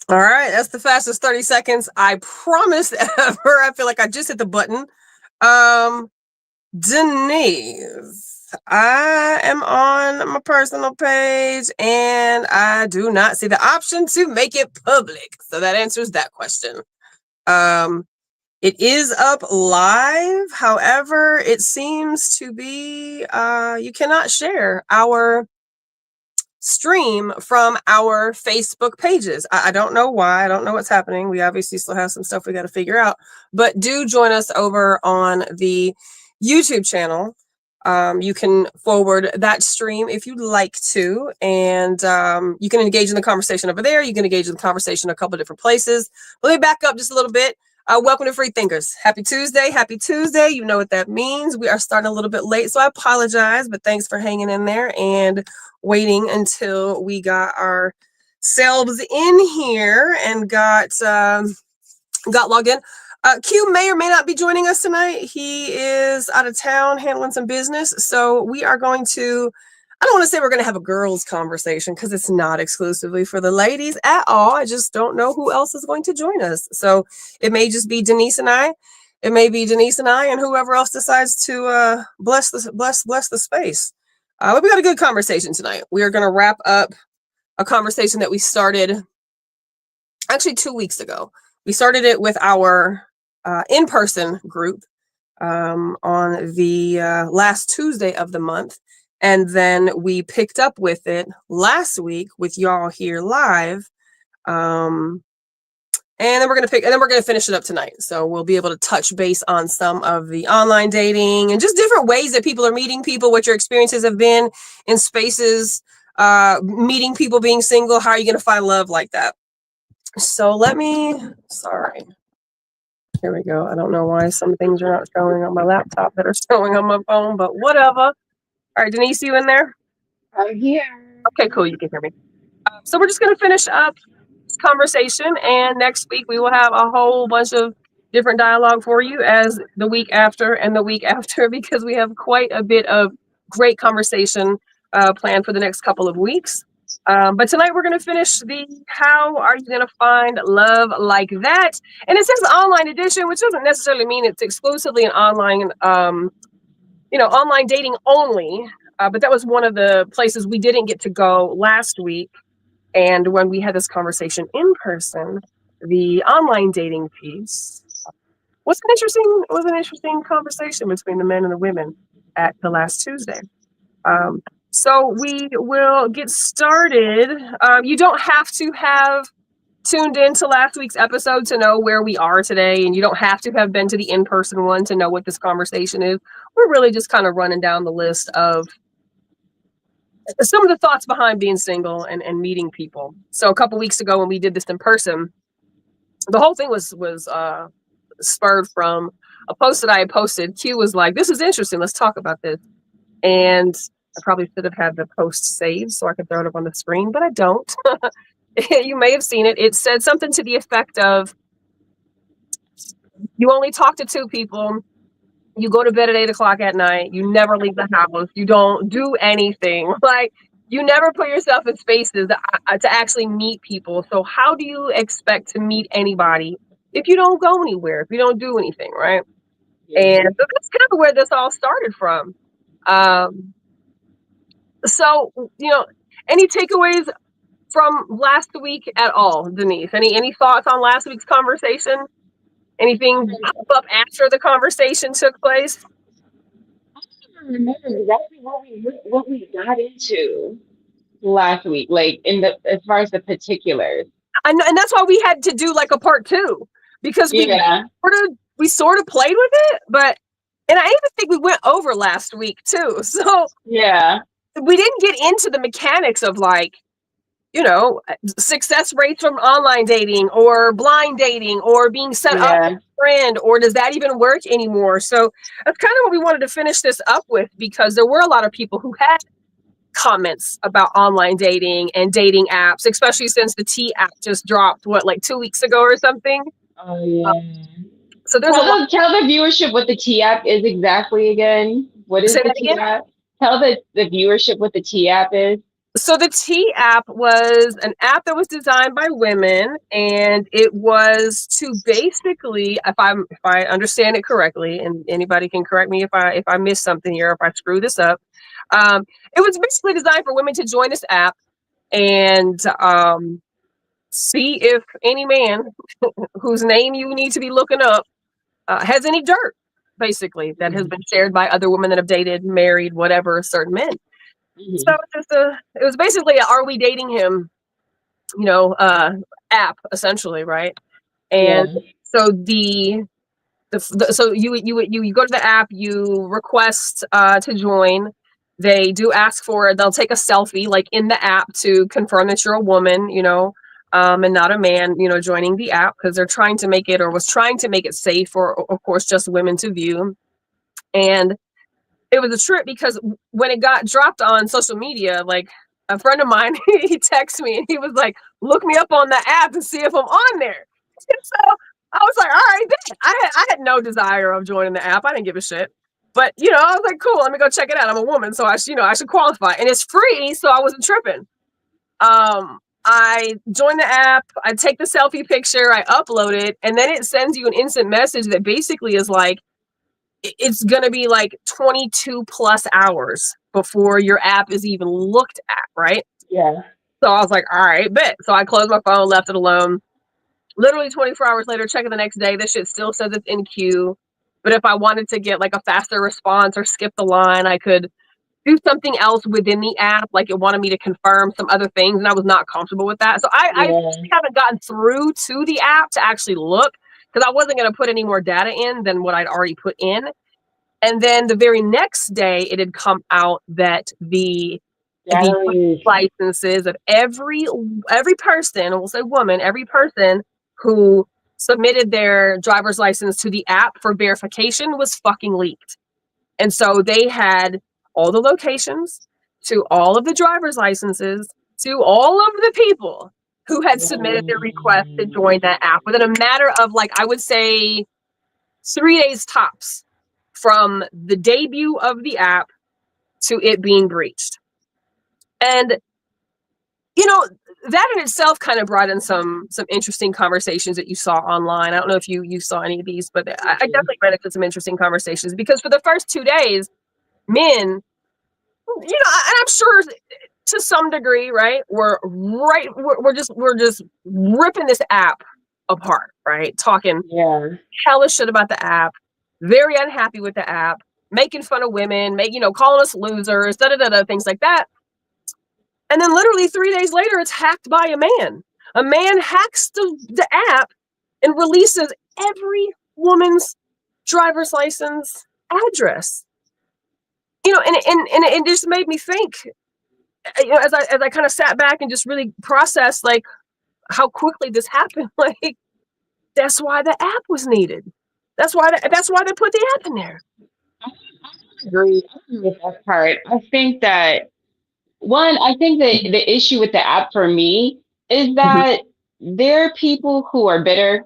All right, that's the fastest 30 seconds I promised ever. I feel like I just hit the button. Denise, I am on my personal page and I do not see the option to make it public. So that answers that question. It is up live. However, it seems to be you cannot share our stream from our Facebook pages. I don't know why. I don't know what's happening. We obviously still have some stuff we got to figure out. But do join us over on the YouTube channel. You can forward that stream if you'd like to, and you can engage in the conversation over there. You can engage in the conversation a couple different places. Let me back up just a little bit. Welcome to Free Thinkers. Happy Tuesday. Happy Tuesday. You know what that means. We are starting a little bit late, so I apologize, but thanks for hanging in there and waiting until we got ourselves in here and got logged in. Q may or may not be joining us tonight. He is out of town handling some business. So we are going to, I don't want to say we're going to have a girls' conversation because it's not exclusively for the ladies at all. I just don't know who else is going to join us. So it may just be Denise and I. It may be Denise and I and whoever else decides to bless the space. But we got a good conversation tonight. We are going to wrap up a conversation that we started actually 2 weeks ago. We started it with our in-person group on the last Tuesday of the month. And then we picked up with it last week with y'all here live. And then we're gonna finish it up tonight. So we'll be able to touch base on some of the online dating and just different ways that people are meeting people, what your experiences have been in spaces, meeting people, being single. How are you gonna find love like that? So sorry. Here we go. I don't know why some things are not showing on my laptop that are showing on my phone, but whatever. All right, Denise, you in there? I'm here. Okay, cool. You can hear me. So we're just going to finish up this conversation, and next week we will have a whole bunch of different dialogue for you as the week after and the week after, because we have quite a bit of great conversation planned for the next couple of weeks. But tonight we're going to finish the how are you going to find love like that? And it says online edition, which doesn't necessarily mean it's exclusively an online, online dating only. But that was one of the places we didn't get to go last week. And when we had this conversation in person, the online dating piece was an interesting conversation between the men and the women at the last Tuesday. So we will get started. You don't have to have tuned into last week's episode to know where we are today, and you don't have to have been to the in-person one to know what this conversation is. We're really just kind of running down the list of some of the thoughts behind being single and meeting people. So a couple weeks ago when we did this in person, the whole thing was spurred from a post that I had posted. Q was like, "This is interesting. Let's talk about this." And I probably should have had the post saved so I could throw it up on the screen, but I don't. You may have seen it. It said something to the effect of, you only talk to two people. You go to bed at 8 o'clock at night. You never leave the house. You don't do anything. Like, you never put yourself in spaces to actually meet people. So how do you expect to meet anybody if you don't go anywhere, if you don't do anything, right? Yeah. And so that's kind of where this all started from. So, any takeaways from last week at all, Denise? Any thoughts on last week's conversation? Anything pop up after the conversation took place? I don't remember exactly what we got into last week, like in the as far as the particulars. And that's why we had to do like a part two, because Yeah. we sort of played with it, and I even think we went over last week too. So Yeah. we didn't get into the mechanics of, like, success rates from online dating or blind dating or being set up with Yeah. a friend, or does that even work anymore? So that's kind of what we wanted to finish this up with, because there were a lot of people who had comments about online dating and dating apps, especially since the T app just dropped, like 2 weeks ago or something. Oh Um, yeah. so there's a Tell lot. the viewership what the T app is exactly again. What is Say the that T again. app? Tell the viewership what the T app is. So the T app was an app that was designed by women, and it was to basically, if I understand it correctly, and anybody can correct me if I miss something here, if I screw this up. Um, it was basically designed for women to join this app and see if any man whose name you need to be looking up has any dirt, basically, that has been shared by other women that have dated, married, whatever, certain men. So Mm-hmm. it was basically a "Are we dating him?" you know, app essentially, right? And Yeah. so so you go to the app, you request to join. They do ask for it. They'll take a selfie like in the app to confirm that you're a woman, and not a man, joining the app because they're trying to make it or was trying to make it safe for, of course, just women to view. And it was a trip because when it got dropped on social media, like a friend of mine, he texted me and he was like, "Look me up on the app and see if I'm on there." And so I was like, "All right, I had no desire of joining the app. I didn't give a shit." But I was like, "Cool, let me go check it out. I'm a woman, so I should qualify, and it's free, so I wasn't tripping." I join the app, I take the selfie picture, I upload it, and then it sends you an instant message that basically is like, it's going to be like 22 plus hours before your app is even looked at, right? Yeah. So I was like, all right, bet. So I closed my phone, left it alone. Literally 24 hours later, checking the next day, this shit still says it's in queue. But if I wanted to get like a faster response or skip the line, I could do something else within the app. Like it wanted me to confirm some other things, and I was not comfortable with that. So I Yeah. haven't gotten through to the app to actually look because I wasn't going to put any more data in than what I'd already put in. And then the very next day, it had come out that the Data leak. licenses of every person, and we'll say woman, every person who submitted their driver's license to the app for verification was fucking leaked. And so they had all the locations to all of the driver's licenses to all of the people who had submitted their request to join that app within a matter of, like, I would say 3 days tops from the debut of the app to it being breached. And you know that in itself kind of brought in some interesting conversations that you saw online. I don't know if you saw any of these, but I definitely ran into some interesting conversations because for the first 2 days, men, and I'm sure to some degree, right, we're just ripping this app apart, right, talking Yeah. hella shit about the app, very unhappy with the app, making fun of women, calling us losers, da da da da, things like that. And then literally 3 days later, it's hacked by a man. A man hacks the app and releases every woman's driver's license address. And it just made me think, as I kind of sat back and just really processed like how quickly this happened. Like that's why the app was needed. That's why they put the app in there. I agree. I agree with that part. I think that one, I think that the issue with the app for me is Mhm. that there are people who are bitter,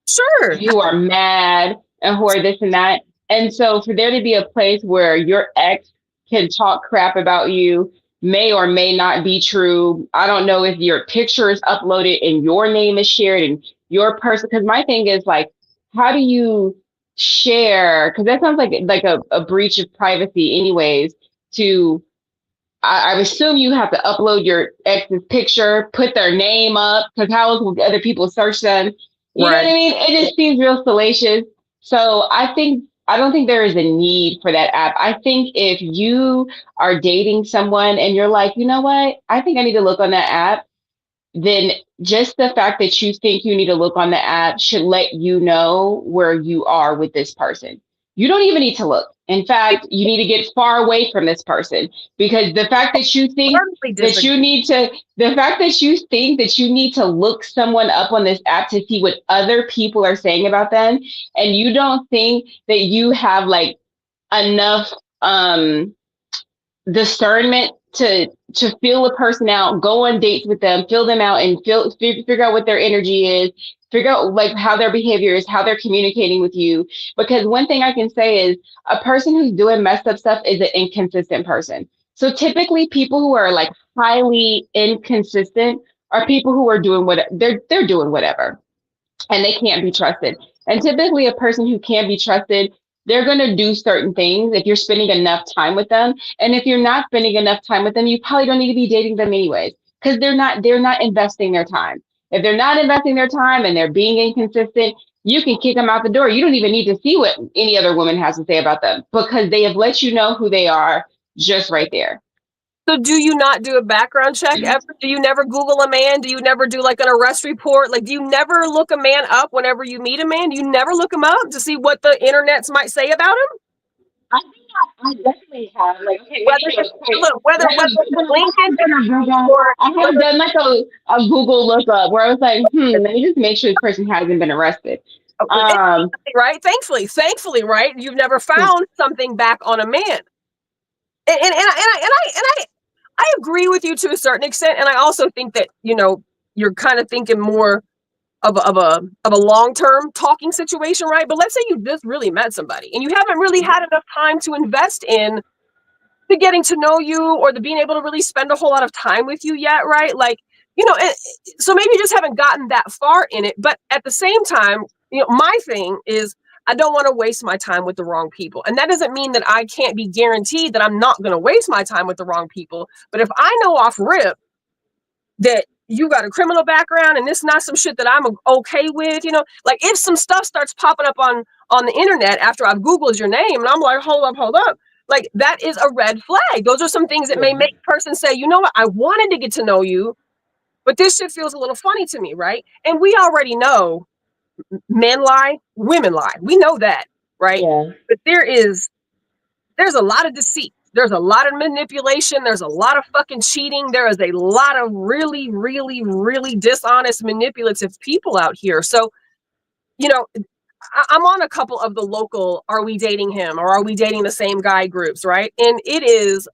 Sure. who are mad, and who are this and that. And so for there to be a place where your ex can talk crap about you may or may not be true. I don't know if your picture is uploaded and your name is shared and your person, because my thing is like, how do you share? Because that sounds like a breach of privacy anyways, to I assume you have to upload your ex's picture, put their name up, because how else will other people search them? You know what Right. I mean? It just seems real salacious. So I don't think there is a need for that app. I think if you are dating someone and you're like, you know what, I think I need to look on that app, then just the fact that you think you need to look on the app should let you know where you are with this person. You don't even need to look. In fact, you need to get far away from this person because Totally disagree. the fact that you think that you need to look someone up on this app to see what other people are saying about them, and you don't think that you have like enough discernment to feel a person out, go on dates with them, feel them out, and figure out what their energy is, figure out like how their behavior is, how they're communicating with you. Because one thing I can say is a person who's doing messed up stuff is an inconsistent person. So typically people who are like highly inconsistent are people who are doing what they're doing whatever and they can't be trusted. And typically, a person who can be trusted, they're going to do certain things if you're spending enough time with them. And if you're not spending enough time with them, you probably don't need to be dating them anyways, because they're not investing their time. If they're not investing their time and they're being inconsistent, you can kick them out the door. You don't even need to see what any other woman has to say about them because they have let you know who they are just right there. So do you not do a background check ever? Do you never Google a man? Do you never do like an arrest report? Like, do you never look a man up whenever you meet a man? Do you never look him up to see what the internets might say about him? I think I definitely have. Like, okay, Whether maybe it's okay. look, whether it's I LinkedIn have done a Google. or I have whether done like a Google lookup where I was like, let me just make sure this person hasn't been arrested. Um, right? Thankfully, right? You've never found something back on a man. And I agree with you to a certain extent. And I also think that, you're kind of thinking more of a long-term talking situation, right? But let's say you just really met somebody and you haven't really had enough time to invest in the getting to know you or the being able to really spend a whole lot of time with you yet, right? Like, and so maybe you just haven't gotten that far in it. But at the same time, my thing is I don't want to waste my time with the wrong people. And that doesn't mean that I can't be guaranteed that I'm not going to waste my time with the wrong people. But if I know off rip that you got a criminal background and it's not some shit that I'm okay with, like if some stuff starts popping up on the internet after I've Googled your name and I'm like, hold up. Like that is a red flag. Those are some things that may make a person say, you know what, I wanted to get to know you, but this shit feels a little funny to me, right? And we already know men lie, women lie. We know that, right? yeah, But there's a lot of deceit. There's a lot of manipulation. There's a lot of fucking cheating. There is a lot of really, really, really dishonest, manipulative people out here. So, you know, I'm on a couple of the local "Are we dating him?" or "Are we dating the same guy?" groups, right? And it is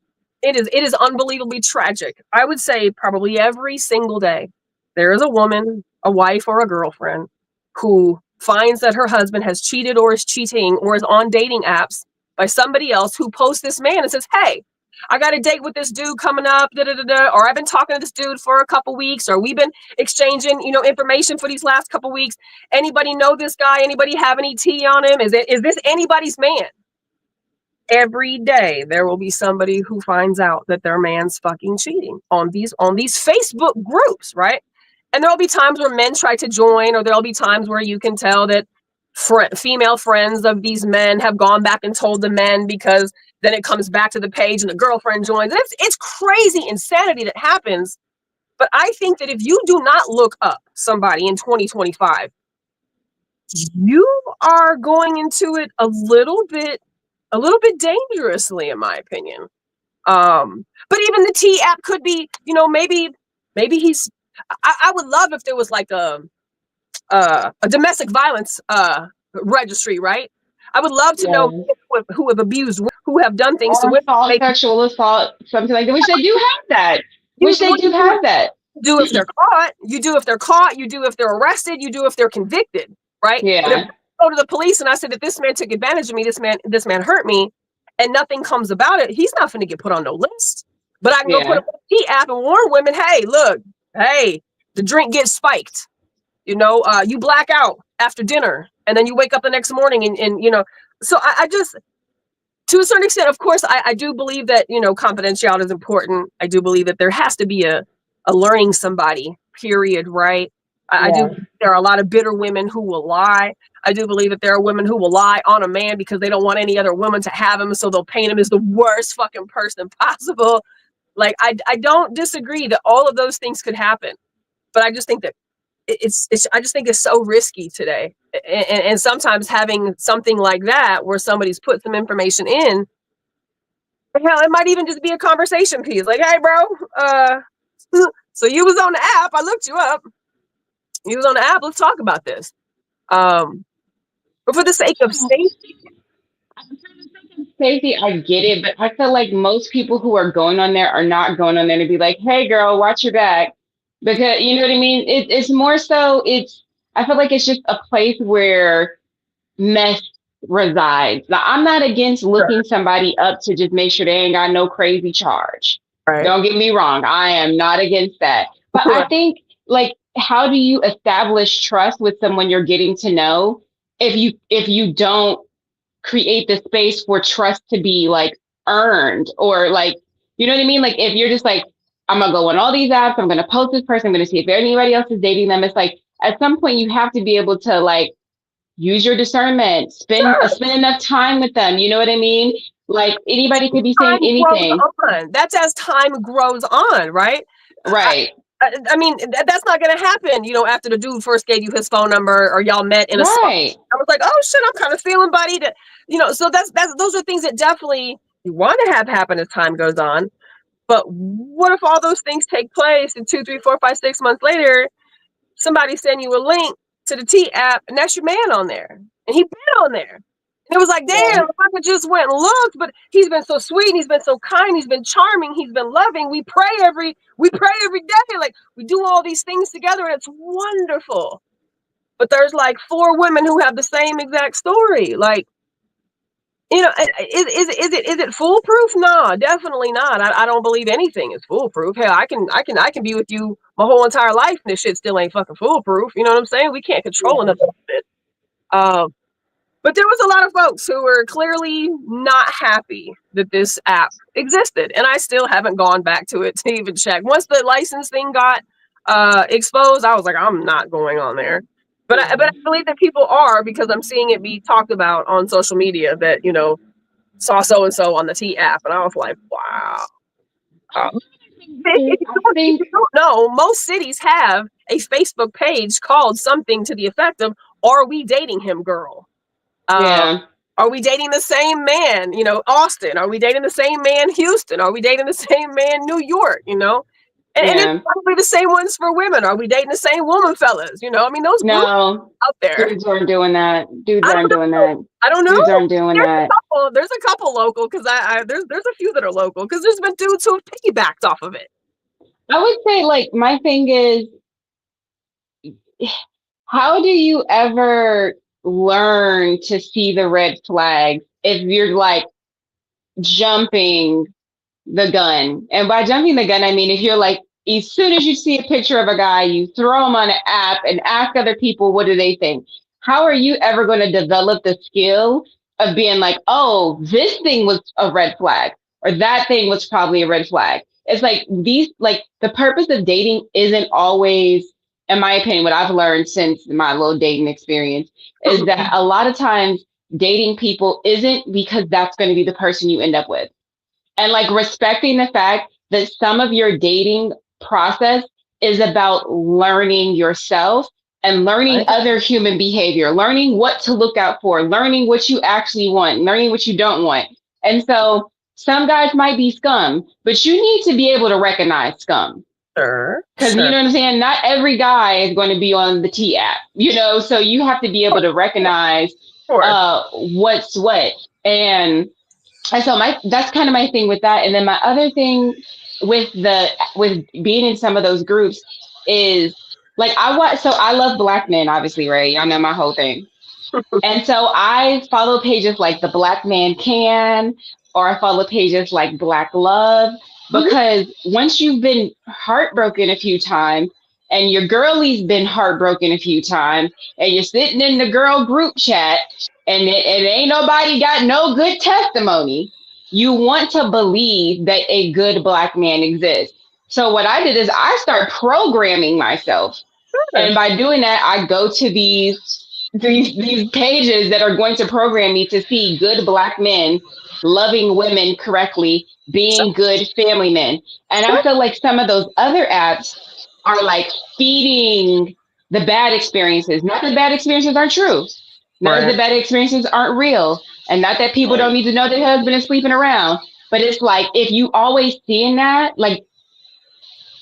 unbelievably tragic. I would say probably every single day there is a woman, a wife, or a girlfriend who finds that her husband has cheated or is cheating or is on dating apps by somebody else who posts this man and says, "Hey, I got a date with this dude coming up, da da da da," or "I've been talking to this dude for a couple weeks," or "We've been exchanging, information for these last couple weeks. Anybody know this guy? Anybody have any tea on him? Is this anybody's man?" Every day there will be somebody who finds out that their man's fucking cheating on these Facebook groups, right? And there'll be times where men try to join, or there'll be times where you can tell that female friends of these men have gone back and told the men, because then it comes back to the page and the girlfriend joins. It's crazy insanity that happens. But I think that if you do not look up somebody in 2025, you are going into it a little bit dangerously, in my opinion. But even the T app could be, maybe he's. I would love if there was like a domestic violence registry, right? I would love to know yeah. who have abused, who have done things to Or women. assault, Like, sexual assault, something like that. Which they do have that. Which they what do have that. you do if they're caught. You do if they're caught. You do if they're arrested. You do if they're convicted, right? But if Yeah, I go to the police and I said that this man took advantage of me, this man hurt me, and nothing comes about it, he's not going to get put on no list. But I can go put yeah, up a T app and warn women, hey, look, hey, the drink gets spiked. You black out after dinner, and then you wake up the next morning, and. So I just, to a certain extent, of course, I do believe that, confidentiality is important. I do believe that there has to be a learning somebody, period, right? I do yeah, believe there are a lot of bitter women who will lie. I do believe that there are women who will lie on a man because they don't want any other woman to have him, so they'll paint him as the worst fucking person possible. Like, I don't disagree that all of those things could happen, but I just think that I just think it's so risky today. And sometimes having something like that where somebody's put some information in, hell, it might even just be a conversation piece. Like, hey, bro, so you was on the app. I looked you up. You was on the app. Let's talk about this. Um, but for the sake of safety, Stacey, I get it, but I feel like most people who are going on there are not going on there to be like, "Hey, girl, watch your back," because you know what I mean. It's more so. I feel like it's just a place where mess resides. Now, I'm not against Sure. looking somebody up to just make sure they ain't got no crazy charge. Right. Don't get me wrong. I am not against that. But I Right. think, like, how do you establish trust with someone you're getting to know if you don't create the space for trust to be like earned, or like, you know what I mean? Like, if you're just like, I'm gonna go on all these apps, I'm gonna post this person, I'm gonna see if anybody else is dating them. It's like at some point you have to be able to like use your discernment, Sure. spend enough time with them. You know what I mean? Like anybody could be saying Time grows anything. on. That's as time grows on, right? I, Right. I mean, that's not going to happen, after the dude first gave you his phone number or y'all met in a spa. Right. I was like, oh shit, I'm kind of feeling buddy. So those are things that definitely you want to have happen as time goes on. But what if all those things take place and 2, 3, 4, 5, 6 months later, somebody send you a link to the T app and that's your man on there. And he been on there. And it was like, Yeah. damn, if I could just went and looked, but he's been so sweet, he's been so kind, he's been charming, he's been loving. We pray every day. Like we do all these things together and it's wonderful. But there's like 4 women who have the same exact story. Like, is it foolproof? No, definitely not. I don't believe anything is foolproof. Hell, I can be with you my whole entire life and this shit still ain't fucking foolproof. You know what I'm saying? We can't control Yeah. enough of it. Um, but there was a lot of folks who were clearly not happy that this app existed, and I still haven't gone back to it to even check. Once the license thing got exposed, I was like, I'm not going on there. But I believe that people are because I'm seeing it be talked about on social media that saw so and so on the T app, and I was like, wow. Uh, if, I if think you don't know, most cities have a Facebook page called something to the effect of "Are we dating him, girl?" Uh, yeah. are we dating the same man? Austin. Are we dating the same man, Houston? Are we dating the same man, New York? And it's Yeah. probably the same ones for women. Are we dating the same woman, fellas? I mean, those groups No. out there. Dudes aren't doing that. Dudes I aren't don't doing know. that. I don't know. Dudes aren't doing There's a that. couple. There's a couple local because there's a few that are local because there's been dudes who have piggybacked off of it. I would say like my thing is, how do you ever learn to see the red flags if you're like jumping the gun? And by jumping the gun, I mean if you're like, as soon as you see a picture of a guy, you throw him on an app and ask other people what do they think. How are you ever going to develop the skill of being like, oh, this thing was a red flag, or that thing was probably a red flag? It's like these, like the purpose of dating isn't always, in my opinion, what I've learned since my little dating experience is that a lot of times dating people isn't because that's going to be the person you end up with, and like respecting the fact that some of your dating process is about learning yourself and learning Right? other human behavior, learning what to look out for, learning what you actually want, learning what you don't want. And so some guys might be scum, but you need to be able to recognize scum. Sure, Because you sure, know what I'm saying? Not every guy is going to be on the T app, so you have to be able to recognize of course. what's what. And so my that's kind of my thing with that. And then my other thing with being in some of those groups is like I love black men, obviously, right? Y'all know my whole thing. And so I follow pages like the Black Man Can, or I follow pages like Black Love, Mhm. because once you've been heartbroken a few times and your girlie's been heartbroken a few times and you're sitting in the girl group chat and ain't nobody got no good testimony, you want to believe that a good black man exists. So what I did is I start programming myself. Sure. And by doing that, I go to these pages that are going to program me to see good black men loving women correctly, Sure. being good family men. And I Sure. feel like some of those other apps are like feeding the bad experiences. Not that bad experiences aren't true. Not that Right. the bad experiences aren't real. And not that people don't Right. need to know their husband is sleeping around. But it's like if you always seeing that, like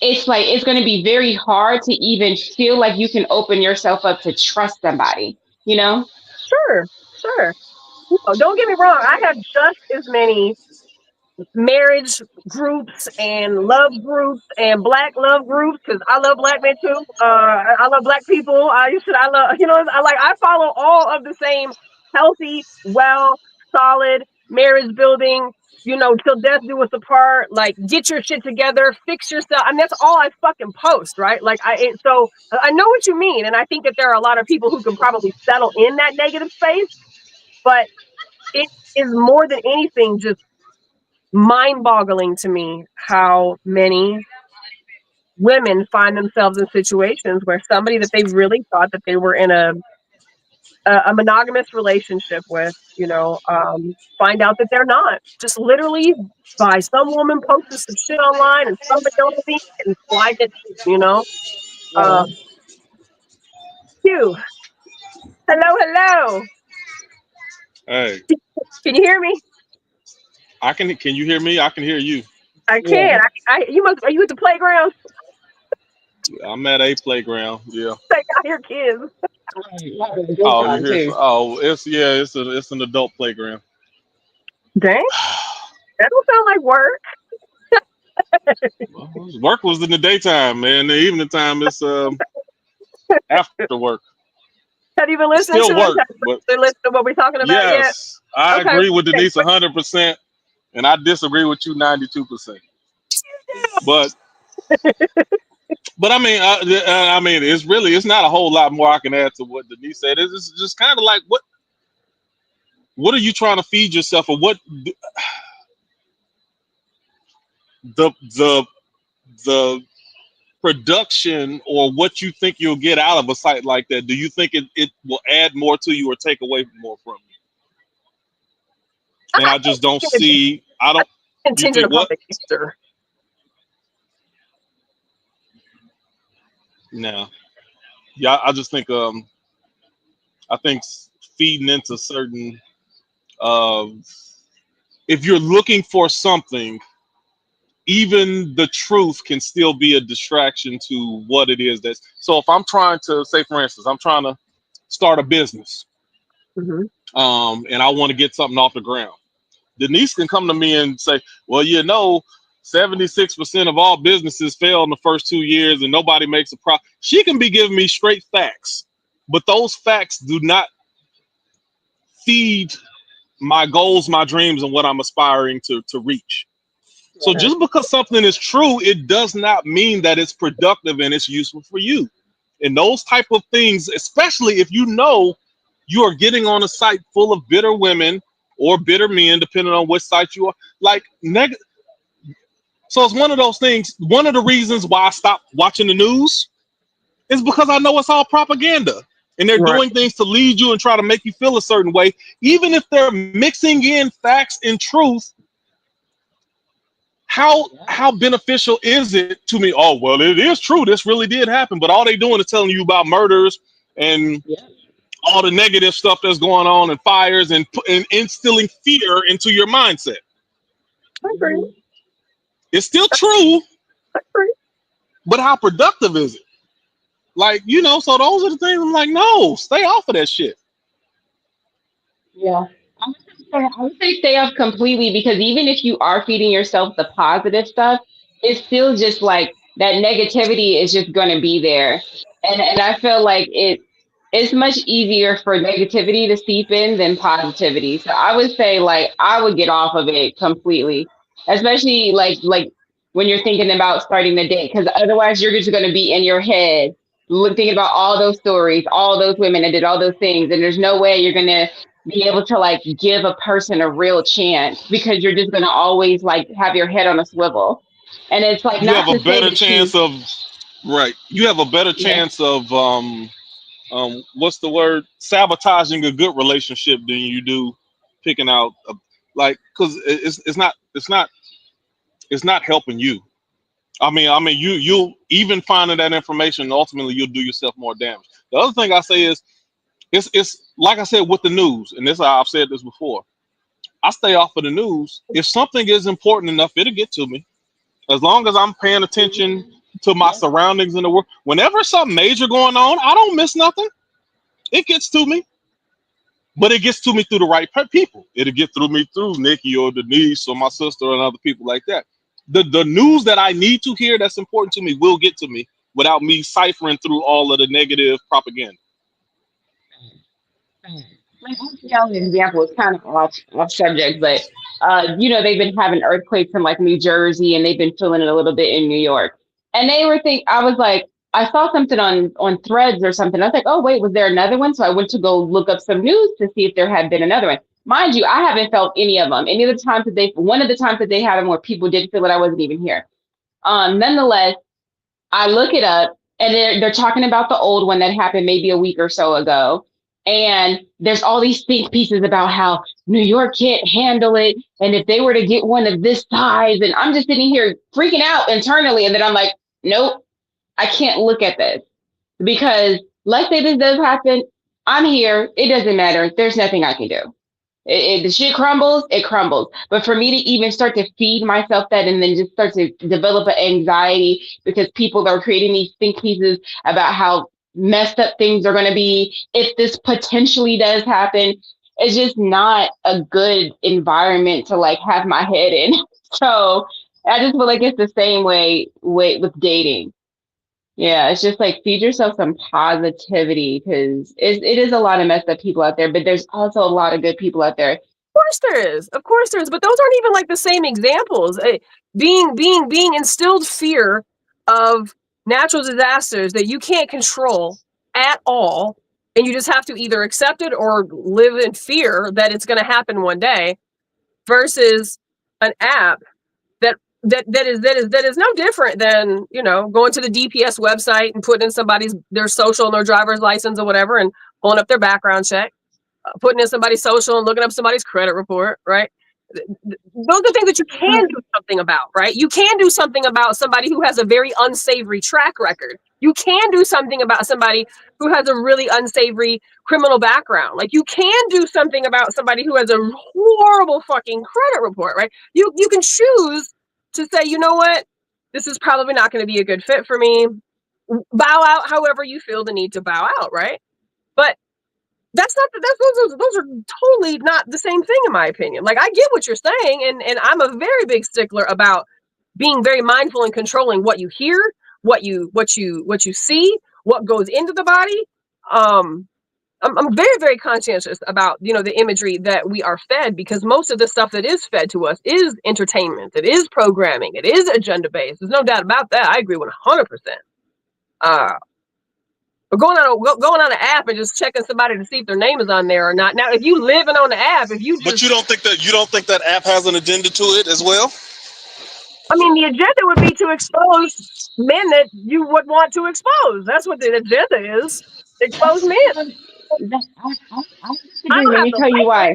it's going to be very hard to even feel like you can open yourself up to trust somebody, you know? Sure. Sure. Don't get me wrong. I have just as many marriage groups and love groups and black love groups because I love black men too. I love black people. I love I follow all of the same healthy, well, solid, marriage building, till death do us apart, like get your shit together, fix yourself. I mean, that's all I fucking post, right? Like so I know what you mean. And I think that there are a lot of people who can probably settle in that negative space, but it is more than anything just mind boggling to me how many women find themselves in situations where somebody that they really thought that they were in a monogamous relationship with, find out that they're not. Just literally by some woman posted some shit online and somebody else sees it and slide it, you know. Yeah. Phew. Hello, hello. Hey, Can you hear me? I can. Can you hear me? I can hear you. I Yeah. can. You must. Are you at the playground? I'm at a playground. Yeah. I hear kids. Having a good Oh, you time hear? too. Oh, it's an adult playground. Dang, that don't sound like work. Well, work was in the daytime, man. The evening time is after work. Have you been It's listening to still us? work, but Have you listened to what we're talking about yet? yes, I Okay. agree with Okay. Denise 100%, and I disagree with you 92%. But I mean, it's not a whole lot more I can add to what Denise said. It's just kind of like what are you trying to feed yourself, or what the the production or what you think you'll get out of a site like that? Do you think it will add more to you or take away more from you? And I I just don't think it's see. I don't. You contingent think upon what? the user. No. Yeah, I just think I think feeding into certain uh if you're looking for something, even the truth can still be a distraction to what it is that's. So if I'm trying to say, for instance, I'm trying to start a business, Mm-hmm. and I want to get something off the ground. Denise can come to me and say, well, 76% of all businesses fail in the first 2 years and nobody makes a profit. She can be giving me straight facts, but those facts do not feed my goals, my dreams, and what I'm aspiring to reach. So Yeah. just because something is true, it does not mean that it's productive and it's useful for you. And those type of things, especially if you know you are getting on a site full of bitter women or bitter men, depending on which site you are, like so it's one of those things. One of the reasons why I stopped watching the news is because I know it's all propaganda. And they're Right. doing things to lead you and try to make you feel a certain way. Even if they're mixing in facts and truth, how beneficial is it to me? Oh, well, it is true. This really did happen. But all they doing is telling you about murders and Yeah. all the negative stuff that's going on and fires and instilling fear into your mindset. I agree. Mhm. It's still true, I agree. but how productive is it? Like, so those are the things I'm like, no, stay off of that shit. Yeah. I would say stay off completely because even if you are feeding yourself the positive stuff, it's still just like that negativity is just going to be there. And I feel like it's much easier for negativity to seep in than positivity. So I would say like I would get off of it completely, especially like when you're thinking about starting the date because otherwise you're just going to be in your head thinking about all those stories, all those women that did all those things, and there's no way you're going to be able to like give a person a real chance because you're just going to always like have your head on a swivel. And it's like You have not a to say better that you chance of right. You have a better yeah chance of what's the word, sabotaging a good relationship than you do picking out like, because it's not helping you. I mean you'll even finding that information, ultimately you'll do yourself more damage. The other thing I say is it's like I said with the news, and this I've said this before. I stay off of the news. If something is important enough, it'll get to me. As long as I'm paying attention to my yeah surroundings in the world. Whenever something major going on, I don't miss nothing. It gets to me, but it gets to me through the right people. It'll get through me through Nikki or Denise or my sister and other people like that. The news that I need to hear that's important to me will get to me without me ciphering through all of the negative propaganda. I'll tell an example. It's kind of off subject, but they've been having earthquakes in like New Jersey, and they've been feeling it a little bit in New York. And I was like, I saw something on Threads or something. I was like, oh wait, was there another one? So I went to go look up some news to see if there had been another one. Mind you, I haven't felt any of them. Any of the times that one of the times that they had them where people did feel it, I wasn't even here. Nonetheless, I look it up, and they're talking about the old one that happened maybe a week or so ago. And there's all these think pieces about how New York can't handle it. And if they were to get one of this size, and I'm just sitting here freaking out internally. And then I'm like, nope, I can't look at this, because let's say this does happen. I'm here. It doesn't matter. There's nothing I can do. The shit crumbles, it crumbles. But for me to even start to feed myself that, and then just start to develop an anxiety because people are creating these think pieces about how messed up things are going to be if this potentially does happen, it's just not a good environment to like have my head in. So I just feel like it's the same way with dating. Yeah, it's just like feed yourself some positivity, because it is a lot of messed up people out there, but there's also a lot of good people out there. Of course there is, but those aren't even like the same examples. Being instilled fear of natural disasters that you can't control at all, and you just have to either accept it or live in fear that it's going to happen one day, versus an app that is no different than, going to the DPS website and putting in their social and their driver's license or whatever, and pulling up their background check, putting in somebody's social and looking up somebody's credit report, right? Those are things that you can do something about, right? You can do something about somebody who has a very unsavory track record. You can do something about somebody who has a really unsavory criminal background. Like, you can do something about somebody who has a horrible fucking credit report, right? You can choose to say, you know what, this is probably not going to be a good fit for me. Bow out however you feel the need to bow out, right? But those are totally not the same thing, in my opinion. Like, I get what you're saying, and I'm a very big stickler about being very mindful and controlling what you hear, what you see, what goes into the body. I'm very, very conscientious about, the imagery that we are fed, because most of the stuff that is fed to us is entertainment, it is programming, it is agenda based. There's no doubt about that. I agree 100%. But going on an app and just checking somebody to see if their name is on there or not. Now, if you living on the app, but you don't think that app has an agenda to it as well? I mean, the agenda would be to expose men that you would want to expose. That's what the agenda is. Expose men. I disagree. Let me tell you why.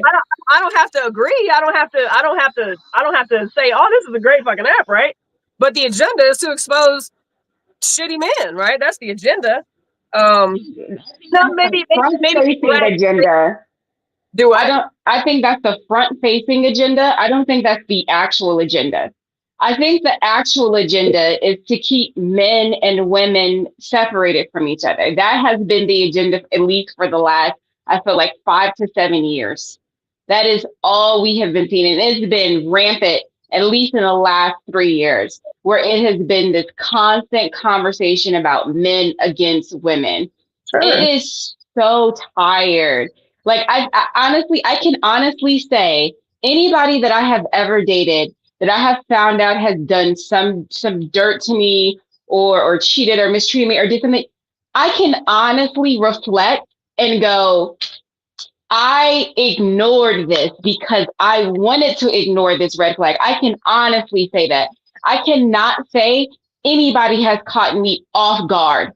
I don't have to agree. I don't have to say, oh, this is a great fucking app, right? But the agenda is to expose shitty men, right? That's the agenda. Maybe agenda. Do I? I think that's the front-facing agenda. I don't think that's the actual agenda. I think the actual agenda is to keep men and women separated from each other. That has been the agenda, at least for the last, I feel like, 5 to 7 years. That is all we have been seeing. And it's been rampant, at least in the last 3 years, where it has been this constant conversation about men against women. Sure. It is so tired. Like, I can honestly say, anybody that I have ever dated that I have found out has done some dirt to me, or cheated or mistreated me or did something, I can honestly reflect and go, I ignored this because I wanted to ignore this red flag. I can honestly say that. I cannot say anybody has caught me off guard.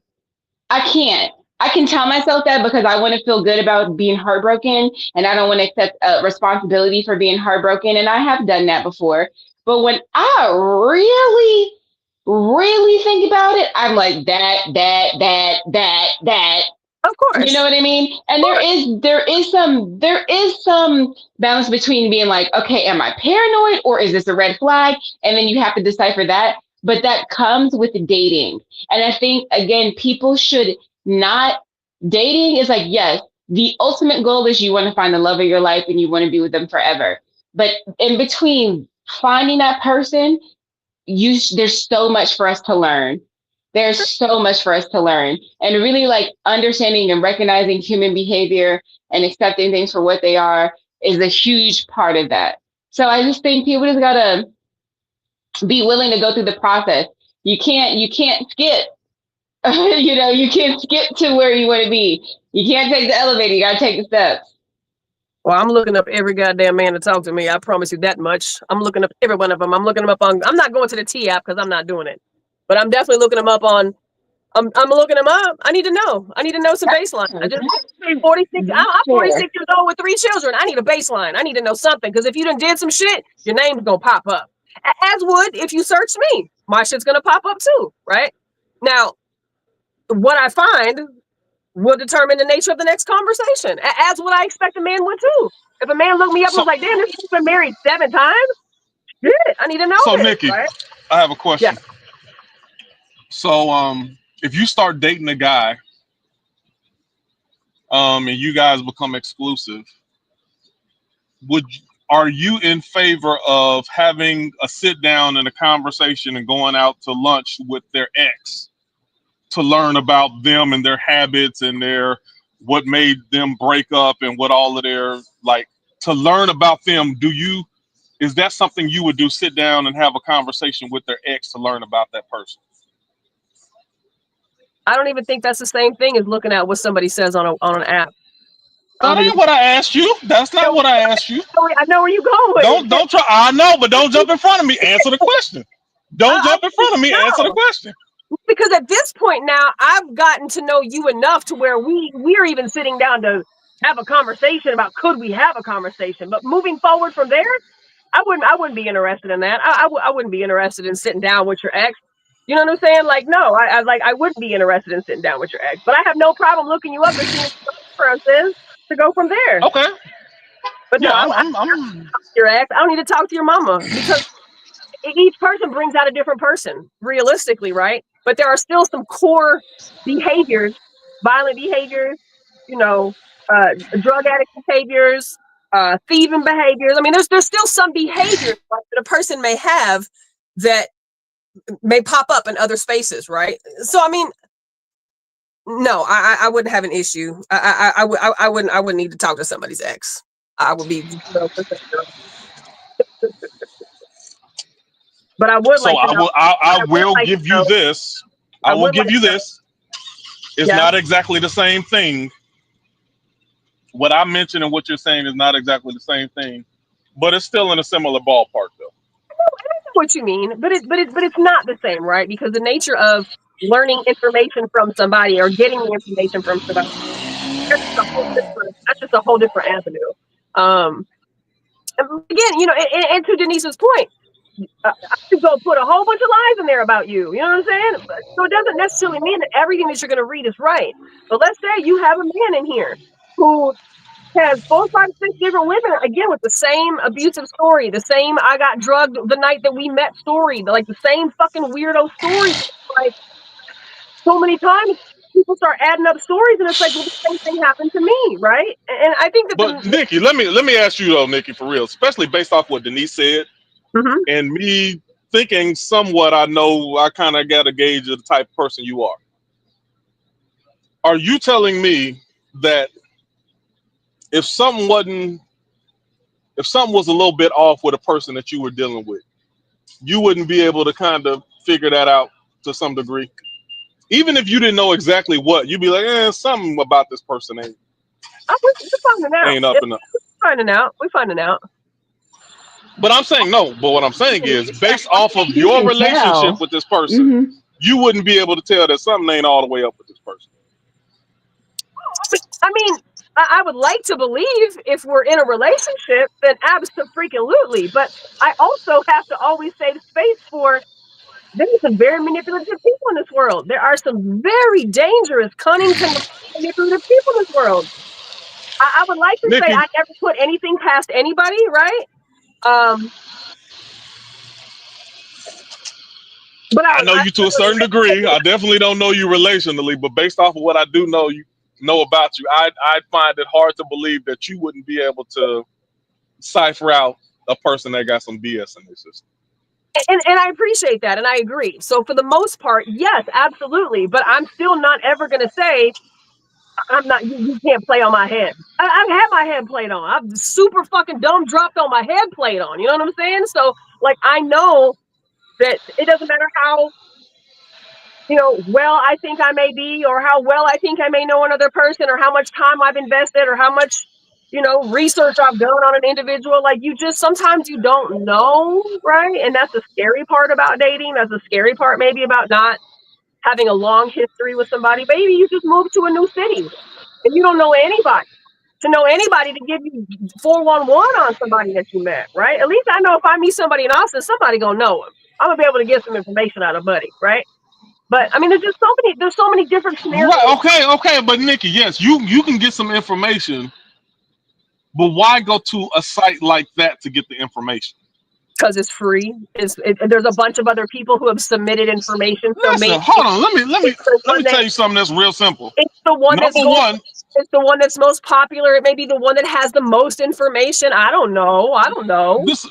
I can't. I can tell myself that because I want to feel good about being heartbroken, and I don't want to accept responsibility for being heartbroken. And I have done that before. But when I really, really think about it, I'm like, that. Of course. You know what I mean? And there is some balance between being like, okay, am I paranoid or is this a red flag? And then you have to decipher that. But that comes with dating. And I think, again, people should not, dating is like, yes, the ultimate goal is you want to find the love of your life and you want to be with them forever. But in between finding that person, there's so much for us to learn. There's so much for us to learn, and really like understanding and recognizing human behavior and accepting things for what they are is a huge part of that. So I just think people just gotta be willing to go through the process. You can't skip. You can't skip to where you want to be. You can't take the elevator. You gotta take the steps. Well, I'm looking up every goddamn man to talk to me. I promise you that much. I'm looking up every one of them. I'm looking them up on. I'm not going to the T app because I'm not doing it. But I'm definitely looking them up on. I'm looking them up. I need to know. I need to know some baseline. I just 46. I'm 46 years old with 3 children. I need a baseline. I need to know something because if you done did some shit, your name's gonna pop up. As would if you search me, my shit's gonna pop up too, right? Now, what I find will determine the nature of the next conversation, as what I expect a man would too. If a man looked me up and So, was like, "Damn, this has been married 7 times," shit, I need to know so this, Nikki, right? I have a Yeah. question. So, if you start dating a guy, and you guys become exclusive, would are you in favor of having a sit down and a conversation and going out to lunch with their ex to learn about them and their habits and their what made them break up and what all of their like to learn about them? Is that something you would do? Sit down and have a conversation with their ex to learn about that person? I don't even think that's the same thing as looking at what somebody says on an app. I don't That think ain't what I asked you. That's not what I asked you. I know where you're going with it. Don't try. I know, but don't jump in front of me. Answer the question. Don't I jump in front of me. Answer the know. question. Because at this point now, I've gotten to know you enough to where we're even sitting down to have a conversation about could we have a conversation. But moving forward from there, I wouldn't be interested in that. I wouldn't be interested in sitting down with your ex. You know what I'm saying? Like, no, I wouldn't be interested in sitting down with your ex. But I have no problem looking you up and seeing what your background is to go from there. Okay. But no, Yeah, I don't I'm talk to your ex. I don't need to talk to your mama because each person brings out a different person, realistically, right? But there are still some core behaviors, violent behaviors, you know, drug addict behaviors, thieving behaviors. I mean, there's still some behaviors that a person may have that may pop up in other spaces, right? So, I mean, no, I wouldn't have an issue. I wouldn't need to talk to somebody's ex. I would be 0% sure. But I would so like to know. I I would will like to give you know. this. I I will would give like you to know. this. It's Yeah. not exactly the same thing. What I mentioned and what you're saying is not exactly the same thing, but it's still in a similar ballpark though. What you mean, but it's not the same, right? Because the nature of learning information from somebody or getting the information from somebody, that's just a whole different avenue. Again, and to Denise's point, I could go put a whole bunch of lies in there about you. You know what I'm saying? So it doesn't necessarily mean that everything that you're going to read is right. But let's say you have a man in here who has 4, 5, 6 different women again with the same abusive story, the same "I got drugged the night that we met" story, like the same fucking weirdo story. Like so many times, people start adding up stories, and it's like, well, the same thing happened to me, right? And I think that But Nikki, let me ask you though, Nikki, for real, especially based off what Denise said Mhm. and me thinking somewhat, I know I kind of got a gauge of the type of person you are. Are you telling me that if something wasn't, if something was a little bit off with a person that you were dealing with, you wouldn't be able to kind of figure that out to some degree? Even if you didn't know exactly what, you'd be like, something about this person we're finding out. ain't up and up. We're finding out. We're finding out. But I'm saying no. But what I'm saying is, based off of You your can relationship tell. with this person, Hmm. you wouldn't be able to tell that something ain't all the way up with this person. I mean, I would like to believe if we're in a relationship, then absolutely. But I also have to always save space for there are some very manipulative people in this world. There are some very dangerous, cunning, manipulative people in this world. I would like to say Nikki, I never put anything past anybody, right? Um, but I know you to a certain degree. I definitely don't know you relationally, but based off of what I do know about you, I find it hard to believe that you wouldn't be able to cipher out a person that got some BS in their system. And I appreciate that, and I agree. So for the most part, yes, absolutely. But I'm still not ever going to say I'm not. You can't play on my head. I've had my head played on. I've super fucking dumb dropped on my head played on. You know what I'm saying? So like I know that it doesn't matter how well I think I may be, or how well I think I may know another person, or how much time I've invested, or how much research I've done on an individual. Like you just sometimes you don't know, right? And that's the scary part about dating. That's the scary part maybe about not having a long history with somebody. Maybe you just moved to a new city and you don't know anybody. To know anybody to give you 411 on somebody that you met, right? At least I know if I meet somebody in Austin, somebody gonna know him. I'm gonna be able to get some information out of Buddy, right? But I mean, there's so many different scenarios. Right? Okay. But Nikki, yes, you can get some information, but why go to a site like that to get the information? Because it's free. There's a bunch of other people who have submitted information. So Listen, maybe hold on. Let me tell you it's something that's real simple. the one that's Number going. one, It's the one that's most popular. It may be the one that has the most information. I don't know. this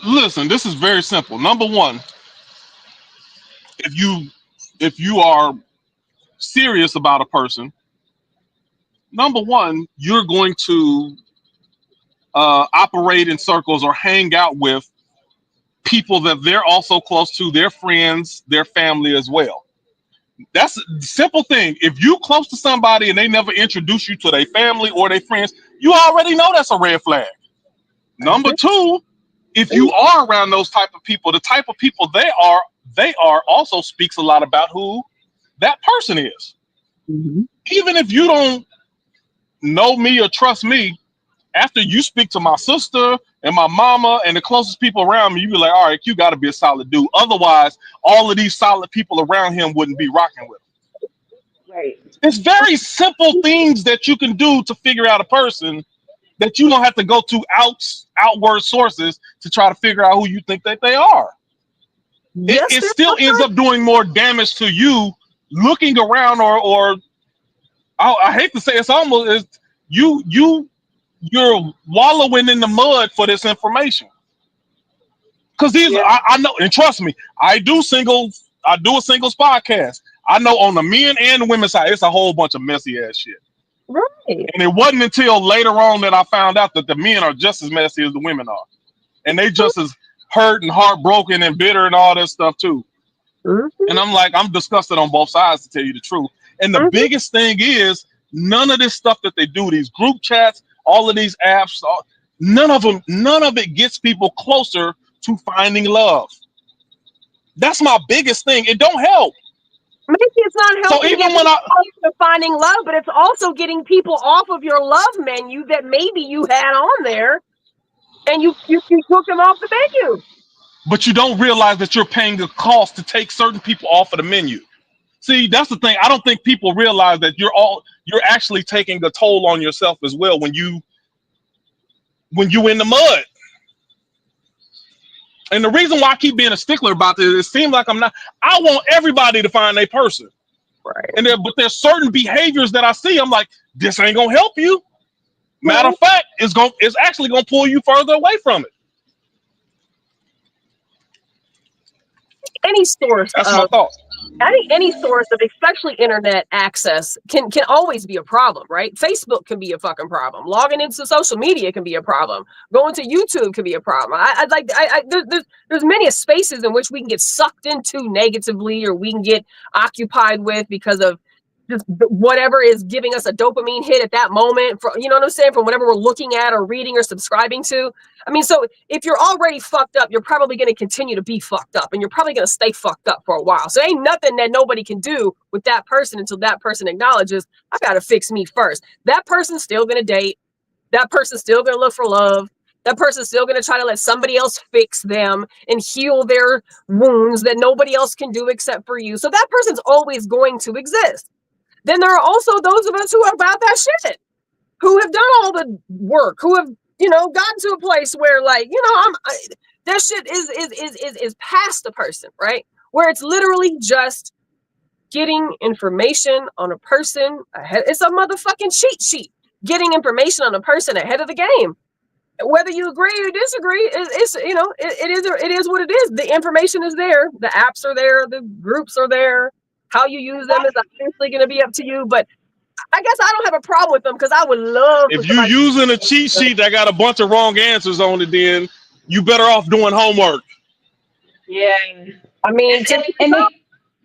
is very simple. Number one, if you are serious about a person, number one, you're going to operate in circles or hang out with people that they're also close to, their friends, their family as well. That's a simple thing. If you close to somebody and they never introduce you to their family or their friends, you already know that's a red flag. Number two, if you are around those type of people, the type of people they are also speaks a lot about who that person is. Mm-hmm. Even if you don't know me or trust me, after you speak to my sister and my mama and the closest people around me, you be like, all right, you got to be a solid dude. Otherwise, all of these solid people around him wouldn't be rocking with him. Right. It's very simple things that you can do to figure out a person that you don't have to go to outward sources to try to figure out who you think that they are. Yes, It still ends up doing more damage to you looking around, or I hate to say it's almost you're wallowing in the mud for this information. Because I know, and trust me, I do a singles podcast. I know on the men and the women's side, it's a whole bunch of messy ass shit. Right. And it wasn't until later on that I found out that the men are just as messy as the women are. And they just as hurt and heartbroken and bitter and all this stuff too. Mm-hmm. And I'm like, I'm disgusted on both sides, to tell you the truth. And the biggest thing is, none of this stuff that they do, these group chats, all of these apps, none of it gets people closer to finding love. That's my biggest thing. It don't help. Maybe it's not helping. So even when finding love, but it's also getting people off of your love menu that maybe you had on there, and you took them off the menu. But you don't realize that you're paying a cost to take certain people off of the menu. See, that's the thing. I don't think people realize that you're actually taking a toll on yourself as well when you in the mud. And the reason why I keep being a stickler about this, it seems like I want everybody to find their person. Right. But there's certain behaviors that I see, I'm like, this ain't gonna help you. Matter of fact, it's actually gonna pull you further away from it. Any source That's my thought. Any source of especially internet access can always be a problem, right? Facebook can be a fucking problem. Logging into social media can be a problem. Going to YouTube can be a problem. There's many spaces in which we can get sucked into negatively, or we can get occupied with because of just whatever is giving us a dopamine hit at that moment, you know what I'm saying, from whatever we're looking at or reading or subscribing to. I mean, so if you're already fucked up, you're probably going to continue to be fucked up, and you're probably going to stay fucked up for a while. So ain't nothing that nobody can do with that person until that person acknowledges, I got to fix me first. That person's still going to date. That person's still going to look for love. That person's still going to try to let somebody else fix them and heal their wounds that nobody else can do except for you. So that person's always going to exist. Then there are also those of us who are about that shit, who have done all the work, who have, gotten to a place where, like, that shit is past the person, right? Where it's literally just getting information on a person ahead. It's a motherfucking cheat sheet. Getting information on a person ahead of the game. Whether you agree or disagree, it is what it is. The information is there. The apps are there. The groups are there. How you use them is obviously going to be up to you. But I guess I don't have a problem with them because I would love for If you somebody. using a cheat sheet that got a bunch of wrong answers on it, then you better off doing homework. Yeah. I mean, to each his And own.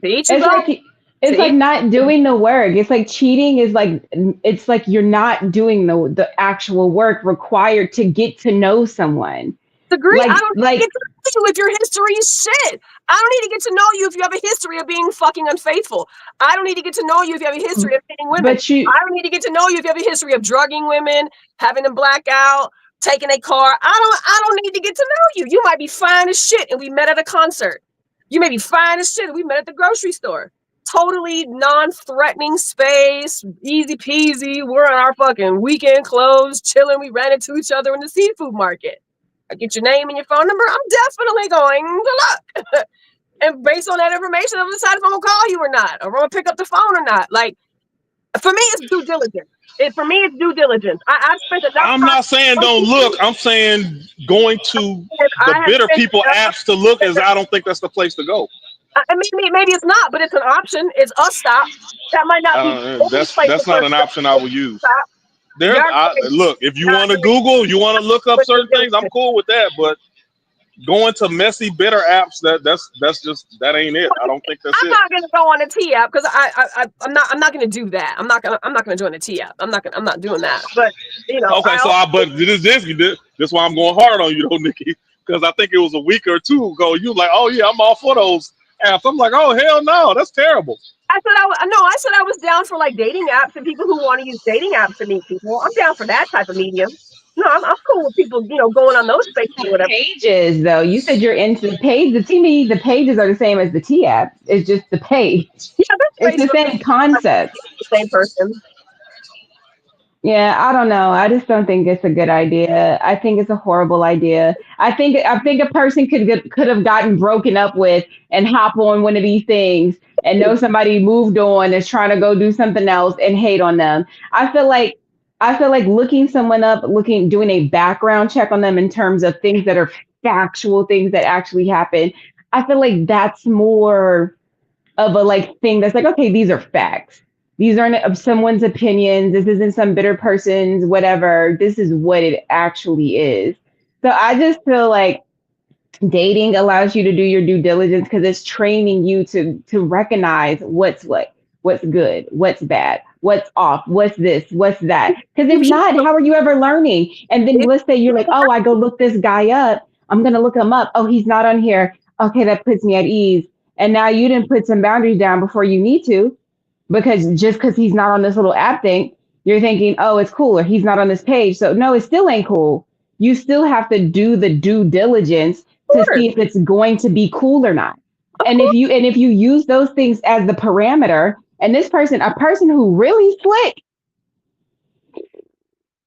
To each his it's own. like it's To like each, not doing the work. It's like cheating is like it's like you're not doing the actual work required to get to know someone. agree. I don't need to Like get to know you if your history is shit. I don't need to get to know you if you have a history of being fucking unfaithful. I don't need to get to know you if you have a history of hitting women. but you I don't need to get to know you if you have a history of drugging women, having them black out, taking a car. I don't need to get to know you. You might be fine as shit and we met at a concert. You may be fine as shit and we met at the grocery store. Totally non-threatening space, easy peasy. We're in our fucking weekend clothes, chilling. We ran into each other in the seafood market. I get your name and your phone number, I'm definitely going to look. And based on that information, I'm decide if I'm gonna call you or not, or I'm gonna pick up the phone or not. Like for me, it's due diligence. For me, it's due diligence. I've spent enough I'm not saying don't look. I'm saying going to time. the I have bitter spent people enough. apps to look is I don't think that's the place to go. I mean, maybe it's not, but it's an option. It's a stop. That might not be the only place That's for not a an option I would use. stop. There's look, if you want to Google, you want to look up certain things, I'm cool with that. But going to messy bitter apps, that's just that ain't it. I don't think that's I'm it. not gonna go on a T app because I'm not gonna do that. I'm not gonna join a T app. I'm not doing that. But Okay, I also but this why I'm going hard on you though, Nikki, because I think it was a week or two ago. You like, oh yeah, I'm all for those apps. I'm like, oh hell no, that's terrible. I said I was down for like dating apps and people who want to use dating apps to meet people. I'm down for that type of medium. No, I'm cool with people, going on those spaces or whatever. pages though. You said you're into the page. The to me, the pages are the same as the T apps. It's just the page. Yeah, It's that's the same concept. the same person. Yeah, I don't know. I just don't think it's a good idea. I think it's a horrible idea. I think a person could have gotten broken up with and hop on one of these things and know somebody moved on is trying to go do something else and hate on them. I feel like looking someone up, doing a background check on them in terms of things that are factual things that actually happen. I feel like that's more of a like thing that's like, okay, these are facts. These aren't of someone's opinions. This isn't some bitter person's whatever. This is what it actually is. So I just feel like dating allows you to do your due diligence because it's training you to recognize what's good, what's bad, what's off, what's this, what's that. Because if not, how are you ever learning? And then let's say you're like, oh, I go look this guy up. I'm gonna look him up. Oh, he's not on here. Okay, that puts me at ease. And now you didn't put some boundaries down before you need to, because he's not on this little app thing, you're thinking, oh, it's cool, or he's not on this page. So no, it still ain't cool. You still have to do the due diligence to see if it's going to be cool or not. And if you use those things as the parameter, and a person who really slick,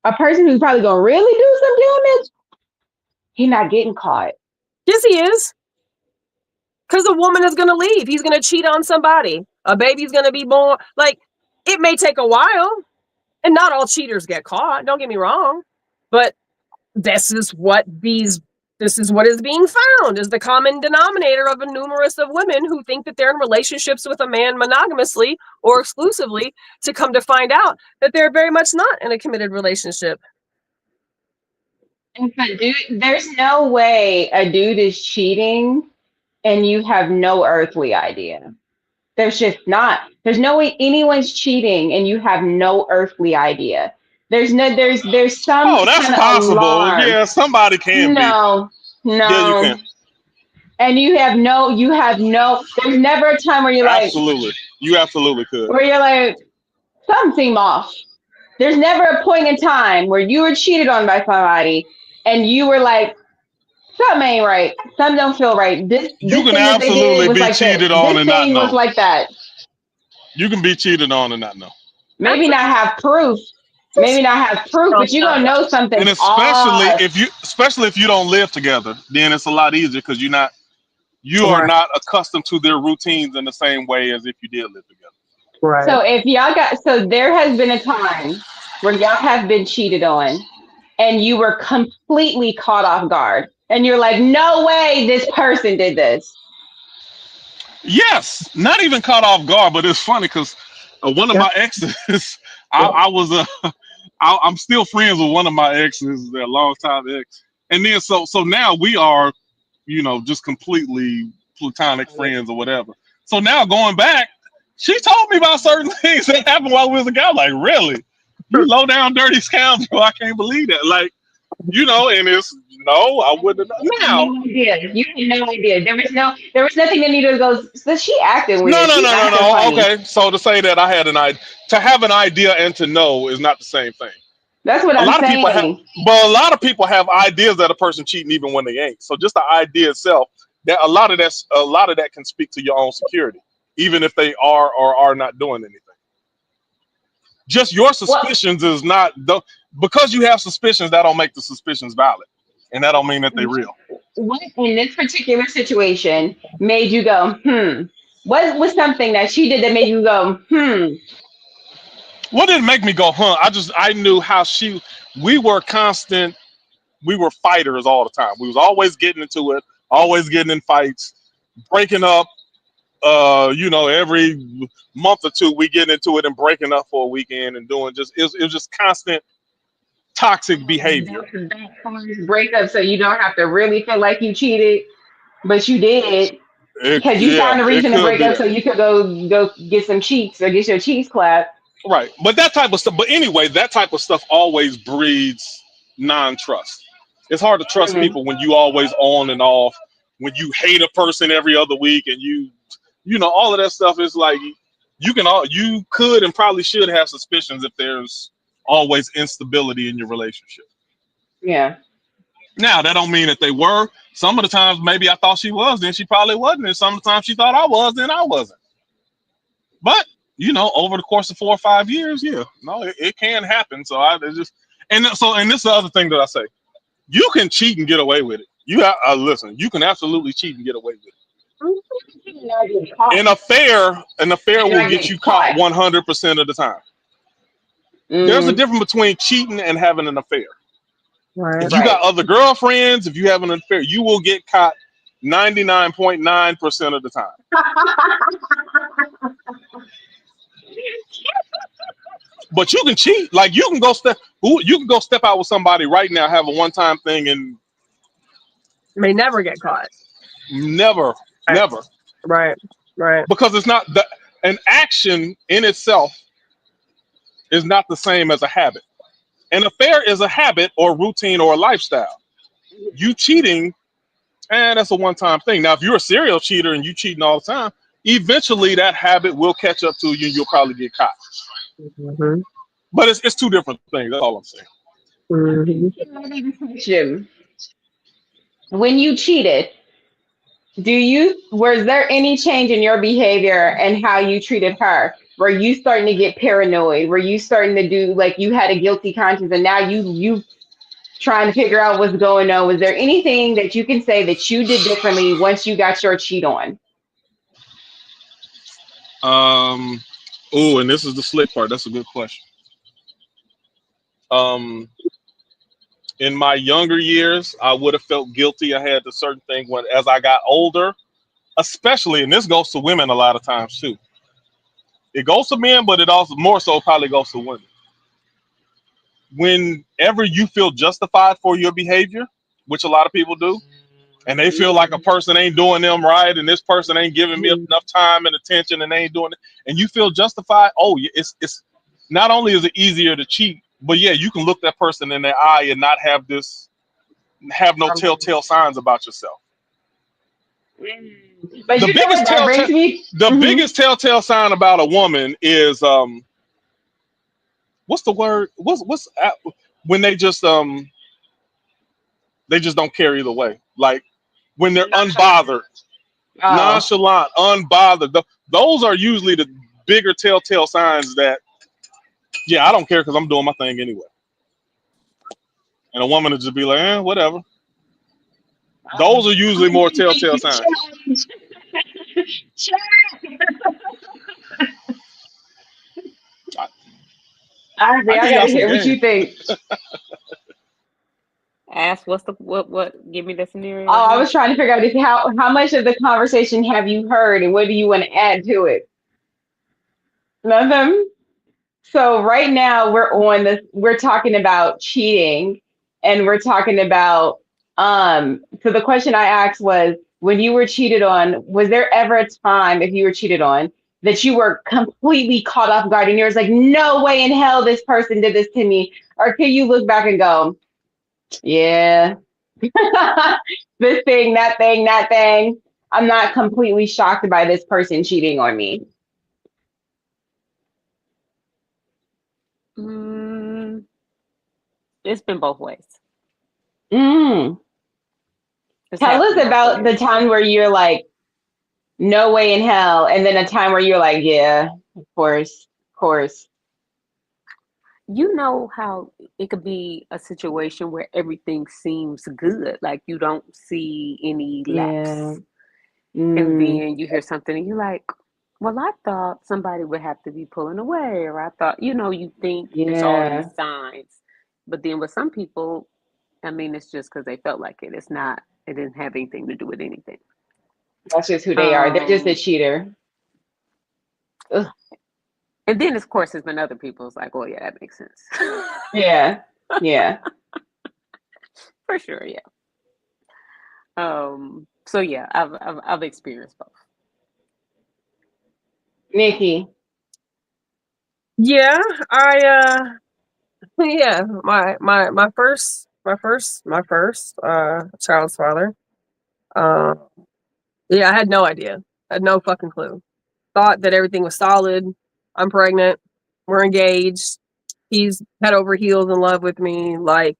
a person who's probably gonna really do some damage, he's not getting caught. Yes, he is. Because a woman is gonna leave. He's gonna cheat on somebody. A baby's gonna be born. Like it may take a while, and not all cheaters get caught. Don't get me wrong, but this is what is being found is the common denominator of a numerous of women who think that they're in relationships with a man monogamously or exclusively to come to find out that they're very much not in a committed relationship. But dude, there's no way a dude is cheating and you have no earthly idea. There's just not. There's no way anyone's cheating and you have no earthly idea. There's some Oh, that's kind of possible. alarm. Yeah, somebody can be. No. Yeah, you can. And you have no, there's never a time where you're like, Absolutely. You absolutely could. where you're like, something seems off. There's never a point in time where you were cheated on by somebody and you were like, something ain't right. Something don't feel right. This You can thing that they did absolutely was be like this. cheated on This and not thing was know. like that. You can be cheated on and not know. Maybe not have proof. Maybe not have proof, but you're gonna know something. And especially if you don't live together, then it's a lot easier because you are not accustomed to their routines in the same way as if you did live together. Right. So if y'all so there has been a time where y'all have been cheated on, and you were completely caught off guard. And you're like, no way this person did this. Yes, not even caught off guard, but it's funny because one of Yeah. my exes, Yeah. I was I'm still friends with one of my exes, their long time ex, and then so now we are, just completely platonic friends or whatever. So now going back, she told me about certain things that happened while we was a guy. Like, really, you low down dirty scoundrel? I can't believe that. Like, and it's no, I wouldn't. Now, No idea. You had no idea. There was nothing that needed to go. So she acting no, weird. no, She no, no, acting no. funny. Okay, so to say that I had an idea, to have an idea and to know is not the same thing. That's what A I'm lot of people have, saying. but a lot of people have ideas that a person cheating even when they ain't. So just the idea itself, that a lot of that can speak to your own security, even if they are or are not doing anything. Just your What suspicions is not because you have suspicions that don't make the suspicions valid, and that don't mean that they real. what in this particular situation made you go, hmm? What was something that she did that made you go, hmm? What did it make me go, huh? I knew how we were constant, we were fighters all the time. We was always getting into it, always getting in fights, breaking up. Every month or two we get into it and breaking up for a weekend and doing it was just constant toxic behavior. Break up so you don't have to really feel like you cheated, but you did because you Yeah, found a it reason to could break be up so that. you could go get some cheeks or get your cheeks clapped. Right. But that type of stuff, but anyway, that type of stuff always breeds non-trust. It's hard to trust Mhm. people when you always on and off, when you hate a person every other week and all of that stuff is like you could and probably should have suspicions if there's always instability in your relationship. Yeah. Now that don't mean that they were. Some of the times maybe I thought she was, then she probably wasn't, and some of the times she thought I was, then I wasn't. But over the course of 4 or 5 years, yeah, no, it can happen. So and this is the other thing that I say: you can cheat and get away with it. Listen, you can absolutely cheat and get away with it. Not getting caught. An affair will Not get getting you caught caught. 100% of the time. There's a Mm, difference between cheating and having an affair. Right. If you right. got other girlfriends, if you have an affair, you will get caught 99.9% of the time. But you can cheat. Like you can go step out with somebody right now, have a one-time thing, and May never get caught. never, Right. never, Right. Right. because it's not an action in itself is not the same as a habit. An affair is a habit or routine or a lifestyle. You cheating, and that's a one-time thing. Now, if you're a serial cheater and you cheating all the time, eventually that habit will catch up to you, and you'll probably get caught. Mm-hmm. But it's two different things. That's all I'm saying. Mm-hmm. Question. When you cheated, was there any change in your behavior and how you treated her? Were you starting to get paranoid? Were you starting to do like you had a guilty conscience and now you trying to figure out what's going on? Was there anything that you can say that you did differently once you got your cheat on? Um, oh, and this is the slick part. That's a good question. Um, in my younger years, I would have felt guilty. I had a certain thing when, as I got older, especially, and this goes to women a lot of times too. It goes to men, but it also more so probably goes to women. Whenever you feel justified for your behavior, which a lot of people do, and they feel like a person ain't doing them right, and this person ain't giving me enough time and attention, and they ain't doing it, and you feel justified. Oh, it's not only is it easier to cheat, but yeah, you can look that person in their eye and not have no telltale signs about yourself. But The you know what biggest that brings telltale me? the Mhm. biggest telltale sign about a woman is what's the word? When they just don't care either way. Like when they're unbothered, Oh, nonchalant, unbothered. Those are usually the bigger telltale signs that yeah, I don't care because I'm doing my thing anyway. And a woman would just be like, whatever. Those are usually more telltale signs. I, Ivory, I I give y'all gotta some hear what game. you think. Ask what's the what? Give me the scenario Oh, I again. was trying to figure out this, how much of the conversation have you heard, and what do you want to add to it? Nothing. So right now we're talking about cheating, and we're talking about so the question I asked was, when you were cheated on, was there ever a time, if you were cheated on, that you were completely caught off guard and you was like, no way in hell this person did this to me? Or can you look back and go, yeah, this thing, that thing, that thing. I'm not completely shocked by this person cheating on me. Mm, it's been both ways. Mm. It's Tell us happened both about ways. the time where you're like, no way in hell, and then a time where you're like, yeah, of course, of course. You know how it could be a situation where everything seems good, like you don't see any Yeah. lapse, and Mm. then you hear something and you're like, well, I thought somebody would have to be pulling away, or I thought, you think it's all these Yeah. signs. But then with some people, I mean, it's just because they felt like it. It's not, it didn't have anything to do with anything. That's just who they are. They're just a Um, cheater. Ugh. and then, of course, there's been other people. It's like, oh, yeah, that makes sense. Yeah. Yeah. For sure, yeah. So yeah, I've experienced both. Nikki. Yeah, yeah, my first child's father. Uh, yeah, I had no idea. I had no fucking clue. Thought that everything was solid. I'm pregnant. We're engaged. He's head over heels in love with me. Like,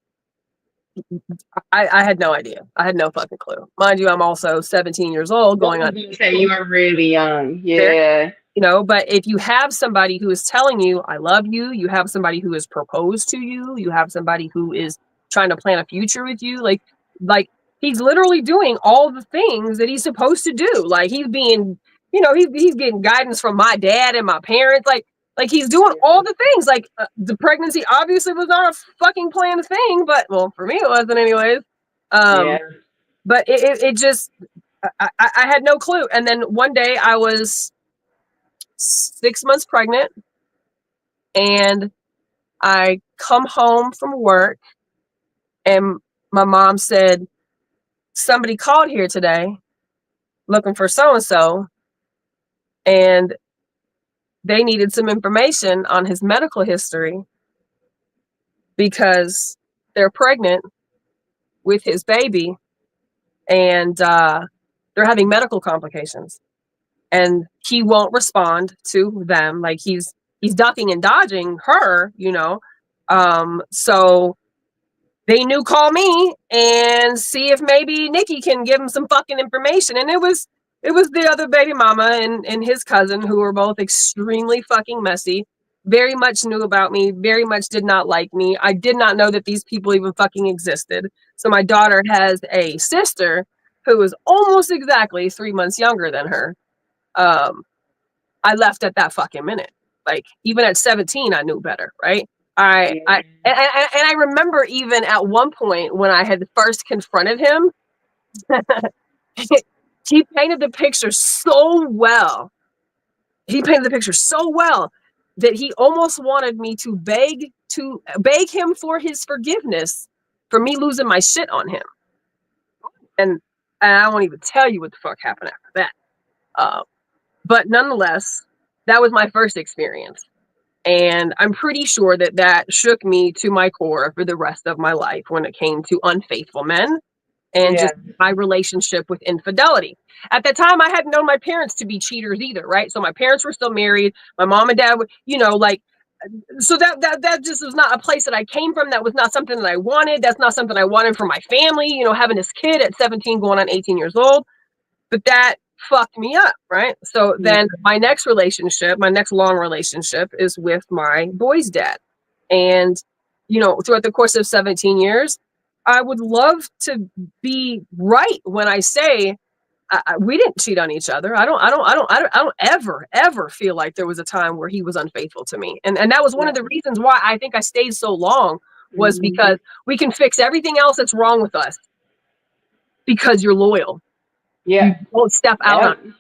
I had no idea. I had no fucking clue. Mind you, I'm also 17 years old, I going was on gonna say you were really young. there. Yeah. But if you have somebody who is telling you, I love you, you have somebody who has proposed to you, you have somebody who is trying to plan a future with you, like he's literally doing all the things that he's supposed to do. Like, he's being, he's getting guidance from my dad and my parents. Like he's doing all the things. Like, the pregnancy obviously was not a fucking planned thing, but well, for me it wasn't anyways. Yeah. But it just, I had no clue. And then one day I was 6 months pregnant, and I come home from work, and my mom said, somebody called here today looking for so and so, and they needed some information on his medical history because they're pregnant with his baby, and they're having medical complications, and he won't respond to them. Like, he's ducking and dodging her. So they knew, call me and see if maybe Nikki can give him some fucking information. And it was the other baby mama and his cousin, who were both extremely fucking messy, very much knew about me, very much did not like me. I did not know that these people even fucking existed. So my daughter has a sister who is almost exactly 3 months younger than her. I left at that fucking minute. Like, even at 17, I knew better, right? I Yeah. I and I remember, even at one point when I had first confronted him, he painted the picture so well. He painted the picture so well that he almost wanted me to beg him for his forgiveness for me losing my shit on him. And I won't even tell you what the fuck happened after that. But nonetheless, that was my first experience. And I'm pretty sure that that shook me to my core for the rest of my life when it came to unfaithful men and Yeah. just my relationship with infidelity. At that time, I hadn't known my parents to be cheaters either, right? So my parents were still married. My mom and dad were, like, so that just was not a place that I came from. That was not something that I wanted. That's not something I wanted for my family, having this kid at 17 going on 18 years old. But that fucked me up, right? So Yeah. then my next long relationship is with my boy's dad. And, throughout the course of 17 years, I would love to be right when I say we didn't cheat on each other. I don't ever feel like there was a time where he was unfaithful to me. And that was one of the reasons why I think I stayed so long was because we can fix everything else that's wrong with us because you're loyal. Yeah. You won't step out Yep. on it.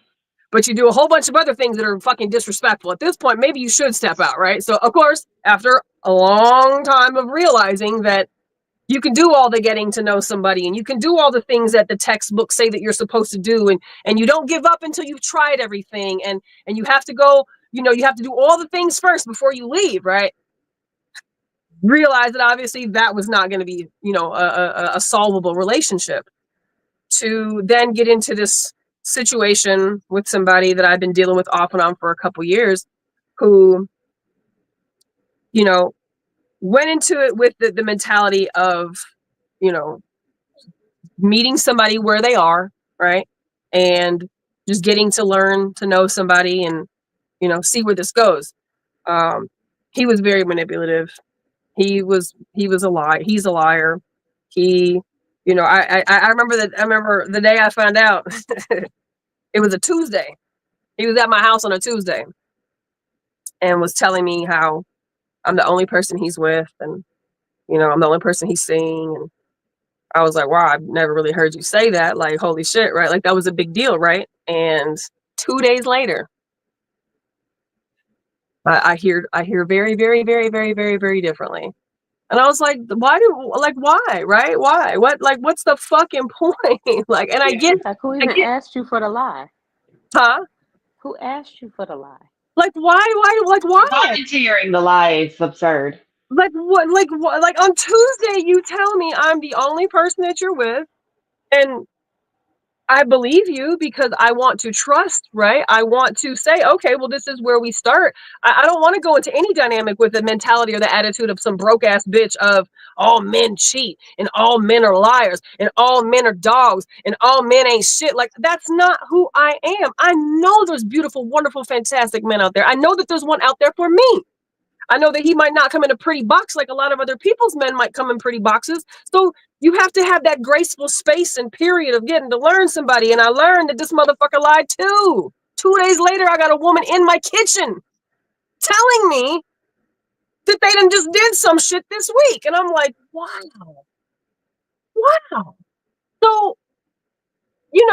But you do a whole bunch of other things that are fucking disrespectful. At this point, maybe you should step out, right? So, of course, after a long time of realizing that you can do all the getting to know somebody and you can do all the things that the textbooks say that you're supposed to do, and you don't give up until you've tried everything, and you have to go, you have to do all the things first before you leave, right? Realize that obviously that was not going to be, a solvable relationship. To then get into this situation with somebody that I've been dealing with off and on for a couple years, who, went into it with the mentality of, meeting somebody where they are, right? And just getting to learn to know somebody and, see where this goes. He was very manipulative. He was a lie. He's a liar. He, I remember the day I found out. It was a Tuesday. He was at my house on a Tuesday and was telling me how I'm the only person he's with, and I'm the only person he's seeing. And I was like, wow, I've never really heard you say that. Like, holy shit, right? Like, that was a big deal, right? And 2 days later, I hear very, very, very, very, very, very differently. And I was like, why, right? Why? What's the fucking point? Like, and I get, Like, who even asked you for the lie? huh? Who asked you for the lie? Like, why? Volunteering the lie is absurd. Like, what? Like, on Tuesday, you tell me I'm the only person that you're with, and I believe you because I want to trust, right? I want to say, okay, well, this is where we start. I don't want to go into any dynamic with the mentality or the attitude of some broke ass bitch of all men cheat and all men are liars and all men are dogs and all men ain't shit. Like, that's not who I am. I know there's beautiful, wonderful, fantastic men out there. I know that there's one out there for me. I know that he might not come in a pretty box like a lot of other people's men might come in pretty boxes. So you have to have that graceful space and period of getting to learn somebody. And I learned that this motherfucker lied too. 2 days later, I got a woman in my kitchen telling me that they done just did some shit this week. And I'm like, wow. So, you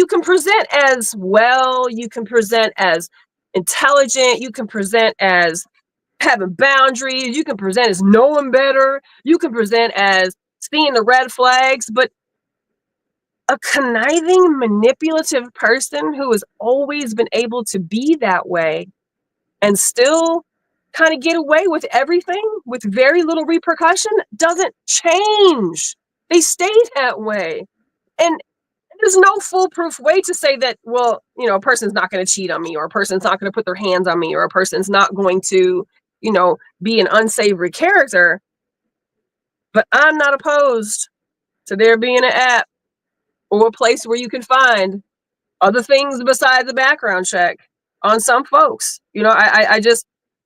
can present as well, you can present as intelligent, you can present as having boundaries, you can present as knowing better, you can present as seeing the red flags, but a conniving, manipulative person who has always been able to be that way and still kind of get away with everything with very little repercussion doesn't change. They stay that way. And there's no foolproof way to say that, well, a person's not going to cheat on me, or a person's not going to put their hands on me, or a person's not going to, be an unsavory character. But I'm not opposed to there being an app or a place where you can find other things besides the background check on some folks.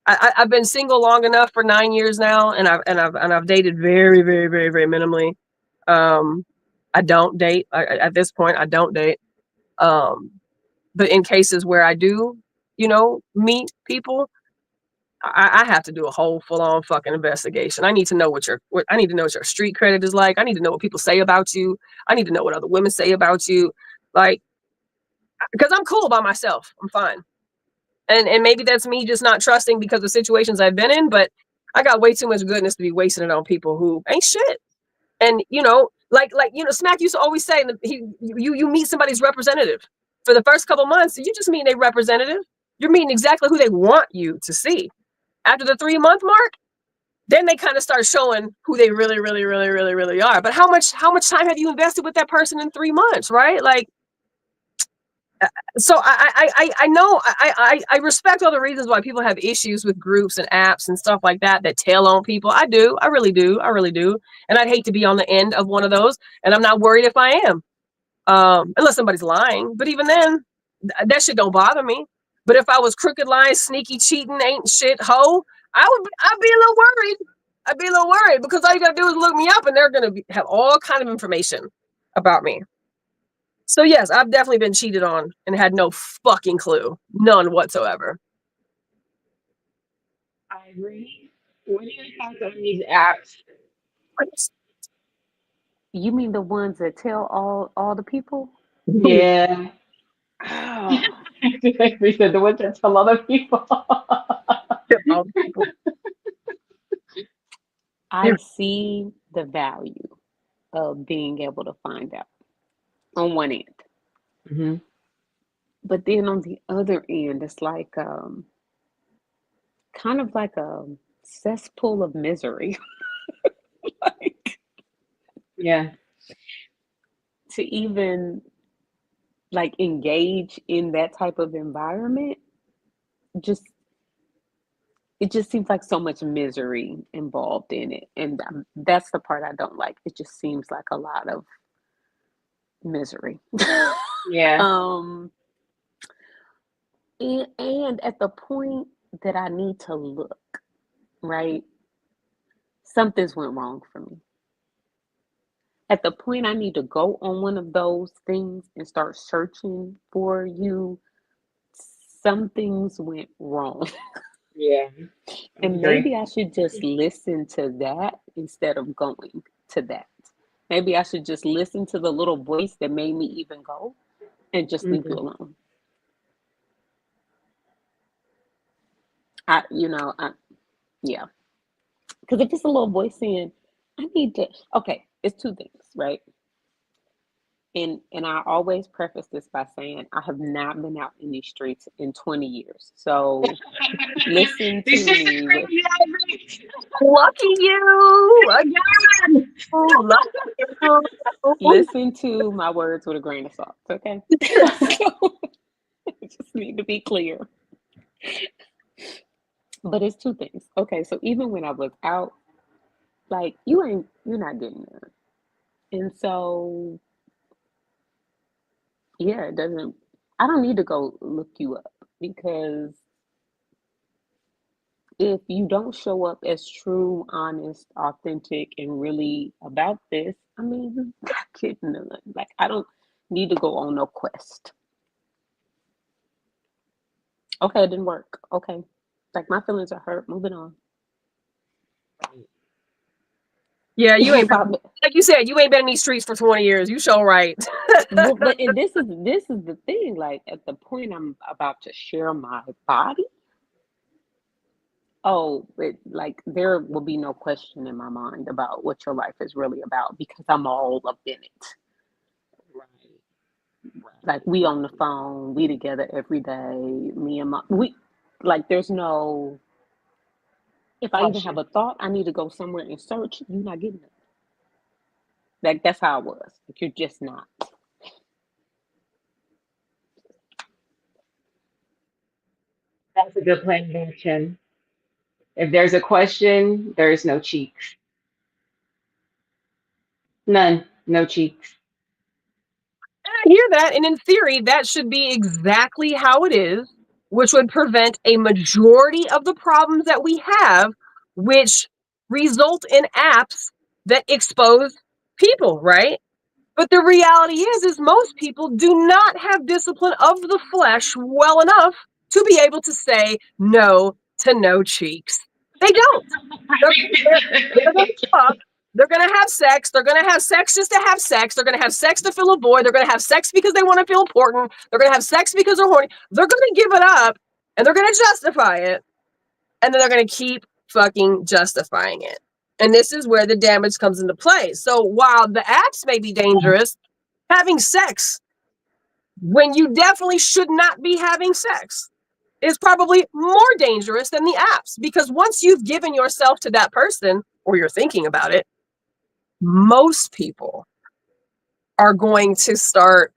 I've been single long enough for 9 years now, and I've dated very, very, very, very minimally. I don't date at this point. I don't date. But in cases where I do, meet people, I have to do a whole full-on fucking investigation. I need to know I need to know what your street credit is like. I need to know what people say about you. I need to know what other women say about you. Like, because I'm cool by myself. I'm fine. And maybe that's me just not trusting because of situations I've been in, but I got way too much goodness to be wasting it on people who ain't shit. And Smack used to always say that you meet somebody's representative. For the first couple months, you just meeting a representative. You're meeting exactly who they want you to see. After the 3-month mark, then they kind of start showing who they really, really, really, really, really are. But how much time have you invested with that person in 3 months, right? Like, so I know I respect all the reasons why people have issues with groups and apps and stuff like that tail on people. I do. I really do. And I'd hate to be on the end of one of those. And I'm not worried if I am, unless somebody's lying. But even then, that shit don't bother me. But if I was crooked, lying, sneaky, cheating, ain't shit, hoe, I'd be a little worried. I'd be a little worried because all you gotta do is look me up, and they're gonna have all kind of information about me. So yes, I've definitely been cheated on and had no fucking clue, none whatsoever. Ivory, what are your thoughts on these apps? You mean the ones that tell all the people? Yeah. Oh, We said the ones that tell other people. All the people. I see the value of being able to find out on one end. Hmm. But then on the other end, it's like kind of like a cesspool of misery. Like Yeah. to even like engage in that type of environment, just it just seems like so much misery involved in it, and that's the part I don't like. It just seems like a lot of misery. Yeah. um and at the point that I need to look, right, something's went wrong for me. At the point I need to go on one of those things and start searching for you, some things went wrong. Yeah. I And agree. maybe I should just listen to that instead of going to that. Maybe I should just listen to the little voice that made me even go and just leave you Hmm. alone. I, you know, I, yeah. Because if it's a little voice saying, I need to, okay, it's two things, right? And I always preface this by saying I have not been out in these streets in 20 years. So listen This to is me with crazy, Ivory. Lucky you. Again, lucky you. listen to my words with a grain of salt, okay? So I just need to be clear. But it's two things. Okay, so even when I was out, like you're not getting there. And so yeah, it doesn't I don't need to go look you up because if you don't show up as true, honest, authentic, and really about this, I mean, you not getting none. Like I don't need to go on no quest. Okay, it didn't work. Okay. Like my feelings are hurt. Moving on. Yeah, you ain't If been, I like you said, you ain't been in these streets for 20 years. You show right. Well, but and this is the thing. Like at the point I'm about to share my body, oh, like there will be no question in my mind about what your life is really about because I'm all up in it. Right. Like we on the phone, we together every day. Me and my we like there's no. If I even have Question. a thought, I need to go somewhere and search. You're not getting it. Like that's how I was. Like you're just not. That's a good plan of action. If there's a question, there's no cheeks. None. No cheeks. I hear that, and in theory, that should be exactly how it is, which would prevent a majority of the problems that we have, which result in apps that expose people, right? But the reality is most people do not have discipline of the flesh well enough to be able to say no to no cheeks. They don't. They're gonna fuck. They're gonna have sex. They're gonna have sex just to have sex. They're gonna have sex to fill a void. They're gonna have sex because they want to feel important. They're gonna have sex because they're horny. They're gonna give it up and they're gonna justify it. And then they're gonna keep fucking justifying it. And this is where the damage comes into play. So while the apps may be dangerous, having sex when you definitely should not be having sex is probably more dangerous than the apps because once you've given yourself to that person or you're thinking about it, most people are going to start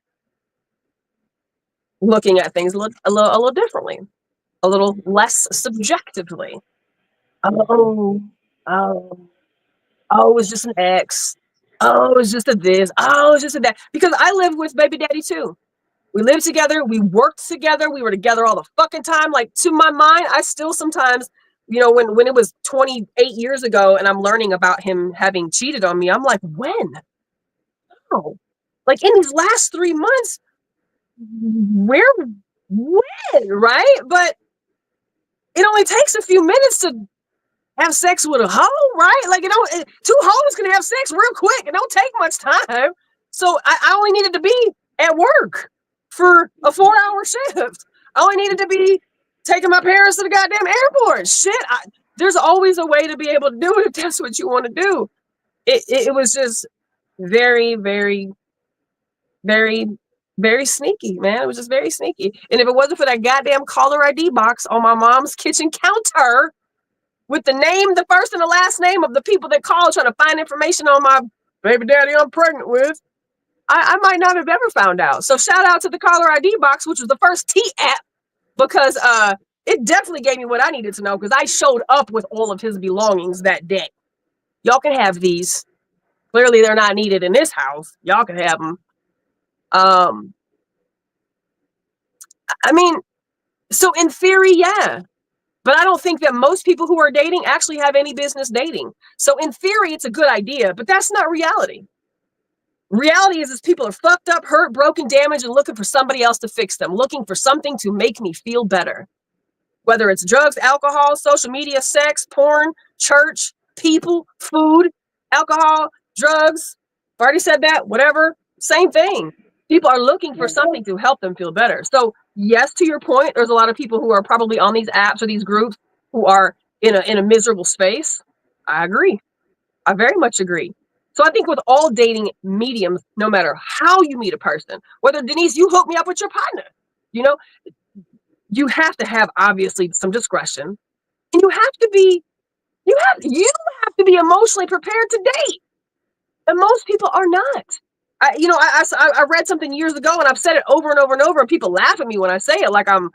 looking at things a little differently, a little less subjectively. Oh, oh, oh, it's just an ex. Oh, it's just a this. Oh, it's just a that. Because I live with baby daddy too. We lived together. We worked together. We were together all the fucking time. Like to my mind, I still sometimes, when it was 28 years ago and I'm learning about him having cheated on me, I'm like, when? Oh, like in these last 3 months, where, when, right? But it only takes a few minutes to have sex with a hoe, right? Like, two hoes can have sex real quick. It don't take much time. So I only needed to be at work for a 4-hour shift. I only needed to be taking my parents to the goddamn airport. Shit, there's always a way to be able to do it if that's what you want to do. It was just very, very, very, very sneaky, man. It was just very sneaky. And if it wasn't for that goddamn caller ID box on my mom's kitchen counter with the name, the first and the last name of the people that called trying to find information on my baby daddy I'm pregnant with, I might not have ever found out. So shout out to the caller ID box, which was the first T app, because it definitely gave me what I needed to know, because I showed up with all of his belongings that day. Y'all can have these. Clearly they're not needed in this house. Y'all can have them. I mean, so in theory, yeah. But I don't think that most people who are dating actually have any business dating. So in theory, it's a good idea, but that's not reality. Reality is people are fucked up, hurt, broken, damaged, and looking for somebody else to fix them, looking for something to make me feel better. Whether it's drugs, alcohol, social media, sex, porn, church, people, food, alcohol, drugs. I've already said that, whatever, same thing. People are looking for something to help them feel better. So yes, to your point, there's a lot of people who are probably on these apps or these groups who are in a miserable space. I agree. I very much agree. So I think with all dating mediums, no matter how you meet a person, whether Denise, you hook me up with your partner, you have to have obviously some discretion, and you have to be emotionally prepared to date. And most people are not. I read something years ago, and I've said it over and over and over, and people laugh at me when I say it, like I'm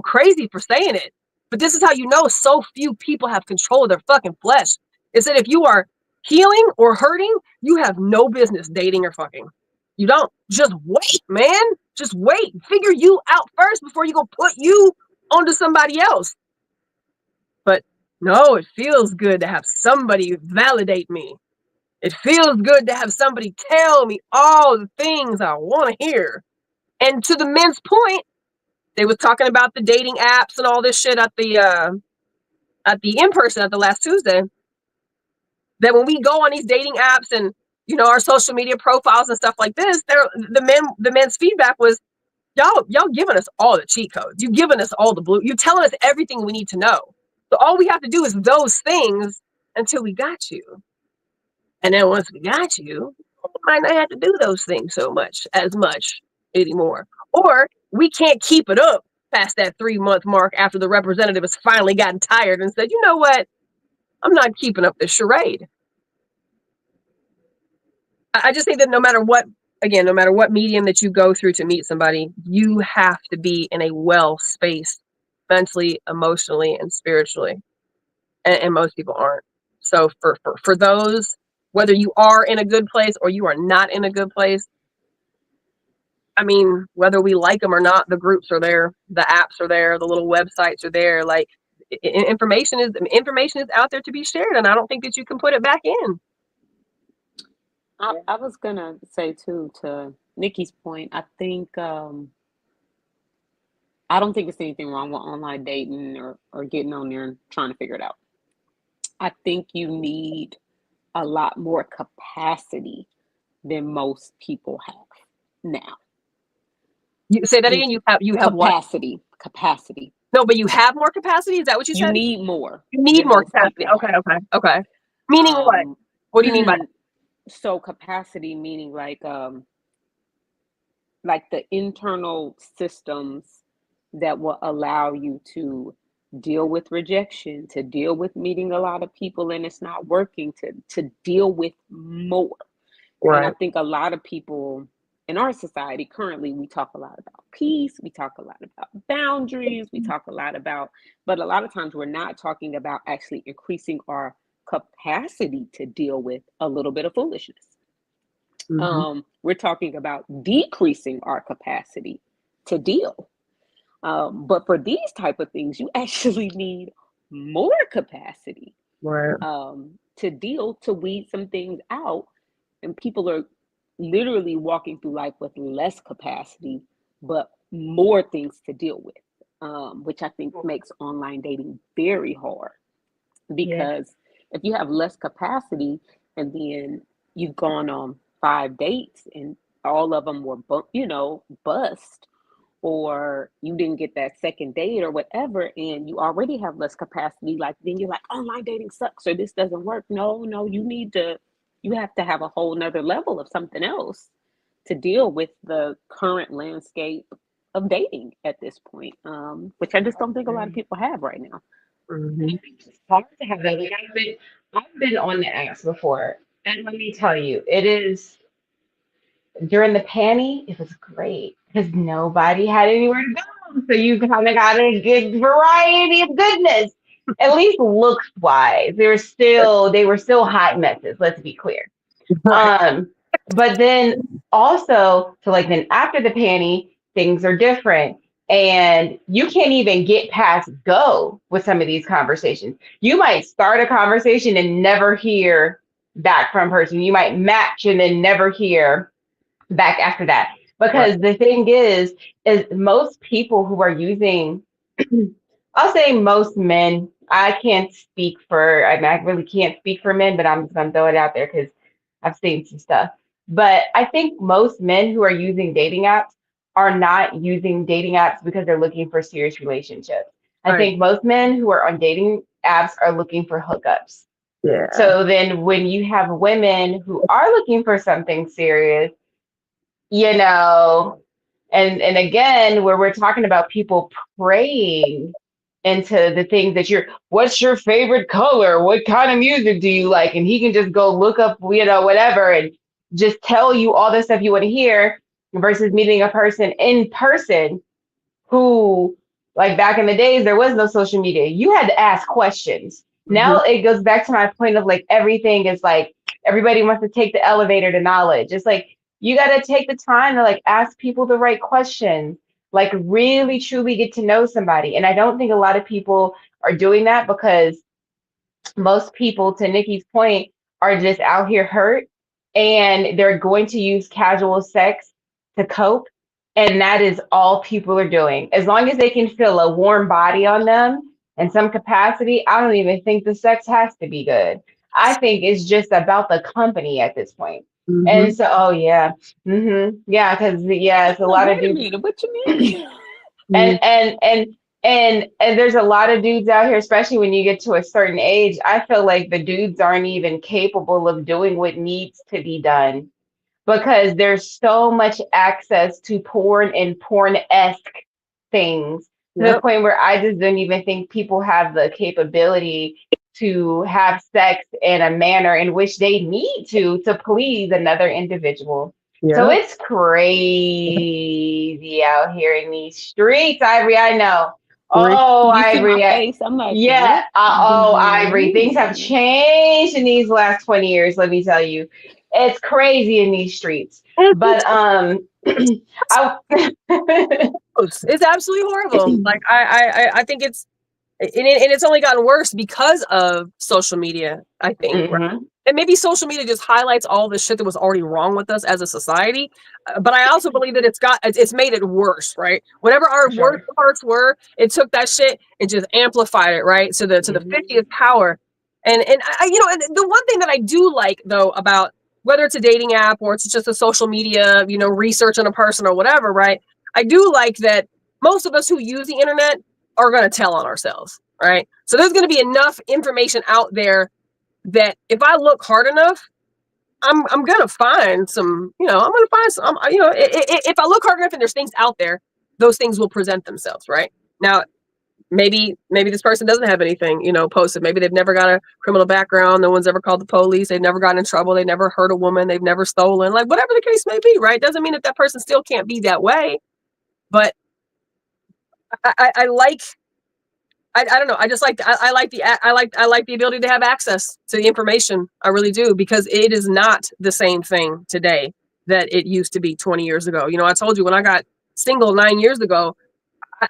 crazy for saying it. But this is how you know so few people have control of their fucking flesh. It's that if you are healing or hurting, you have no business dating or fucking. You don't. Just wait, man. Just wait. Figure you out first before you go put you onto somebody else. But no, it feels good to have somebody validate me. It feels good to have somebody tell me all the things I want to hear. And to the men's point, they was talking about the dating apps and all this shit at the in-person at the last Tuesday. That when we go on these dating apps and our social media profiles and stuff like this, the men's feedback was, y'all giving us all the cheat codes. You giving us all the blue. You telling us everything we need to know. So all we have to do is those things until we got you. And then once we got you, we might not have to do those things as much anymore. Or we can't keep it up past that 3-month mark after the representative has finally gotten tired and said, you know what? I'm not keeping up this charade. I just think that no matter what medium that you go through to meet somebody, you have to be in a well space mentally, emotionally, and spiritually. And most people aren't. So for those, whether you are in a good place or you are not in a good place, I mean, whether we like them or not, the groups are there, the apps are there, the little websites are there. Like information is out there to be shared, and I don't think that you can put it back in. I was gonna say too, to Nikki's point, I think I don't think there's anything wrong with online dating or getting on there and trying to figure it out. I think you need a lot more capacity than most people have now. You say that again. You have capacity. what? Capacity. No, but you have more capacity. Is that what you said? You need more. You need more capacity. Okay. Meaning what? What do you mean by that? So capacity meaning like the internal systems that will allow you to deal with rejection, to deal with meeting a lot of people and it's not working, to deal with more. Right. And I think a lot of people in our society currently, we talk a lot about peace, we talk a lot about boundaries, we talk a lot about, but a lot of times we're not talking about actually increasing our capacity to deal with a little bit of foolishness. Mm-hmm. We're talking about decreasing our capacity to deal. But for these type of things, you actually need more capacity, right, to deal, to weed some things out. And people are literally walking through life with less capacity, but more things to deal with. which I think makes online dating very hard Yeah. because if you have less capacity and then you've gone on 5 dates and all of them were bust, or you didn't get that second date or whatever, and you already have less capacity, like then you're like, online dating sucks or this doesn't work. No, you have to have a whole nother level of something else to deal with the current landscape of dating at this point, which I just don't think a lot of people have right now. Hmm. It's hard to have that. Like I've been on the apps before, and let me tell you, it is during the panty, it was great because nobody had anywhere to go. So you kind of got a good variety of goodness, at least looks wise. They were still hot messes. Let's be clear. Right. Um, but then also, so like then after the panty, things are different. And you can't even get past go with some of these conversations. You might start a conversation and never hear back from a person. You might match and then never hear back after that. Right. Because the thing is most people who are using, I'll say most men, I can't speak for, I mean, I really can't speak for men, but I'm just going to throw it out there because I've seen some stuff. But I think most men who are using dating apps are not using dating apps because they're looking for serious relationships. I Right. think most men who are on dating apps are looking for hookups. Yeah. So then when you have women who are looking for something serious, you know, and again, where we're talking about people praying into the things that what's your favorite color? What kind of music do you like? And he can just go look up, whatever, and just tell you all the stuff you want to hear versus meeting a person in person who, like back in the days, there was no social media. You had to ask questions. Hmm. Now it goes back to my point of like everything is like everybody wants to take the elevator to knowledge. It's like you got to take the time to like ask people the right questions, like really truly get to know somebody. And I don't think a lot of people are doing that because most people, to Nikki's point, are just out here hurt and they're going to use casual sex to cope. And that is all people are doing. As long as they can feel a warm body on them in some capacity, I don't even think the sex has to be good. I think it's just about the company at this point. And Hmm. so, oh yeah, yeah, because yeah, it's a Like, lot of wait a dudes minute, what you mean? and there's a lot of dudes out here, especially when you get to a certain age. I feel like the dudes aren't even capable of doing what needs to be done because there's so much access to porn and porn-esque things to the Yep. point where I just don't even think people have the capability to have sex in a manner in which they need to please another individual. So Yep. it's crazy out here in these streets, Ivory. I know. Agree. Oh, You see my Ivory. face? I'm like, Yeah. what do Oh, you Ivory. Things have mean? changed in these last 20 years, let me tell you. It's crazy in these streets. But I It's absolutely horrible. Like I think and it's only gotten worse because of social media, I think. Right? Mhm. And maybe social media just highlights all the shit that was already wrong with us as a society. But I also believe that it's made it worse, right? Whatever our For worst sure. parts were, it took that shit and just amplified it, right? To the Mhm. 50th power. And and the one thing that I do like though about whether it's a dating app or it's just a social media, research on a person or whatever, right? I do like that most of us who use the internet are going to tell on ourselves, right? So there's going to be enough information out there that if I look hard enough, I'm going to find some, I'm going to find some, if I look hard enough and there's things out there, those things will present themselves, right? Now, maybe this person doesn't have anything, posted. Maybe they've never got a criminal background. No one's ever called the police. They've never gotten in trouble. They never hurt a woman. They've never stolen, like whatever the case may be, right? Doesn't mean that person still can't be that way. But I like I don't know. I just like I like the ability to have access to the information. I really do because it is not the same thing today that it used to be 20 years ago. I told you when I got single 9 years ago,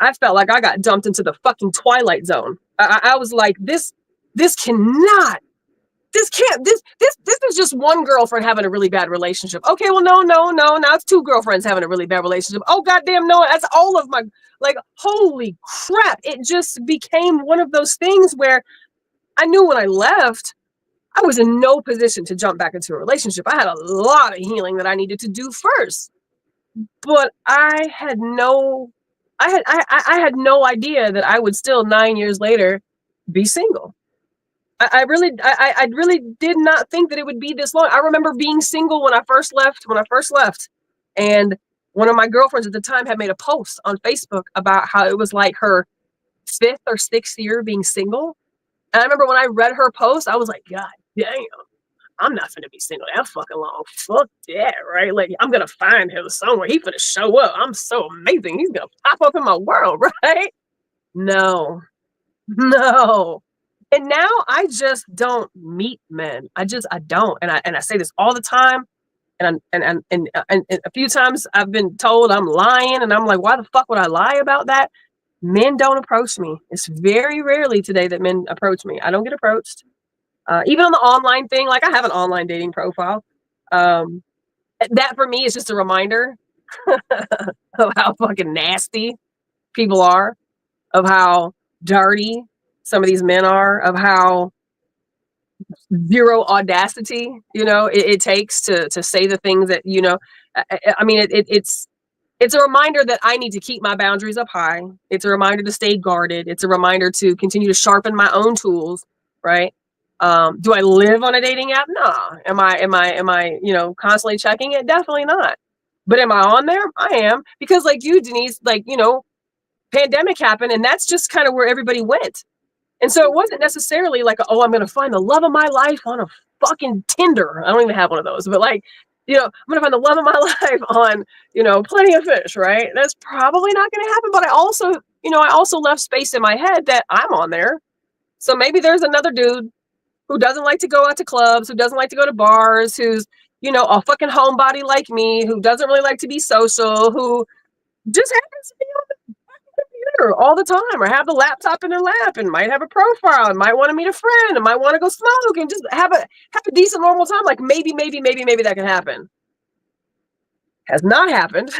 I felt like I got dumped into the fucking twilight zone. I was like, this cannot this is just one girlfriend having a really bad relationship. Okay, well, no. Now it's two girlfriends having a really bad relationship. Oh, goddamn, no, that's all of my, like, holy crap. It just became one of those things where I knew when I left, I was in no position to jump back into a relationship. I had a lot of healing that I needed to do first. But I had no idea that I would still 9 years later be single. I really did not think that it would be this long. I remember being single when I first left, and one of my girlfriends at the time had made a post on Facebook about how it was like her 5th or 6th year being single. And I remember when I read her post, I was like, God damn, I'm not gonna be single that fucking long. Fuck that, right? Like, I'm gonna find him somewhere. He's gonna show up. I'm so amazing. He's gonna pop up in my world, right? No. And now I just don't meet men. I don't. And I say this all the time. And a few times I've been told I'm lying, and I'm like, why the fuck would I lie about that? Men don't approach me. It's very rarely today that men approach me. I don't get approached. Even on the online thing, like, I have an online dating profile. That for me is just a reminder of how fucking nasty people are, of how dirty some of these men are, of how zero audacity it takes to say the things that I mean, it's a reminder that I need to keep my boundaries up high. It's a reminder to stay guarded. It's a reminder to continue to sharpen my own tools, right? Do I live on a dating app? Nah. Am I constantly checking it? Definitely not. But am I on there? I am, because, like you, Denise, like, pandemic happened, and that's just kind of where everybody went. And so it wasn't necessarily like, oh, I'm going to find the love of my life on a fucking Tinder. I don't even have one of those, but, like, I'm going to find the love of my life on, Plenty of Fish, right? That's probably not going to happen. But I also left space in my head that I'm on there. So maybe there's another dude who doesn't like to go out to clubs, who doesn't like to go to bars, who's, a fucking homebody like me, who doesn't really like to be social, who just happens to be on the computer all the time, or have the laptop in their lap, and might have a profile, and might want to meet a friend, and might want to go smoke, and just have a decent normal time. Like, maybe that can happen. Has not happened.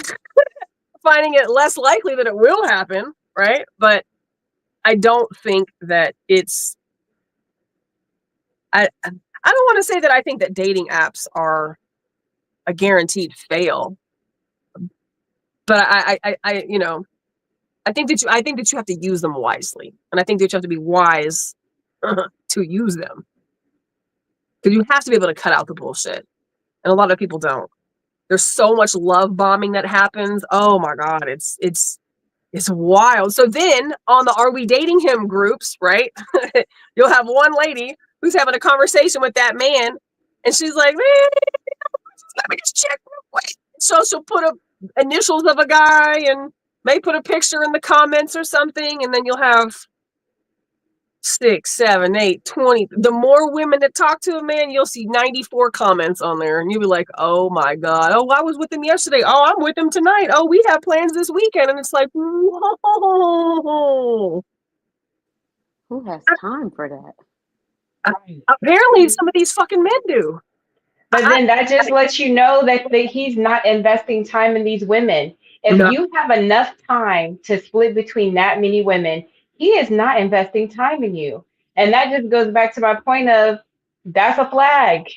Finding it less likely that it will happen, right? But I don't think that it's I don't want to say that I think that dating apps are a guaranteed fail, but I think that you have to use them wisely, and I think that you have to be wise to use them, because you have to be able to cut out the bullshit, and a lot of people don't. There's so much love bombing that happens. Oh my God, it's wild. So then on the "Are We Dating Him" groups, right? You'll have one lady who's having a conversation with that man, and she's like, man, let me just check real quick. So she'll put up initials of a guy and may put a picture in the comments or something, and then you'll have 6, 7, 8, 20. The more women that talk to a man, you'll see 94 comments on there, and you'll be like, oh my God. Oh, I was with him yesterday. Oh, I'm with him tonight. Oh, we have plans this weekend. And it's like, whoa. Who has time for that? Apparently some of these fucking men do. But then that just lets you know that he's not investing time in these women. If you have enough time to split between that many women, he is not investing time in you. And that just goes back to my point of, that's a flag.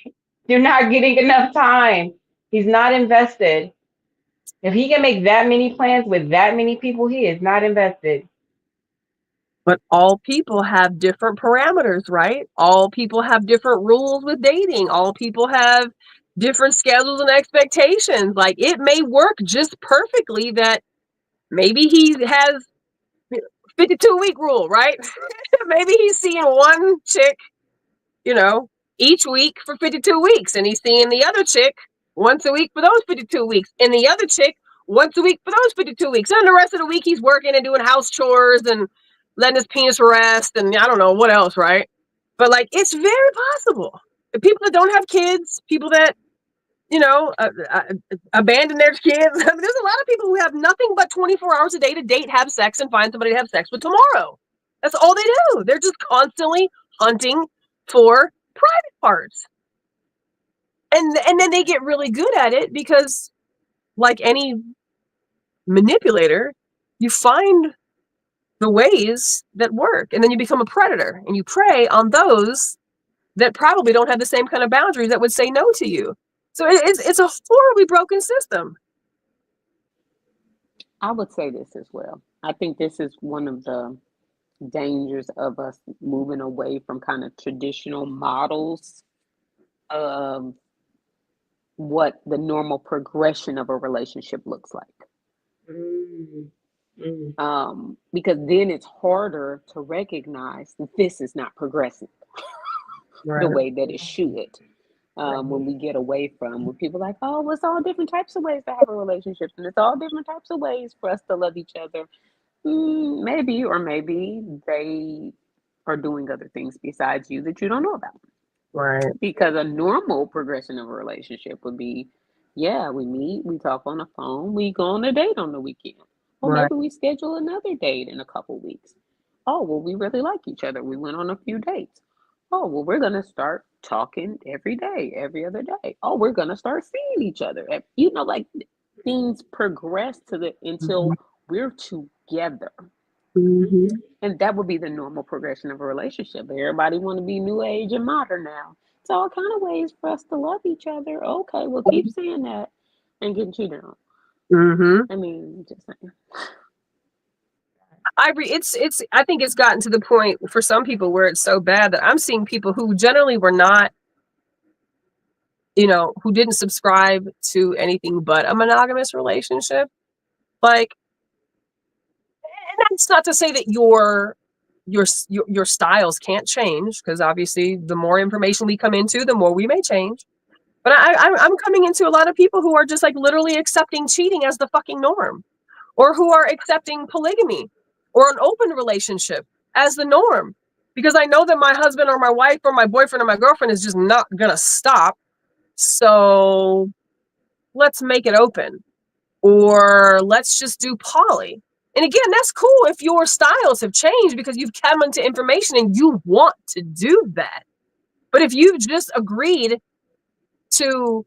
You're not getting enough time. He's not invested. If he can make that many plans with that many people, he is not invested. But all people have different parameters, right? All people have different rules with dating. All people have different schedules and expectations. Like, it may work just perfectly that maybe he has 52-week rule, right? Maybe he's seeing one chick, each week for 52 weeks, and he's seeing the other chick once a week for those 52 weeks, and the other chick once a week for those 52 weeks. And the rest of the week he's working and doing house chores and letting his penis rest, and I don't know what else, right? But, like, it's very possible. The people that don't have kids, people that, abandon their kids. I mean, there's a lot of people who have nothing but 24 hours a day to date, have sex, and find somebody to have sex with tomorrow. That's all they do. They're just constantly hunting for private parts. And then they get really good at it because, like any manipulator, you find the ways that work, and then you become a predator, and you prey on those that probably don't have the same kind of boundaries that would say no to you. So it's a horribly broken system. I would say this as well. I think this is one of the dangers of us moving away from kind of traditional models of what the normal progression of a relationship looks like. Because then it's harder to recognize that this is not progressing the way that it should. When we get away from, when people are like, oh, it's all different types of ways to have a relationship, and it's all different types of ways for us to love each other. Maybe, or maybe they are doing other things besides you that you don't know about. Right. Because a normal progression of a relationship would be, yeah, we meet, we talk on the phone, we go on a date on the weekend. Or Right. maybe we schedule another date in a couple weeks. Oh, well, we really like each other. We went on a few dates. Oh, well, we're going to start talking every day, every other day. Oh, we're going to start seeing each other. You know, like things progress until we're together. And that would be the normal progression of a relationship. Everybody want to be new age and modern now. It's all kind of ways for us to love each other. Okay, well, keep saying that and getting cheated on. I mean, just saying. I think it's gotten to the point for some people where it's so bad that I'm seeing people who generally were not, who didn't subscribe to anything but a monogamous relationship. Like, and that's not to say that your styles can't change, because obviously the more information we come into, the more we may change. But I'm coming into a lot of people who are just like literally accepting cheating as the fucking norm, or who are accepting polygamy or an open relationship as the norm, because I know that my husband or my wife or my boyfriend or my girlfriend is just not gonna stop. So let's make it open, or let's just do poly. And again, that's cool if your styles have changed because you've come into information and you want to do that. But if you've just agreed to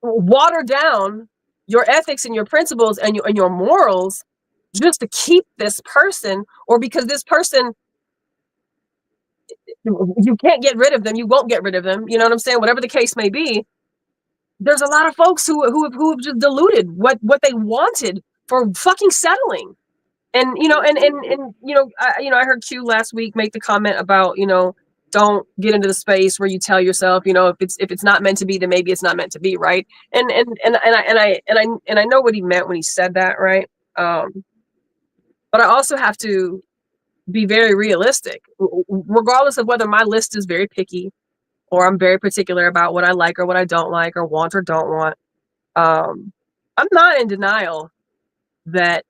water down your ethics and your principles and your morals just to keep this person, or because this person, you can't get rid of them, you won't get rid of them, you know what I'm saying, whatever the case may be, there's a lot of folks who have just diluted what they wanted for fucking settling. And I heard Q last week make the comment about, don't get into the space where you tell yourself, if it's not meant to be, then maybe it's not meant to be, right? And I know what he meant when he said that, right? But I also have to be very realistic, regardless of whether my list is very picky or I'm very particular about what I like or what I don't like or want or don't want. I'm not in denial that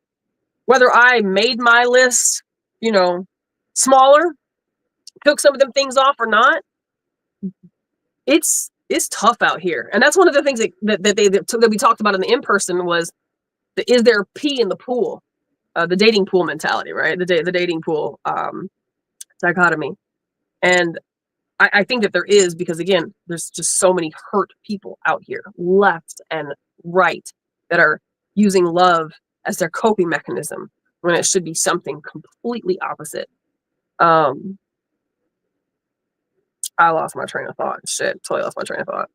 whether I made my list, smaller, took some of them things off or not, it's tough out here. And that's one of the things that we talked about in the in-person was, is there pee in the pool? The dating pool mentality, right? The dating pool dichotomy. And I think that there is, because again, there's just so many hurt people out here, left and right, that are using love as their coping mechanism when it should be something completely opposite. I lost my train of thought. Shit, totally lost my train of thought.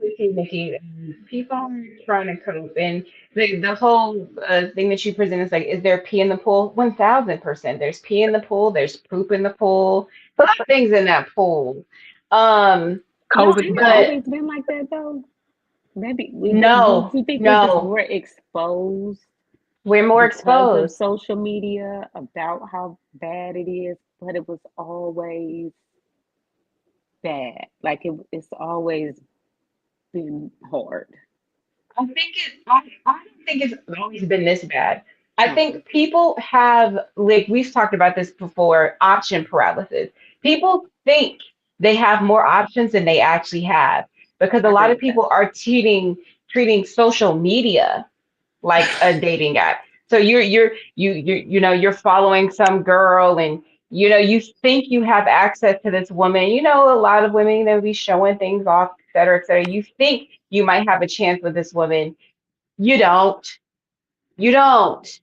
With you, Nikki. People are trying to cope, and the whole thing that you present is like, is there pee in the pool? 1000%. There's pee in the pool. There's poop in the pool. A lot of things in that pool. Yeah, COVID. ain't it But always been like that though? Maybe do no, you think we're just no, more exposed we're more because of exposed. social media about how bad it is? But it was always bad. Like it's always been hard. I don't think it's always been this bad. I Okay, think people have, like we've talked about this before, option paralysis. People think they have more options than they actually have, because a I lot agree of with that. people are treating social media like a dating app. So you're following some girl and You know, you think you have access to this woman. You know, a lot of women, they'll be showing things off, et cetera, et cetera. You think you might have a chance with this woman. You don't. You don't.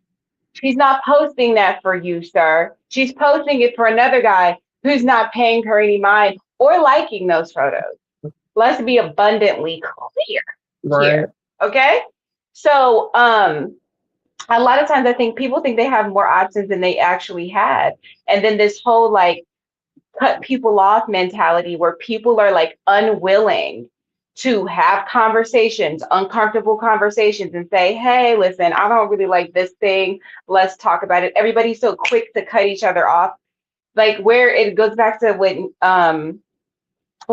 She's not posting that for you, sir. She's posting it for another guy who's not paying her any mind or liking those photos. Let's be abundantly clear Right. here. Okay? So, a lot of times I think people think they have more options than they actually have. And then this whole like cut people off mentality where people are like unwilling to have conversations, uncomfortable conversations, and say, hey, listen, I don't really like this thing. Let's talk about it. Everybody's so quick to cut each other off. Like where it goes back to what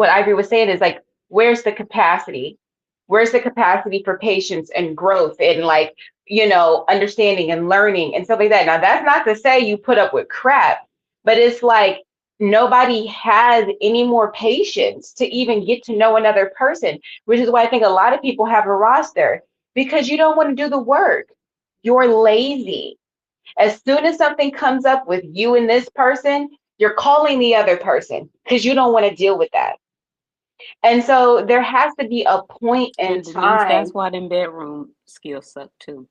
Ivory was saying is like, where's the capacity? Where's the capacity for patience and growth and like, you know, understanding and learning and stuff like that? Now, that's not to say you put up with crap, but it's like nobody has any more patience to even get to know another person, which is why I think a lot of people have a roster because you don't want to do the work. You're lazy. As soon as something comes up with you and this person, you're calling the other person because you don't want to deal with that. And so there has to be a point in And Denise, time. that's why them bedroom skills suck too.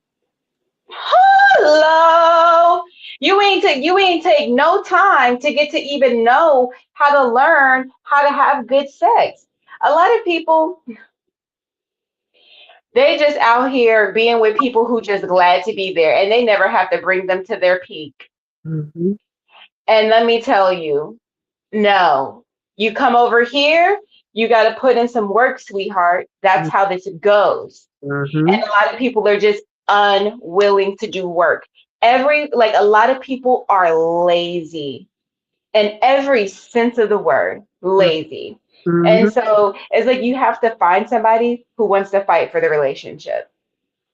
Hello. You ain't take no time to get to even know how to learn how to have good sex. A lot of people, they just out here being with people who just glad to be there and they never have to bring them to their peak. Mm-hmm. And let me tell you, no, you come over here, you got to put in some work, sweetheart. That's how this goes. Mm-hmm. And a lot of people are just unwilling to do work. Like a lot of people are lazy in every sense of the word, lazy. Mm-hmm. And so it's like you have to find somebody who wants to fight for the relationship,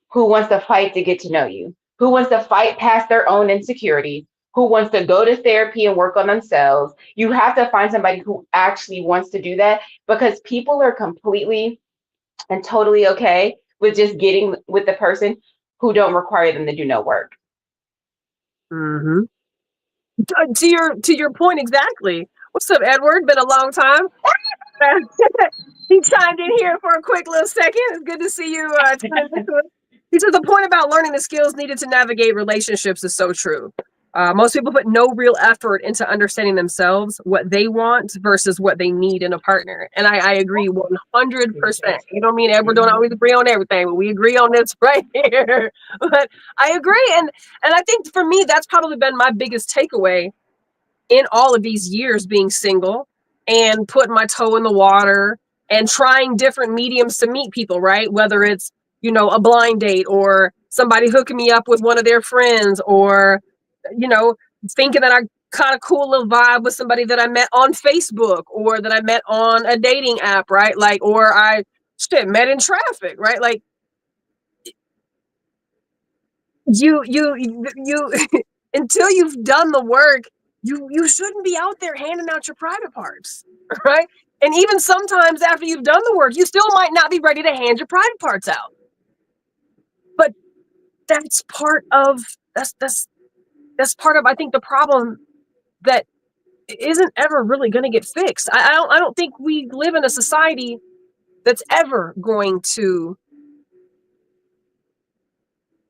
who wants to fight to get to know you, who wants to fight past their own insecurities, who wants to go to therapy and work on themselves. You have to find somebody who actually wants to do that because people are completely and totally okay with just getting with the person who don't require them to do no work. Mm-hmm. To your point exactly. What's up, Edward? Been a long time. He chimed in here for a quick little second. It's good to see you tuning into it. He says the point about learning the skills needed to navigate relationships is so true. Most people put no real effort into understanding themselves, what they want versus what they need in a partner. And I agree 100%. You know what I mean? Edward don't always agree on everything, but we agree on this right here. But I agree. And I think for me, that's probably been my biggest takeaway in all of these years being single and putting my toe in the water and trying different mediums to meet people, right? Whether it's, a blind date or somebody hooking me up with one of their friends or, you know, thinking that I caught a cool little vibe with somebody that I met on Facebook or that I met on a dating app, right? Like, or I met in traffic, right? Like you until you've done the work, you shouldn't be out there handing out your private parts, right? And even sometimes after you've done the work, you still might not be ready to hand your private parts out. But that's part of that's part of I think the problem that isn't ever really going to get fixed. I don't think we live in a society that's ever going to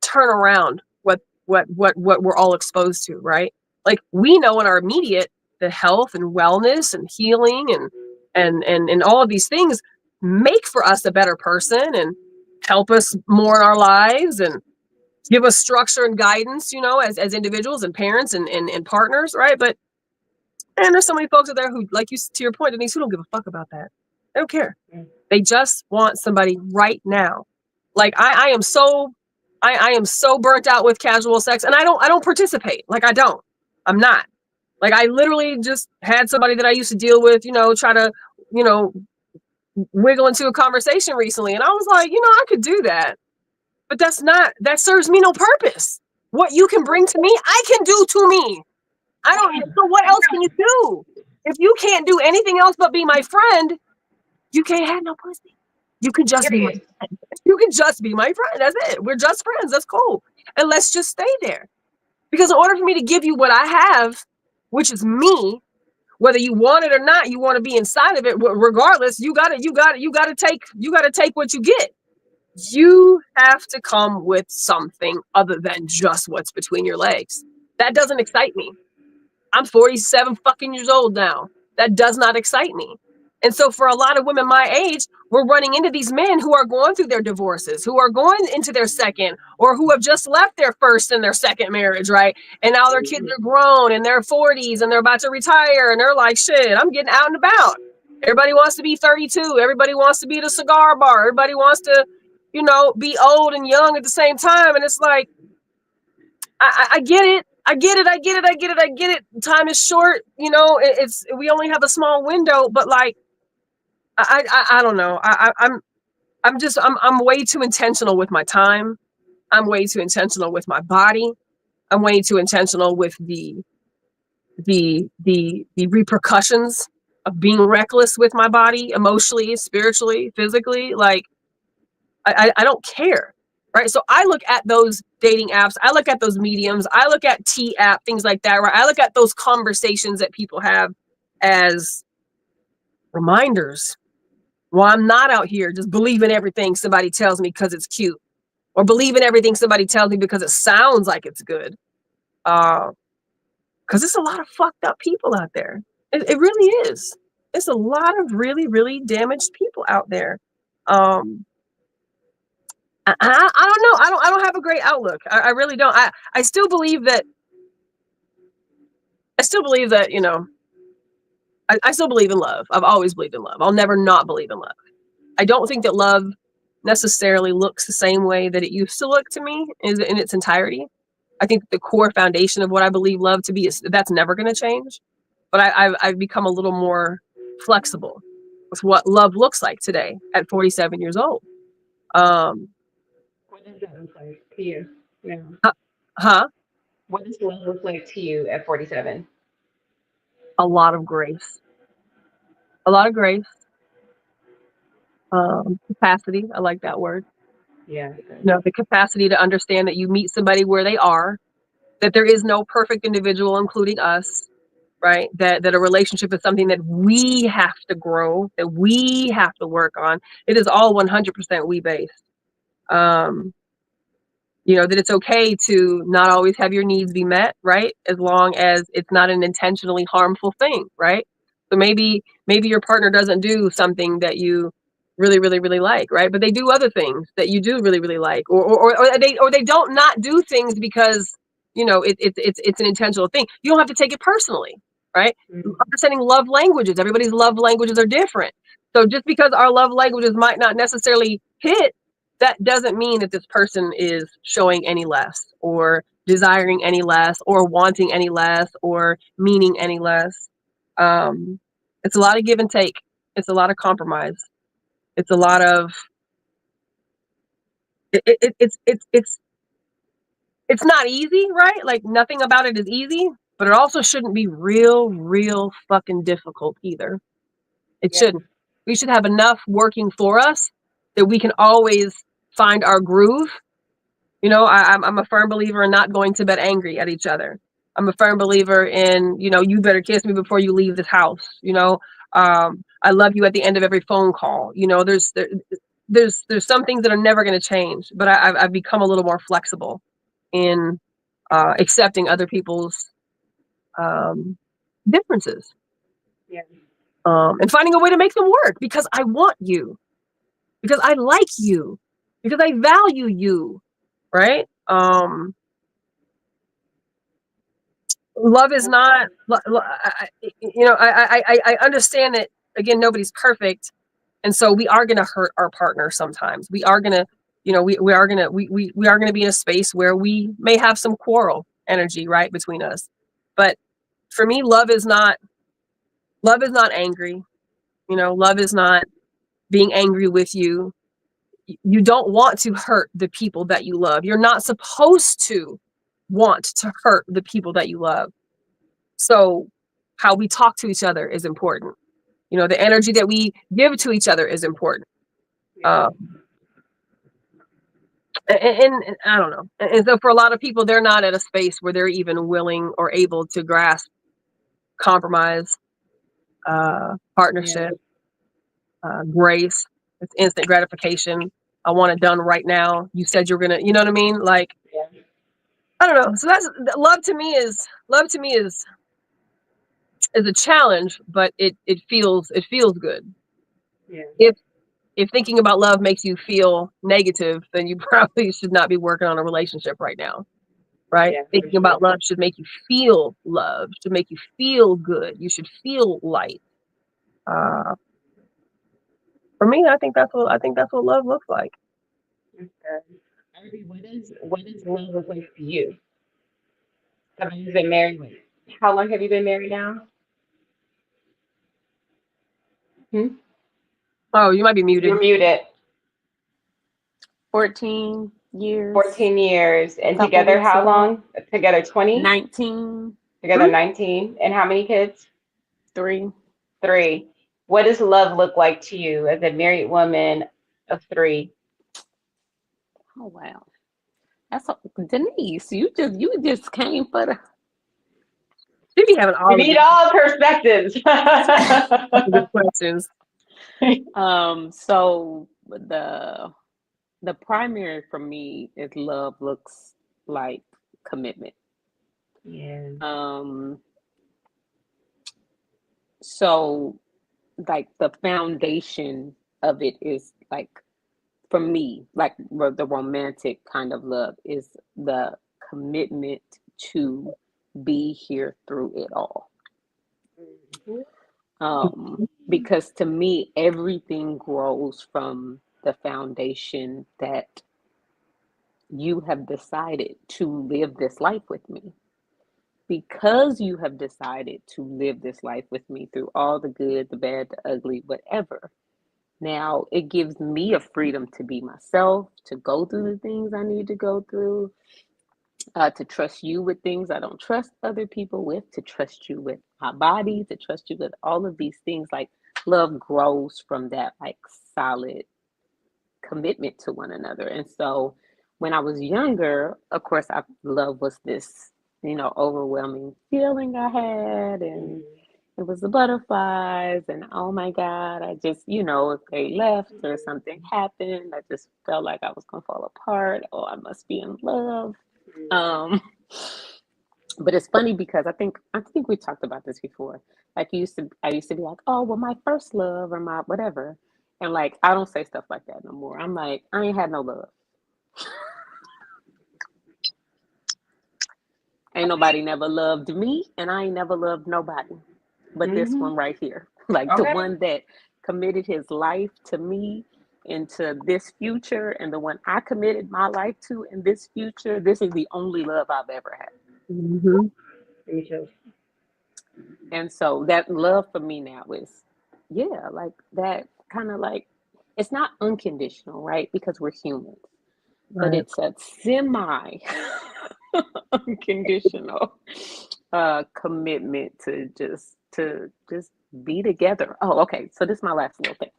turn around what we're all exposed to, right? Like we know in our immediate the health and wellness and healing and all of these things make for us a better person and help us more in our lives and give us structure and guidance, as individuals and parents and partners, right? But and there's so many folks out there who, like you, to your point, Denise, who don't give a fuck about that. They don't care. They just want somebody right now. Like I am so I am so burnt out with casual sex and I don't participate. Like I'm not. Like I literally just had somebody that I used to deal with, try to, you know, wiggle into a conversation recently. And I was like, I could do that. But that serves me no purpose. What you can bring to me, I can do to me. I don't so what else can you do? If you can't do anything else but be my friend, you can't have no pussy. You can just be my friend. You can just be my friend. That's it. We're just friends. That's cool. And let's just stay there. Because in order for me to give you what I have, which is me. Whether you want it or not, you want to be inside of it. Regardless, you gotta take what you get. You have to come with something other than just what's between your legs. That doesn't excite me. I'm 47 fucking years old now. That does not excite me. And so for a lot of women my age, we're running into these men who are going through their divorces, who are going into their second, or who have just left their first and their second marriage, right? And now their kids are grown in their 40s and they're about to retire and they're like, shit, I'm getting out and about. Everybody wants to be 32. Everybody wants to be at a cigar bar. Everybody wants to, be old and young at the same time. And it's like, I get it. I get it. Time is short. It's we only have a small window, but like, I don't know. I'm way too intentional with my time. I'm way too intentional with my body. I'm way too intentional with the repercussions of being reckless with my body, emotionally, spiritually, physically. Like, I don't care. Right. So I look at those dating apps. I look at those mediums. I look at T app, things like that. Right. I look at those conversations that people have as reminders. Well, I'm not out here just believing everything somebody tells me because it's cute, or believing everything somebody tells me because it sounds like it's good. Because it's a lot of fucked up people out there. It really is. It's a lot of really, really damaged people out there. I don't know. I don't have a great outlook. I really don't. I still believe that. I still believe that. I still believe in love. I've always believed in love. I'll never not believe in love. I don't think that love necessarily looks the same way that it used to look to me in its entirety. I think the core foundation of what I believe love to be that's never going to change. But I've become a little more flexible with what love looks like today at 47 years old. What does that look like to you? Yeah. Huh? What does love look like to you at 47? A lot of grace. A lot of grace. Capacity. I like that word. Yeah. The capacity to understand that you meet somebody where they are, that there is no perfect individual, including us, right? That a relationship is something that we have to grow, that we have to work on. It is all 100% we based. That it's okay to not always have your needs be met, right? As long as it's not an intentionally harmful thing, right? So maybe your partner doesn't do something that you really, really, really like, right? But they do other things that you do really, really like, or they don't not do things because it's an intentional thing. You don't have to take it personally, right? Understanding love languages. Everybody's love languages are different. So just because our love languages might not necessarily hit, that doesn't mean that this person is showing any less, or desiring any less, or wanting any less, or meaning any less. It's a lot of give and take. It's a lot of compromise. It's a lot of it's not easy, right? Like, nothing about it is easy, but it also shouldn't be real fucking difficult either. It shouldn't. We should have enough working for us that we can always find our groove. I'm a firm believer in not going to bed angry at each other. I'm a firm believer in, you better kiss me before you leave this house. I love you at the end of every phone call. There's some things that are never going to change, but I've become a little more flexible in accepting other people's differences. Yeah. And finding a way to make them work, because I want you, because I like you, because I value you, right? Love is not, I understand that, again, nobody's perfect. And so we are going to hurt our partner sometimes. We are going to, we are going to, we are going to be in a space where we may have some quarrel energy, right, between us. But for me, love is not angry. Love is not being angry with you. You don't want to hurt the people that you love. You're not supposed to want to hurt the people that you love. So how we talk to each other is important. The energy that we give to each other is important. And I don't know. And so for a lot of people, they're not at a space where they're even willing or able to grasp compromise, Yeah. partnership, grace. It's instant gratification. I want it done right now. You said you're gonna, you know what I mean? Like, Yeah. I don't know. So that's love to me is a challenge, but it feels good. Yeah. If if thinking about love makes you feel negative, then you probably should not be working on a relationship right now, right? Yeah, for Thinking sure. about love should make you feel love, should make you feel good. You should feel light. Uh, for me, I think that's what love looks like. Okay. Irby, what does love look like to you? Have you been married? How long have you been married now? Hmm? Oh, you might be You're muted. muted. 14 years, 14 years. a And couple together weeks how ago. long? Together 20? 19, Together Hmm? 19. And how many kids? 3. 3. What does love look like to you as a married woman of 3? Oh wow. Denise, you just came for the She be having We all the need good, all perspectives. good questions. so the primary for me is love looks like commitment. Yeah. Um so like the foundation of it is like for me, like the romantic kind of love is the commitment to be here through it all. Mhm. Because to me, everything grows from the foundation that you have decided to live this life with me. Because you have decided to live this life with me through all the good, the bad, the ugly, whatever. Now it gives me a freedom to be myself, to go through the things I need to go through, to trust you with things I don't trust other people with, to trust you with my body, to trust you with all of these things. Like love grows from that like solid commitment to one another. And so when I was younger, of course, love was this, overwhelming feeling I had, and Mhm. it was the butterflies, and oh my God, I just, if they left or something happened, I just felt like I was gonna fall apart. Oh, I must be in love. Um, but it's funny because I think we talked about this before. Like I used to be like, oh well, my first love or my whatever, and like I don't say stuff like that no more. I'm like, I ain't had no love. Ain't nobody Okay. never loved me, and I ain't never loved nobody. But this Hmm. one right here, like the Okay. one that committed his life to me into this future, and the one I committed my life to in this future, this is the only love I've ever had. Hmm. Me too. And so that love for me now is, yeah, like that kind of like, it's not unconditional, right? Because we're humans, but Right. it's a semi unconditional commitment to just be together. Oh, okay. So this is my last little thing.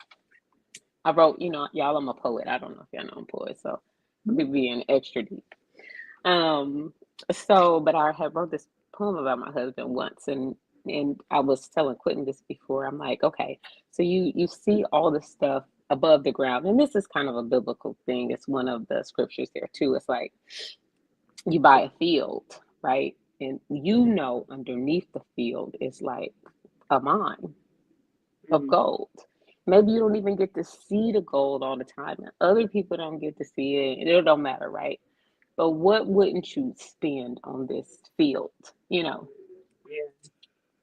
I wrote, y'all, I'm a poet. I don't know if y'all know I'm a poet, so I'll be being extra deep. Um, but I had wrote this poem about my husband once, and I was telling Quentin this before. I'm like, okay, so you see all the stuff above the ground, and this is kind of a biblical thing. It's one of the scriptures there too. It's like you buy a field, right? And underneath the field is like a mine of Mm. gold. Maybe you don't even get to see the gold all the time, and other people don't get to see it. It don't matter, right? But what wouldn't you spend on this field, Yeah.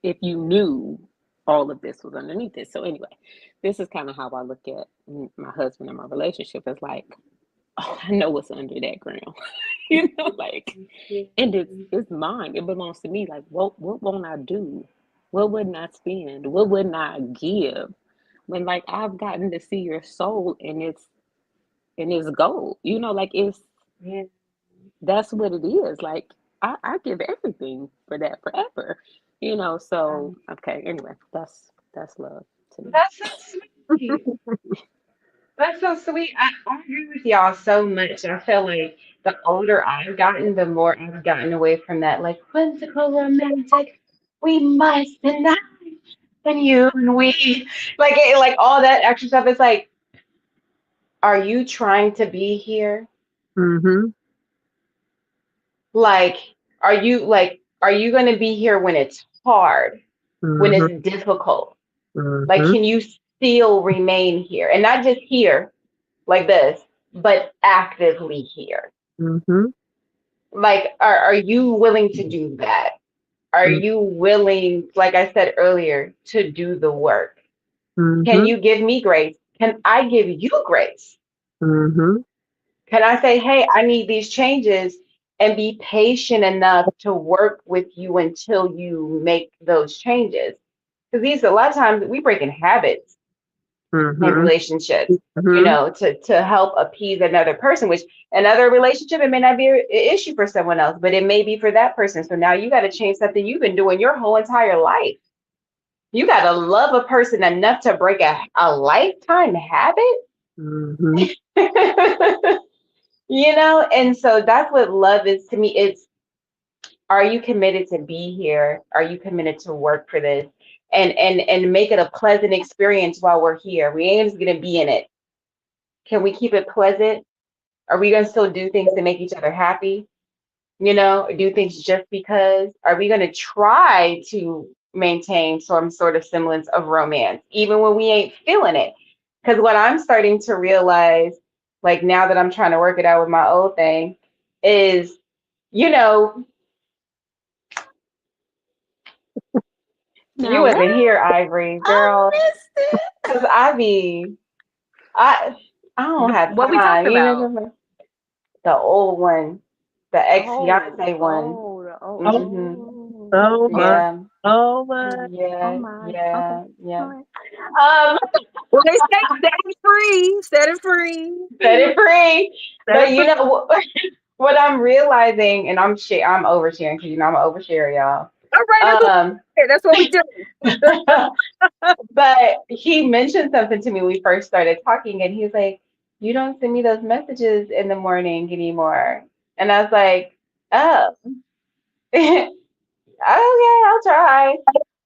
if you knew all of this was underneath it? So anyway, this is kind of how I look at my husband and my relationship. It's like, oh, I know what's under that ground, like, and it's mine. It belongs to me. Like, what won't I do? What wouldn't I spend? What wouldn't I give? When like I've gotten to see your soul and it's gold. Like Yeah. that's what it is. Like I give everything for that forever. So okay, anyway, that's love to me. That's so sweet. That's so sweet. I agree with y'all so much. I feel like the older I've gotten, the more I've gotten away from that like whimsical romantic. we must deny and you and we like all that extra stuff. It's like, are you trying to be here? Mm-hmm. Like, are you going to be here when it's hard, when Mm-hmm. it's difficult? Like, Mm-hmm. can you still remain here and not just here like this, but actively here? Mm-hmm. Like, are you willing to do that? Are you willing, like I said earlier, to do the work? Can Mm-hmm. you give me grace? Can I give you grace? Mm-hmm. Can I say, hey, I need these changes and be patient enough to work with you until you make those changes? Because these, a lot of times, we break in habits in Mm-hmm. relationships, Mm-hmm. to help appease another person, which another relationship, it may not be an issue for someone else, but it may be for that person. So now you got to change something you've been doing your whole entire life. You got to love a person enough to break a lifetime habit. Mm-hmm. And so that's what love is to me. It's, are you committed to be here? Are you committed to work for this? And make it a pleasant experience while we're here. We ain't just gonna be in it. Can we keep it pleasant? Are we gonna still do things to make each other happy? Do things just because? Are we gonna try to maintain some sort of semblance of romance, even when we ain't feeling it? Because what I'm starting to realize, like now that I'm trying to work it out with my old thing, is, you know, you Now wasn't what? here, Ivory, I girl. missed it. Cause I I don't have What we time. talking about? The old one, the ex Oh, fiance one. oh, Oh, Hmm. oh, oh my. Yeah, Oh my. oh yeah, my. Okay, yeah, yeah. all right. Um, Well, they say set it free. Set it free. set it free. Set But it free. what I'm realizing, and I'm oversharing because I'm an overshare, y'all. All right, that's Um, okay. That's what we do. but he mentioned something to me when we first started talking, and he's like, "You don't send me those messages in the morning anymore." And I was like, "Oh, okay, I'll try."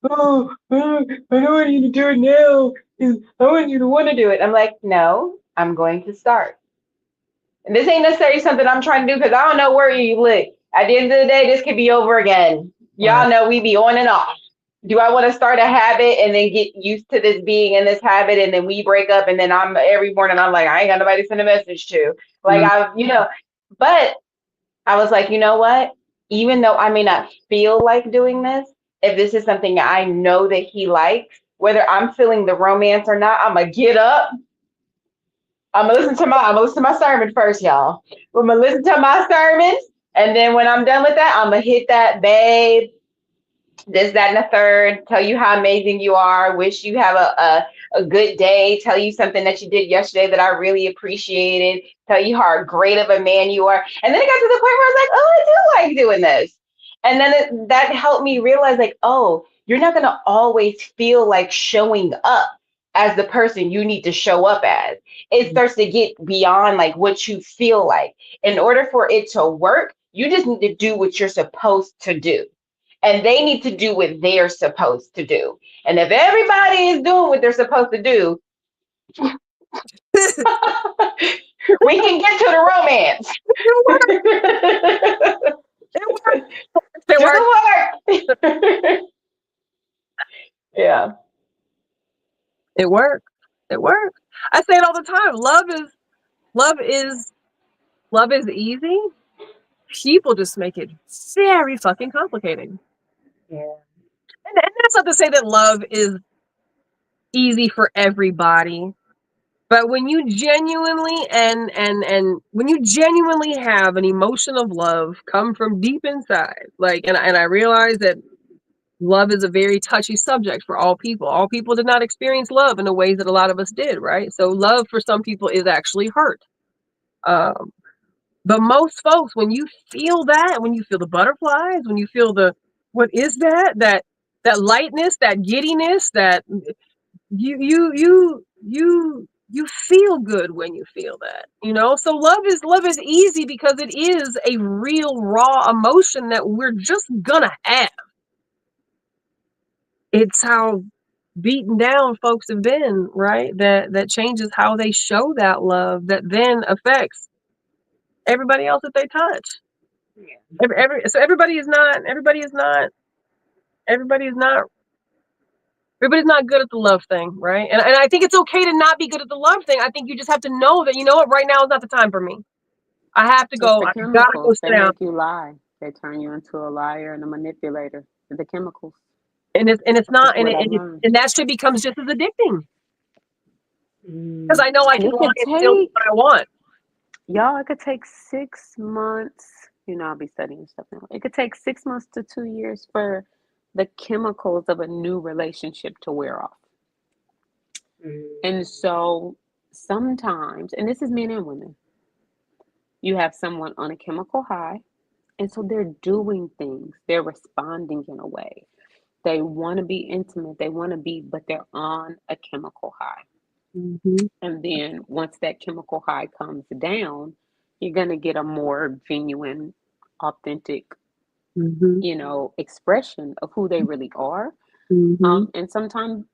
Oh, I don't want you to do it now. I want you to want to do it. I'm like, no, I'm going to start. And this ain't necessarily something I'm trying to do because I don't know where you live. At the end of the day, this could be over again. Right. Y'all know we be on and off. Do I want to start a habit and then get used to this being in this habit and then we break up and then I'm every morning I'm like, I ain't got nobody to send a message to. Like Mm, but I was like, you know what? Even though I may not feel like doing this, if this is something I know that he likes, whether I'm feeling the romance or not, I'm gonna get up. I'm gonna listen to my sermon first, y'all. I'm gonna listen to my sermons, and then when I'm done with that, I'm gonna hit that babe, this, that, and the third, tell you how amazing you are, wish you have a good day, tell you something that you did yesterday that I really appreciated, tell you how great of a man you are. And then it got to the point where I was like, oh, I do like doing this. And then that helped me realize, like, oh, you're not going to always feel like showing up as the person you need to show up as. It starts to get beyond like what you feel like. In order for it to work, you just need to do what you're supposed to do, and they need to do what they're supposed to do. And if everybody is doing what they're supposed to do, we can get to the romance. it worked. It worked. It Do worked. the work. Yeah. It worked. It worked. I say it all the time. Love is love is easy. People just make it very fucking complicated. Yeah. And that's not to say that love is easy for everybody. But when you genuinely and when you genuinely have an emotion of love come from deep inside, like and I realize that love is a very touchy subject for all people. All people did not experience love in the ways that a lot of us did, right? So love for some people is actually hurt. Um, but most folks, when you feel that, when you feel the butterflies, when you feel the what is that lightness, that giddiness, that you feel good when you feel that, so love is easy because it is a real raw emotion that we're just gonna have. it's how beaten down folks have been, right? That changes how they show that love, that then affects everybody else that they touch. So everybody's not good at the love thing, right? And I think it's okay to not be good at the love thing. I think you just have to know that, you know what, right now is not the time for me. I have to It's go. the I gotta go chemicals. sit They down. make you lie. They turn you into a liar and a manipulator. The chemicals. And it's That's not, what I learned. and that shit becomes just as addicting because I know I And can it lie could and still get take, what I want. y'all, it could take 6 months. You know, I'll be studying stuff now. It could take 6 months to 2 years for the chemicals of a new relationship to wear off. And so sometimes, and this is men and women, you have someone on a chemical high, and so they're doing things, they're responding in a way. They want to be intimate, they want to be, but they're on a chemical high. Mm-hmm. And then once that chemical high comes down, you're going to get a more genuine, authentic, Mm-hmm. expression of who they really are. Mm-hmm. And sometimes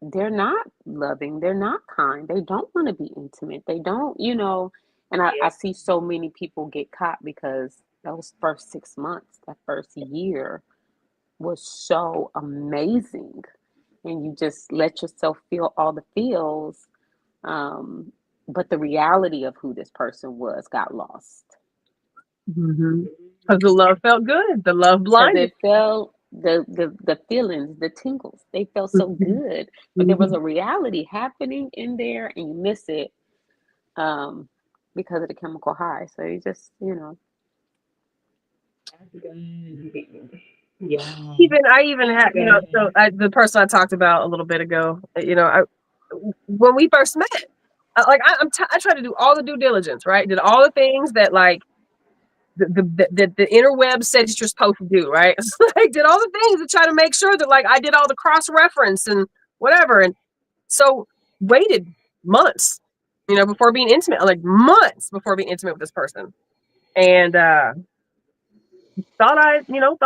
they're not loving, they're not kind, they don't want to be intimate, they don't, and I see so many people get caught because those first 6 months, that first year was so amazing. And you just let yourself feel all the feels. Um, but the reality of who this person was got lost Mm-hmm. Because the love felt good. The love because blinded. it felt the feelings, the tingles, they felt so Mm-hmm. good, but there was Mm-hmm. a reality happening in there and you miss it um, because of the chemical high. So you just, Yeah. I even had, the person I talked about a little bit ago, when we first met, I try to do all the due diligence, right? Did all the things that like the interweb said you're supposed to do, right? Like did all the things to try to make sure that like I did all the cross reference and whatever, and so waited months, before being intimate, like months before being intimate with this person, and thought I knew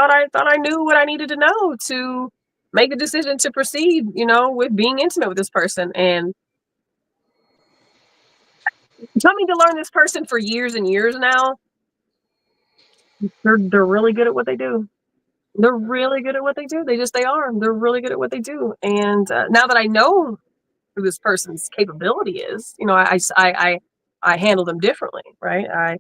what I needed to know to make a decision to proceed, with being intimate with this person, and coming to learn this person for years and years now, they're really good at what they do. They're really good at what they do. They are. They're really good at what they do. And now that I know who this person's capability is, I handle them differently, right?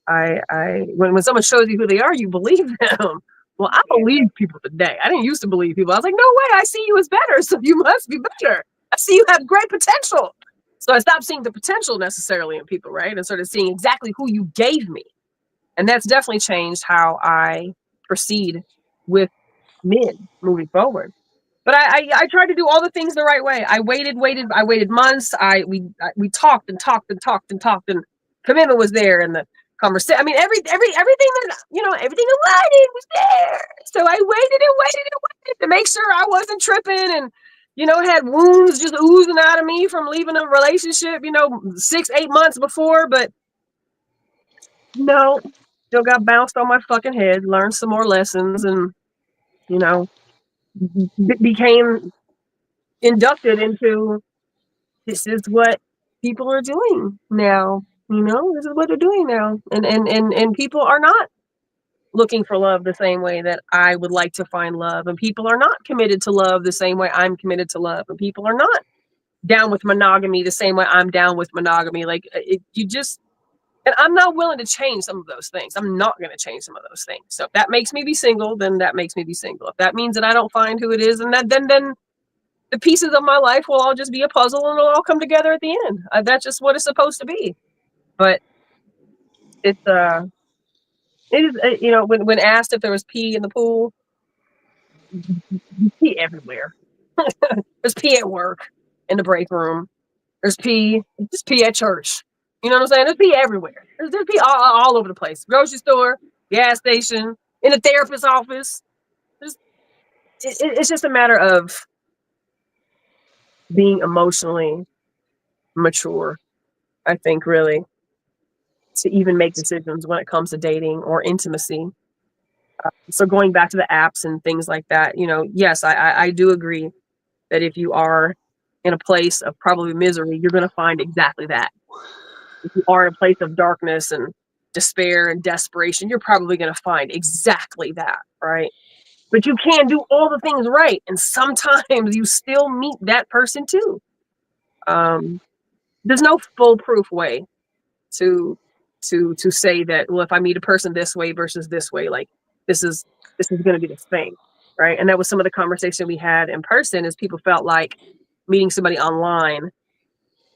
When someone shows you who they are, you believe them. Well, I believe people today. I didn't used to believe people. I was like, no way, I see you as better, so you must be better. I see you have great potential. So I stopped seeing the potential necessarily in people, right? And started seeing exactly who you gave me. And that's definitely changed how I proceed with men moving forward. But I tried to do all the things the right way. I waited months. We talked and talked and talked and talked, and commitment was there, and the conversation. I mean, everything that everything I wanted was there. So I waited and waited and waited to make sure I wasn't tripping, and had wounds just oozing out of me from leaving a relationship. 6-8 months before, but no, still got bounced on my fucking head. Learned some more lessons, and you know became inducted into this is what people are doing now. This is what they're doing now, and people are not looking for love the same way that I would like to find love, and people are not committed to love the same way I'm committed to love, and people are not down with monogamy the same way I'm down with monogamy. Like you just. And I'm not willing to change some of those things. I'm not going to change some of those things. So if that makes me be single, then that makes me be single. If that means that I don't find who it is, and then the pieces of my life will all just be a puzzle, and it'll all come together at the end. That's just what it's supposed to be. But it's it is when asked if there was pee in the pool, pee everywhere. There's pee at work, in the break room. There's pee. Just pee at church. You know what I'm saying? There's pee everywhere. There's pee all over the place. Grocery store, gas station, in the therapist's office. It's just a matter of being emotionally mature, I think, really, to even make decisions when it comes to dating or intimacy. So going back to the apps and things like that, yes, I do agree that if you are in a place of probably misery, you're going to find exactly that. If you are in a place of darkness and despair and desperation, you're probably going to find exactly that, right? But you can do all the things right, and sometimes you still meet that person too. There's no foolproof way to say that, well, if I meet a person this way versus this way, like this is going to be the same, right? And that was some of the conversation we had in person. Is people felt like meeting somebody online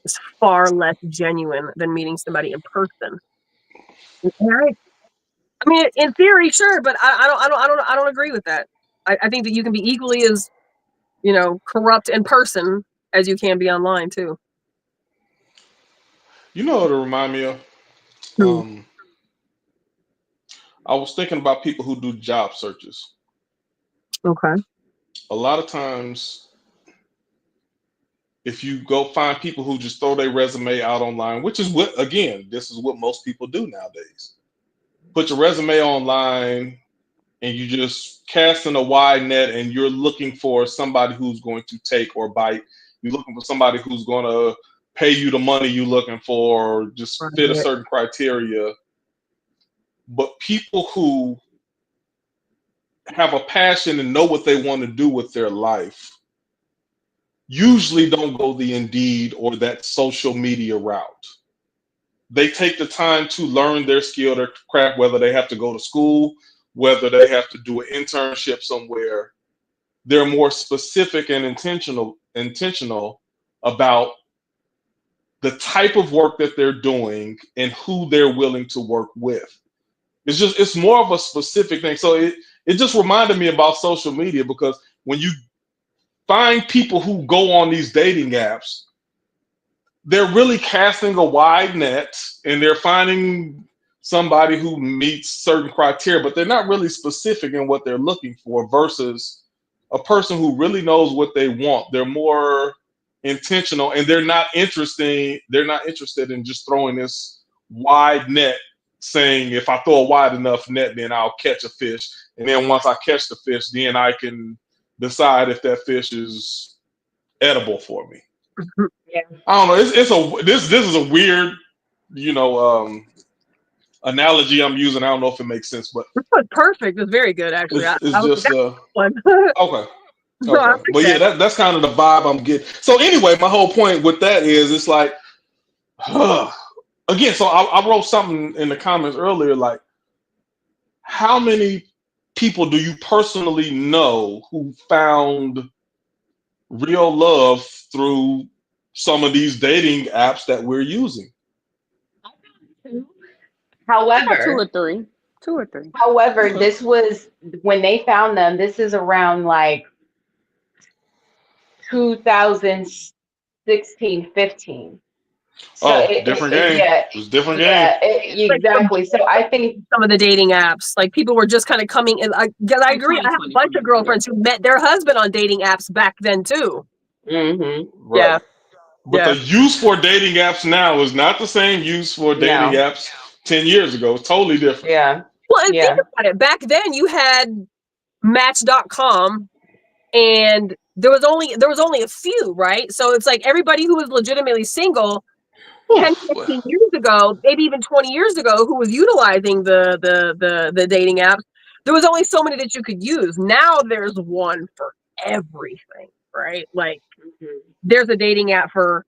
is far less genuine than meeting somebody in person. And I mean, in theory, sure, but I don't agree with that. I think that you can be equally as corrupt in person as you can be online too. You know what to remind me of? Hmm. I was thinking about people who do job searches. Okay. A lot of times, if you go find people who just throw their resume out online, which is what, again, this is what most people do nowadays. Put your resume online and you just casting a wide net and you're looking for somebody who's going to take or bite. You're looking for somebody who's going to pay you the money you're looking for, or just fit a Right. certain criteria. But people who have a passion and know what they want to do with their life usually don't go the Indeed or that social media route. They take the time to learn their skill, their craft, whether they have to go to school, whether they have to do an internship somewhere. They're more specific and intentional about the type of work that they're doing and who they're willing to work with. It's more of a specific thing. So it just reminded me about social media, because when you find people who go on these dating apps, they're really casting a wide net and they're finding somebody who meets certain criteria, but they're not really specific in what they're looking for, versus a person who really knows what they want. They're more intentional and they're not interested in just throwing this wide net, saying if I throw a wide enough net, then I'll catch a fish. And then once I catch the fish, then I can decide if that fish is edible for me. Yeah. I don't know. This is a weird, analogy I'm using. I don't know if it makes sense, but This was perfect. It was very good, actually. it's I was like, just that's one. okay. No, I Okay. like But yeah, that. that's kind of the vibe I'm getting. So anyway, my whole point with that is it's like, again, so I wrote something in the comments earlier, like, how many people do you personally know who found real love through some of these dating apps that we're using? I got two or However, three. Two or three. however, Okay. this was when they found them. This is around like 2016, 15. So Oh, different game. yeah, It was a different game. yeah, Like the exactly. So I think, some of the dating apps, like people were just kind of coming in. Because I Like agree. I have a 2020, bunch of 2021. girlfriends who met their husband on dating apps back then too. Right. Yeah, But yeah. the use for dating apps now is not the same use for dating no, apps 10 years ago. It's totally different. yeah, Well, and think yeah, about it. Back then, you had Match.com, and there was only a few, right? So it's like everybody who was legitimately single 10, Oof. 15 years ago, maybe even 20 years ago, who was utilizing the dating apps, there was only so many that you could use. Now there's one for everything, right? Like mhm. there's a dating app for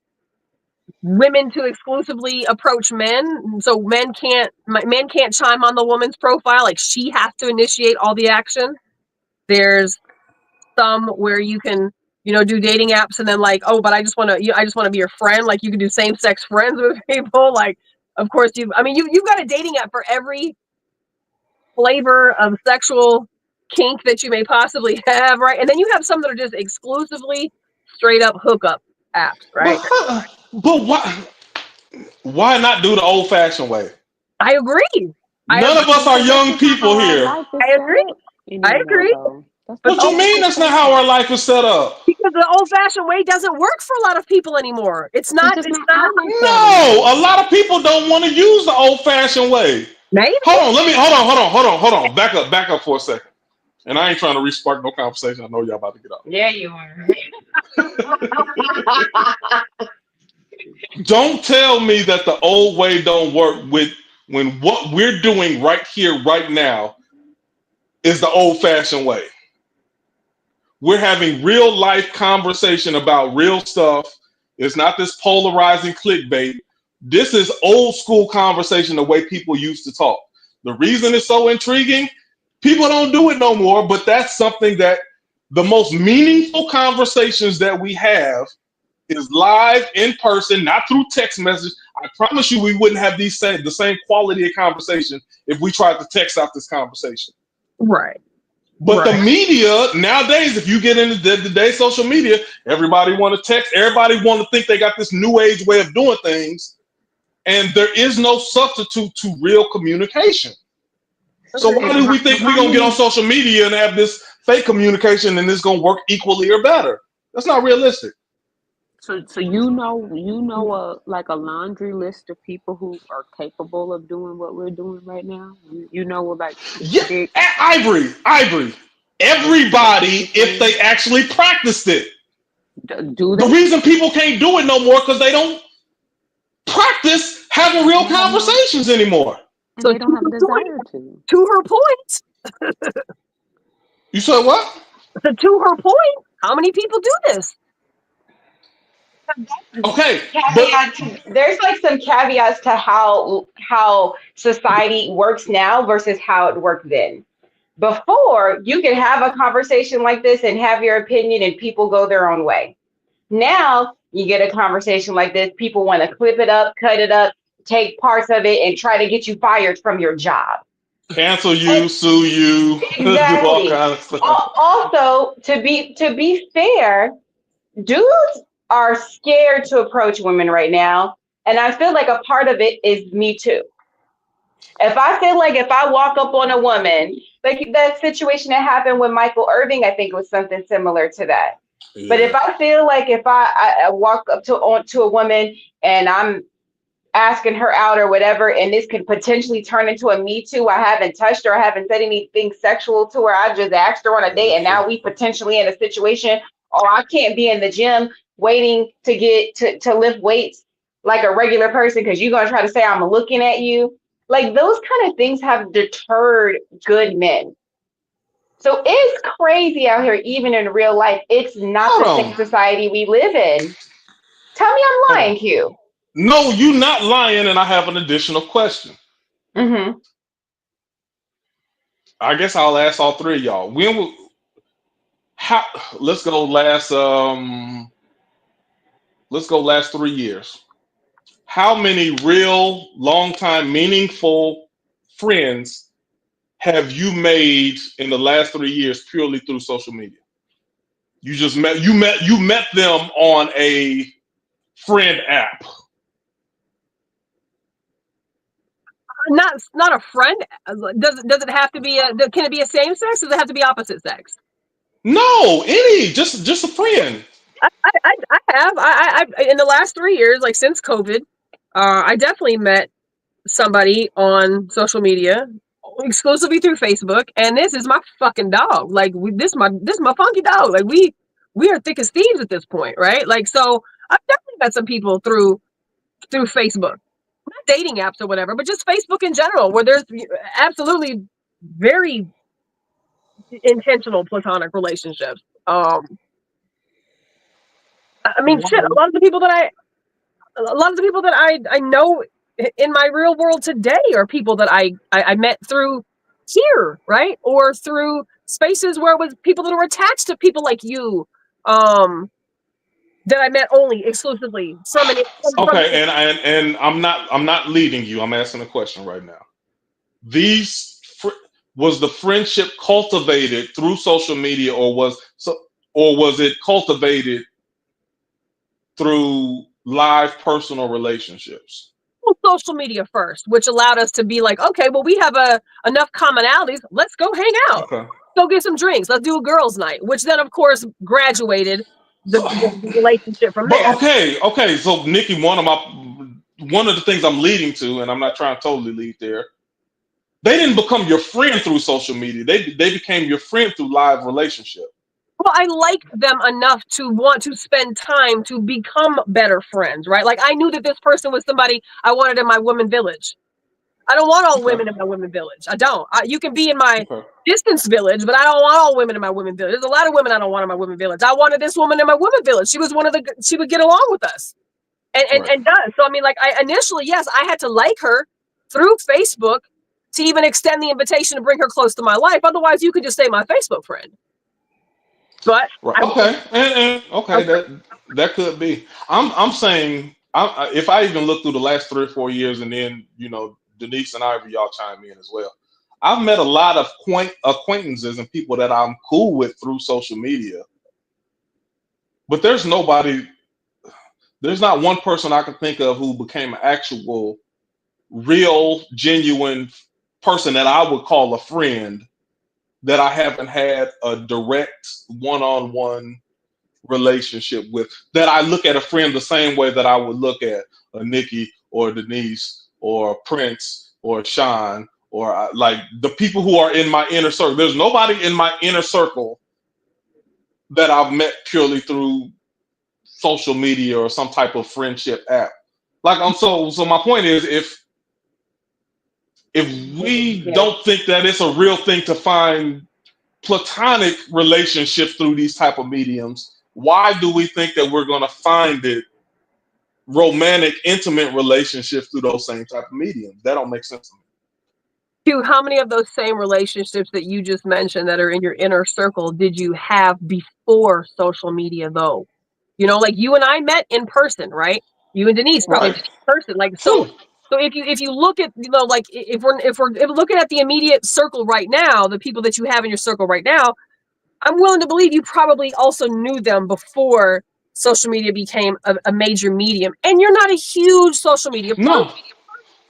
women to exclusively approach men, so men can't chime on the woman's profile. Like she has to initiate all the action. There's some where you can do dating apps, and then like, oh, but I just want to be your friend. Like you can do same-sex friends with people. Like, of course, you've got a dating app for every flavor of sexual kink that you may possibly have, right? And then you have some that are just exclusively straight up hookup apps, But, right? but why not do the old fashioned way? I agree. I None agree. of us are But that's young just not people how our here. life is I set agree. up I anymore, agree. though. That's But What the you that's mean the that's not sad how our part. life is set up? because the old-fashioned way doesn't work for a lot of people anymore. It's It's not. just It's not not. out like that No, a anymore. lot of people don't want to use the old fashioned way. Maybe. Hold on, hold on. Back up for a second. And I ain't trying to respark no conversation. I know y'all about to get off. Yeah, you are. Don't tell me that the old way don't work with when what we're doing right here, right now, is the old-fashioned way. We're having real life conversation about real stuff. It's not this polarizing clickbait. This is old school conversation the way people used to talk. The reason it's so intriguing, people don't do it no more, but that's something that the most meaningful conversations that we have is live in person, not through text message. I promise you we wouldn't have the same quality of conversation if we tried to text out this conversation. Right. But the media nowadays, if you get into today's social media, everybody want to text, everybody want to think they got this new age way of doing things, and there is no substitute to real communication. So why do we think we're gonna get on social media and have this fake communication and it's gonna work equally or better? That's not realistic. So like a laundry list of people who are capable of doing what we're doing right now. You know, like Yeah, big. Ivory. Everybody, if they actually practiced it. Do The they? reason people can't do it no more because they don't practice having real conversations anymore. And they don't have a desire to. To her point. You said what? To her point, how many people do this? Okay, There's like some caveats to how society works now versus how it worked then. Before, you could have a conversation like this and have your opinion and people go their own way. Now you get a conversation like this, people want to clip it up, cut it up, take parts of it and try to get you fired from your job. Cancel you, sue you, exactly. do all kinds of stuff. Also, to be fair, dudes are scared to approach women right now. And I feel like a part of it is me too. If I feel like if I walk up on a woman, like that situation that happened with Michael Irving, I think it was something similar to that. Yeah. But if I feel like if I walk up to a woman and I'm asking her out or whatever, and this could potentially turn into a Me Too, I haven't touched her, I haven't said anything sexual to her, I just asked her on a date, and now we potentially in a situation, or I can't be in the gym waiting to get to lift weights like a regular person because you're going to try to say I'm looking at you. Like those kind of things have deterred good men. So it's crazy out here, even in real life. It's not the same society we live in. Tell me I'm lying, Q. No, you're not lying, and I have an additional question. Mm-hmm. I guess I'll ask all three of y'all. Let's go last 3 years. How many real, long-time, meaningful friends have you made in the last 3 years purely through social media? You met them on a friend app. Not a friend. Does it have to be can it be a same sex? Or does it have to be opposite sex? No, just a friend. I have. I in the last 3 years, like since COVID, I definitely met somebody on social media exclusively through Facebook, and this is my fucking dog. Like this my funky dog. Like we are thick as thieves at this point, right? Like so, I've definitely met some people through Facebook, not dating apps or whatever, but just Facebook in general, where there's absolutely very intentional platonic relationships. I mean, shit. A lot of the people that I know in my real world today are people that I met through here, right? Or through spaces where it was people that were attached to people like you, that I met only exclusively from an. Okay, and I'm not leading you. I'm asking a question right now. Was the friendship cultivated through social media, or was it cultivated through live personal relationships? Social media first, which allowed us to be like, okay, well, we have enough commonalities. Let's go hang out. Okay. Go get some drinks. Let's do a girls' night, which then, of course, graduated the relationship from there. Okay. So, Nikki, one of the things I'm leading to, and I'm not trying to totally lead there, They didn't become your friend through social media. They became your friend through live relationship. Well, I liked them enough to want to spend time to become better friends, right? Like I knew that this person was somebody I wanted in my women village. I don't want all Okay. women in my women village. I don't. You can be in my Okay. distance village, but I don't want all women in my women village. There's a lot of women I don't want in my women village. I wanted this woman in my women village. She was one of the. She would get along with us, and Right. does. So I mean, like I initially, yes, I had to like her through Facebook to even extend the invitation to bring her close to my life. Otherwise, you could just say my Facebook friend. But Right. I Okay. And okay, that could be. I'm saying if I even look through the last 3 or 4 years, and then Denise and Ivy, y'all chime in as well. I've met a lot of acquaintances and people that I'm cool with through social media, but there's not one person I can think of who became an actual, real, genuine person that I would call a friend that I haven't had a direct one-on-one relationship with, that I look at a friend the same way that I would look at a Nikki or Denise or Prince or Sean or like the people who are in my inner circle. There's nobody in my inner circle that I've met purely through social media or some type of friendship app. Like so my point is, if we yeah. don't think that it's a real thing to find platonic relationships through these type of mediums, why do we think that we're going to find it romantic, intimate relationships through those same type of mediums? That don't make sense to me. Q, how many of those same relationships that you just mentioned that are in your inner circle did you have before social media, though? Like you and I met in person, right? You and Denise probably Right. met in person. Like so, True. so if you look at like if we're looking at the immediate circle right now, the people that you have in your circle right now, I'm willing to believe you probably also knew them before social media became a major medium. And you're not a huge social media person. No.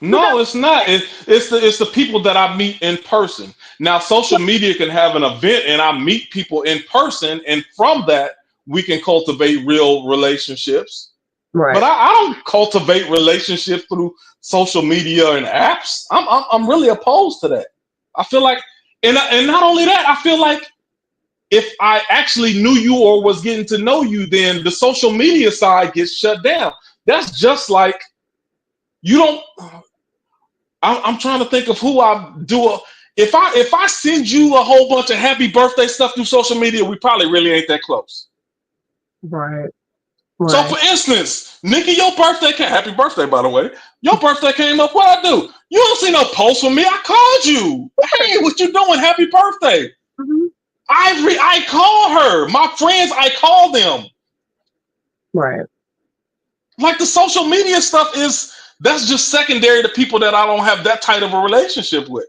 No, it's not. It's the people that I meet in person. Now, social media can have an event, and I meet people in person, and from that we can cultivate real relationships. But Right. I don't cultivate relationships through social media and apps. I'm really opposed to that. I feel like, and not only that, I feel like if I actually knew you or was getting to know you, then the social media side gets shut down. That's just like you don't. I'm trying to think of who I do. If I send you a whole bunch of happy birthday stuff through social media, we probably really ain't that close. Right. So, Right. for instance, Nikki, your birthday came. Happy birthday, by the way. Your birthday came up. What I do? You don't see no post from me. I called you. Hey, what you doing? Happy birthday. Mhm. I call her. My friends, I call them. Right. Like the social media stuff that's just secondary to people that I don't have that tight of a relationship with.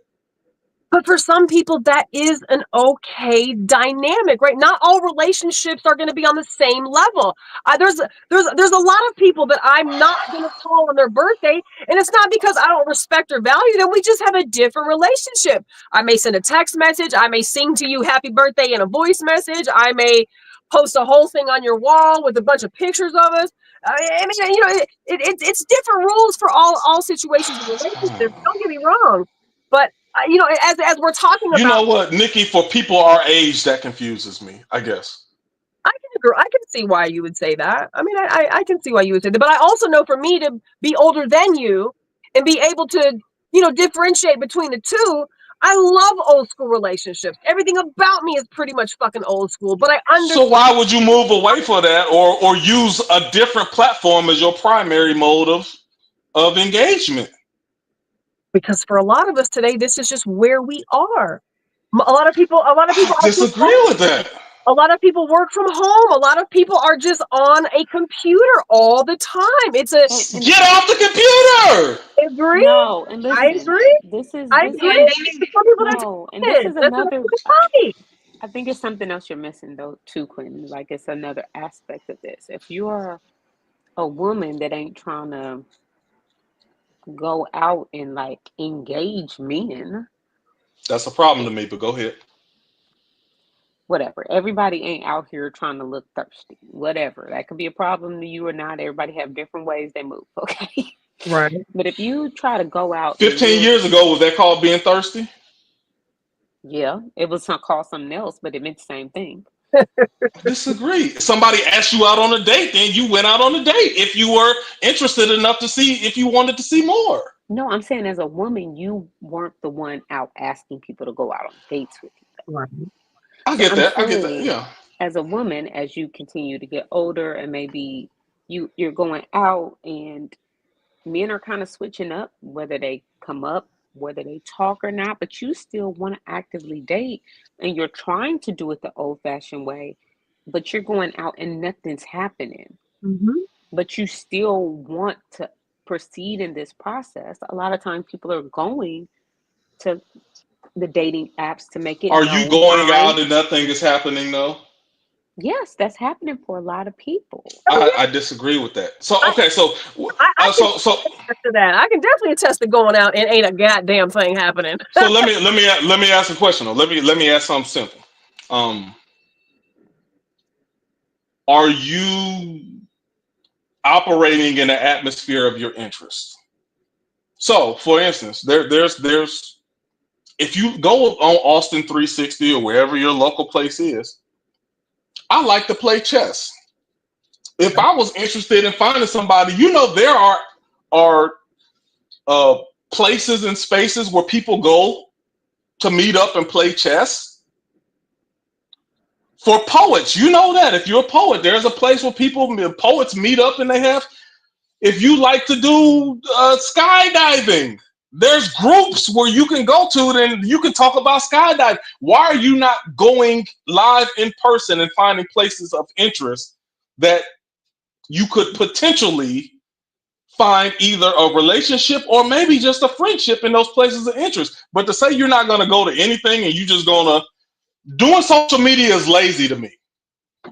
But for some people, that is an okay dynamic, right? Not all relationships are going to be on the same level. There's a lot of people that I'm not going to call on their birthday, and it's not because I don't respect or value them. We just have a different relationship. I may send a text message. I may sing to you happy birthday in a voice message. I may post a whole thing on your wall with a bunch of pictures of us. I mean, it's different rules for all situations of relationships. Don't get me wrong, but as we're talking You about, know what, Nikki? For people our age, that confuses me. I guess. I can see why you would say that. I mean, I can see why you would say that, but I also know for me to be older than you and be able to, differentiate between the two. I love old school relationships. Everything about me is pretty much fucking old school, but I So understand why would you move away for that, or use a different platform as your primary mode of engagement? because for a lot of us today, this is just where we are. A lot of I people are just disagree with that. A lot of people work from home. A lot of people are just on a computer all the time. And Get off the computer. I agree. no, and I listen, agree. this is I this agree. For some people, that's no, and it this is. is That's a another. hobby. I think it's something else you're missing though, too, Quentin. Like it's another aspect of this. If you're a woman that ain't trying to go out and like engage men, That's a problem to me. But go ahead. whatever. Everybody ain't out here trying to look thirsty. Whatever. That could be a problem to you or not. Everybody have different ways they move. Okay. Right. But if you try to go out and 15 you're, years ago, was that called being thirsty? yeah, it was not called something else, but it meant the same thing. I disagree. Somebody asked you out on a date, then you went out on a date if you were interested enough to see if you wanted to see more. No, I'm saying as a woman, you weren't the one out asking people to go out on dates with you. Right. I So get I'm that. I get that. saying, Yeah. as a woman, as you continue to get older and maybe you're going out and men are kind of switching up, whether they come up, whether they talk or not, but you still want to actively date and you're trying to do it the old fashioned way, but you're going out and nothing's happening, Hmm. but you still want to proceed in this process. A lot of times people are going to the dating apps to make it Are you known. going out and nothing is happening though? Yes, that's happening for a lot of people. Oh I yeah, disagree with that. So I, okay, so I can so attest to that. I can definitely attest to going out and ain't a goddamn thing happening. so let me ask a question though. Let me ask something simple. Um, are you operating in an atmosphere of your interest? So, for instance, there's if you go on Austin 360 or wherever your local place is, I like to play chess. If I was interested in finding somebody, there are uh, places and spaces where people go to meet up and play chess. For poets, you know that if you're a poet, there's a place where poets meet up and they have. If you like to do skydiving, there's groups where you can go to, then you can talk about skydiving. Why are you not going live in person and finding places of interest that you could potentially find either a relationship or maybe just a friendship in those places of interest? But to say you're not going to go to anything and you just going to doing social media is lazy to me.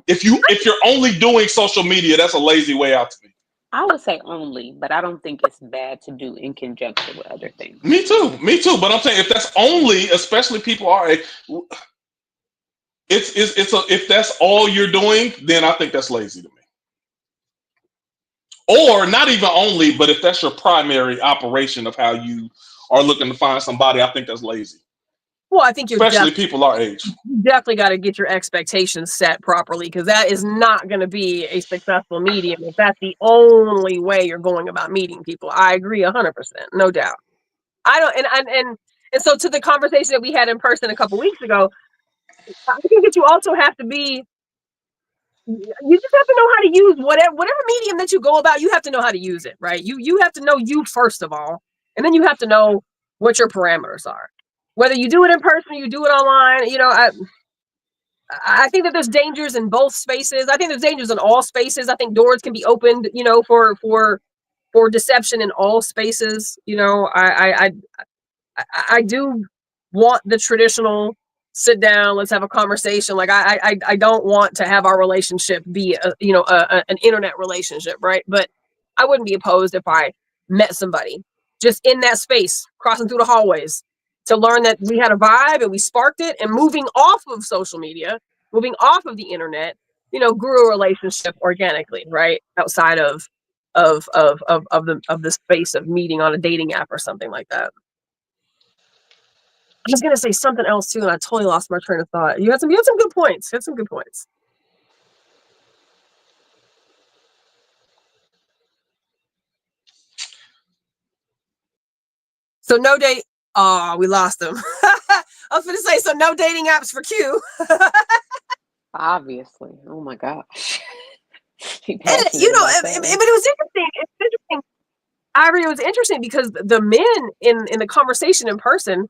If you're only doing social media, that's a lazy way out to me. I would say only, but I don't think it's bad to do in conjunction with other things. Me too. But I'm saying if that's only, especially people are, if that's all you're doing, then I think that's lazy to me. Or not even only, but if that's your primary operation of how you are looking to find somebody, I think that's lazy. Well, I think Especially people our age. you definitely got to get your expectations set properly because that is not going to be a successful medium if that's the only way you're going about meeting people. I agree 100%, no doubt. I don't, and so to the conversation that we had in person a couple weeks ago, I think that you also have to be. You just have to know how to use whatever medium that you go about. You have to know how to use it, right? You have to know you first of all, and then you have to know what your parameters are. Whether you do it in person, or you do it online. I think that there's dangers in both spaces. I think there's dangers in all spaces. I think doors can be opened, for deception in all spaces. I do want the traditional sit down, let's have a conversation. Like I don't want to have our relationship be an internet relationship, right? But I wouldn't be opposed if I met somebody just in that space, crossing through the hallways, to learn that we had a vibe and we sparked it, and moving off of social media, moving off of the internet, grew a relationship organically, right? Outside of the space of meeting on a dating app or something like that. I was gonna say something else too, and I totally lost my train of thought. You had some good points. You had some good points. So no date. Oh, we lost him. I was gonna say so. No dating apps for Q. Obviously. Oh my gosh. Be And passionate about but that it one. was interesting. It's interesting. Ivory, it was interesting because the men in the conversation in person,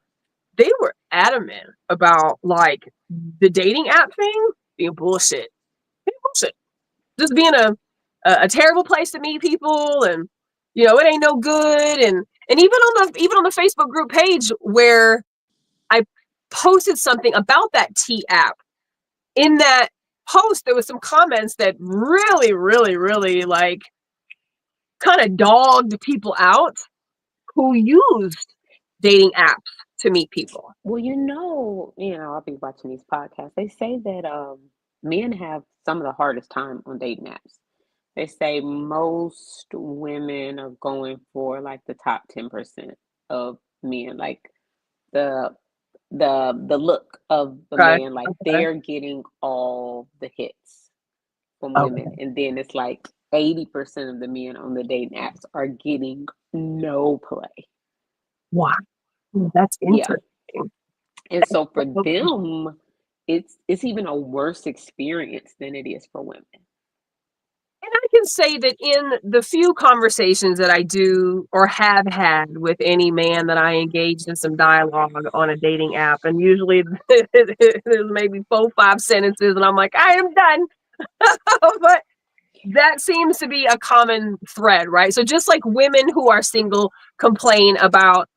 they were adamant about like the dating app thing being bullshit. Being bullshit. Just being a terrible place to meet people, and it ain't no good, and even on the Facebook group page where I posted something about that T app, in that post there was some comments that really really really like kind of dogged people out who used dating apps to meet people. Well, I'll be watching these podcasts. They say that men have some of the hardest time on dating apps. They say most women are going for like the top 10% of men, like the the look of the Okay. man, like Okay. they're getting all the hits from women, Okay. and then it's like 80% of the men on the dating apps are getting no play. Wow. That's Yeah. interesting. And so for them, it's even a worse experience than it is for women. And I can say that in the few conversations that I do or have had with any man that I engaged in some dialogue on a dating app, and usually there's maybe 4, 5 sentences, and I'm like, I am done. But that seems to be a common thread, right? So just like women who are single complain about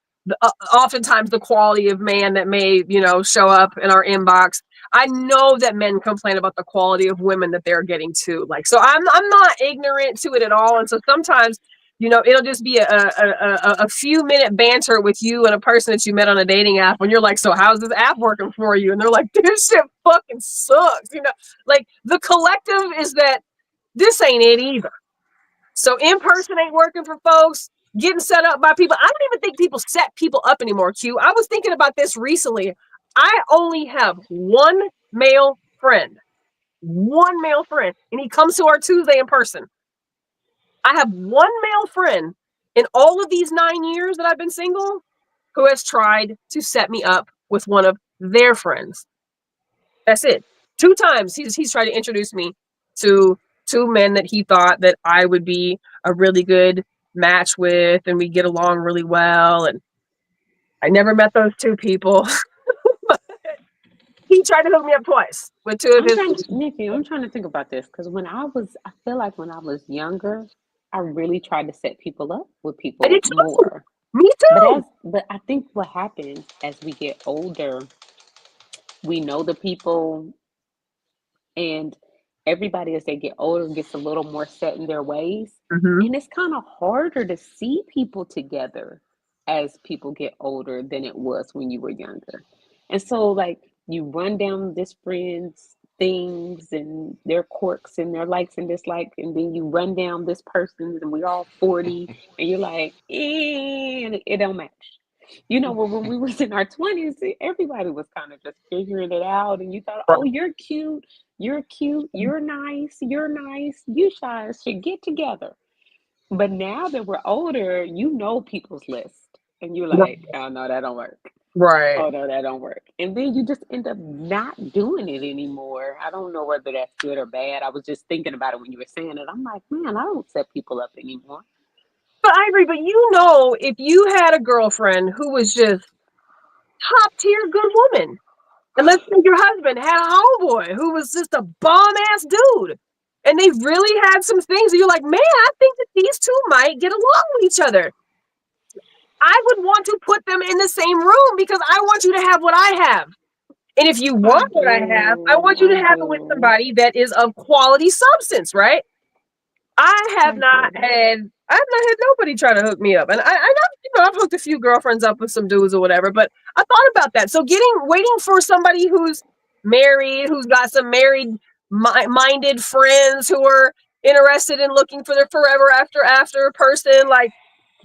oftentimes the quality of man that may, show up in our inbox. I know that men complain about the quality of women that they're getting too. Like, so I'm not ignorant to it at all. And so sometimes, it'll just be a few minute banter with you and a person that you met on a dating app, when you're like, so how's this app working for you? And they're like, this shit fucking sucks. Like the collective is that this ain't it either. So in person ain't working for folks. Getting set up by people. I don't even think people set people up anymore, Q. I was thinking about this recently. I only have one male friend. One male friend. And he comes to our Tuesday in person. I have one male friend in all of these 9 years that I've been single who has tried to set me up with one of their friends. That's it. 2 times he's tried to introduce me to 2 men that he thought that I would be a really good match with, and we get along really well. And I never met those 2 people. He tried to hook me up twice with 2 of I'm his. trying, Nikki, I'm trying to think about this because I feel like when I was younger, I really tried to set people up with I people did too. more. Me too. But I think what happens as we get older, we know the people, and everybody as they get older gets a little more set in their ways, Mm-hmm. and it's kind of harder to see people together as people get older than it was when you were younger. And so like you run down this friend's things and their quirks and their likes and dislikes, and then you run down this person's, and we're all 40, and you're like, and it don't match. When we was in our 20s, everybody was kind of just figuring it out, and you thought, oh, you're cute, you're nice, you guys should get together. But now that we're older, people's list, and you're like, oh no, that don't work. Right. Oh no, that don't work. And then you just end up not doing it anymore. I don't know whether that's good or bad. I was just thinking about it when you were saying it. I'm like, man, I don't set people up anymore. But I agree. But if you had a girlfriend who was just top tier good woman, and let's say your husband had a homeboy who was just a bomb ass dude, and they really had some things, and you're like, man, I think that these 2 might get along with each other. I would want to put them in the same room because I want you to have what I have. And if you I want what I have, I do. want you to I have it with do. somebody that is of quality substance, right? I have I not get it. had I've not had nobody try to hook me up. And I've hooked a few girlfriends up with some dudes or whatever, but I thought about that. So waiting for somebody who's married, who's got some married minded friends who are interested in looking for their forever after person, like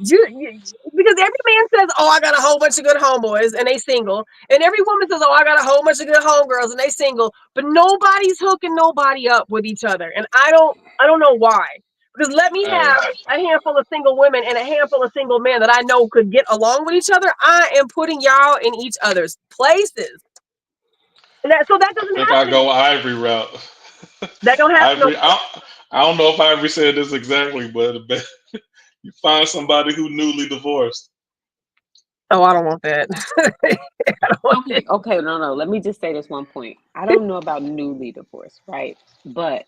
because every man says, oh, I got a whole bunch of good homeboys and they single. And every woman says, oh, I got a whole bunch of good homegirls and they single. But nobody's hooking nobody up with each other. And I don't know why. Because let me Hey, have a handful of single women and a handful of single men that I know could get along with each other. I am putting y'all in each other's places. So that I doesn't think I happen. go Ivory route. That don't happen no Ivory, I don't know if Ivory said this exactly, but you find somebody who newly divorced. Oh, I don't want that. I don't want Okay, okay, no. Let me just say this one point. I it. don't know about newly divorced, right? But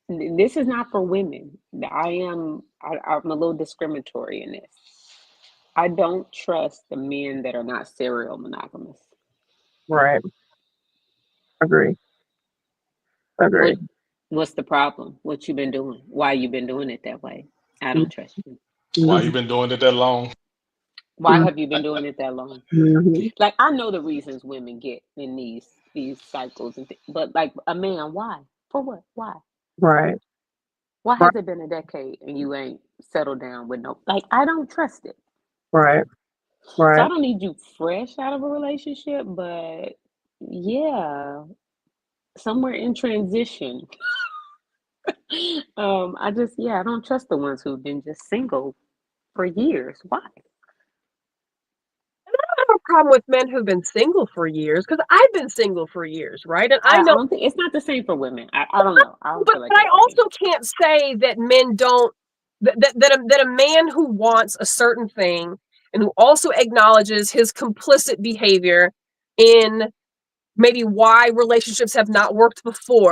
this is not for women. I'm a little discriminatory in this. I don't trust the men that are not serial monogamous. Right. Agree. Agree. What what's the problem? What you been doing? Why you been doing it that way? I don't trust you. Why you Mm-hmm. been doing it that long? Why have you been doing it that long? Mm-hmm. Like I know the reasons women get in these cycles but like a man, why? For what? Why? Right. Why Right, has it been a decade and you ain't settled down with no, like, I don't trust it. right, So right. I don't need you fresh out of a relationship, but yeah, somewhere in transition. I just, yeah, I don't trust the ones who've been just single for years. Why? I have a problem with men who've been single for years because I've been single for years, right? And I I know, don't think it's not the same for women. I don't know. I don't but feel like I it's the same. also can't say that men don't that a man who wants a certain thing and who also acknowledges his complicit behavior in maybe why relationships have not worked before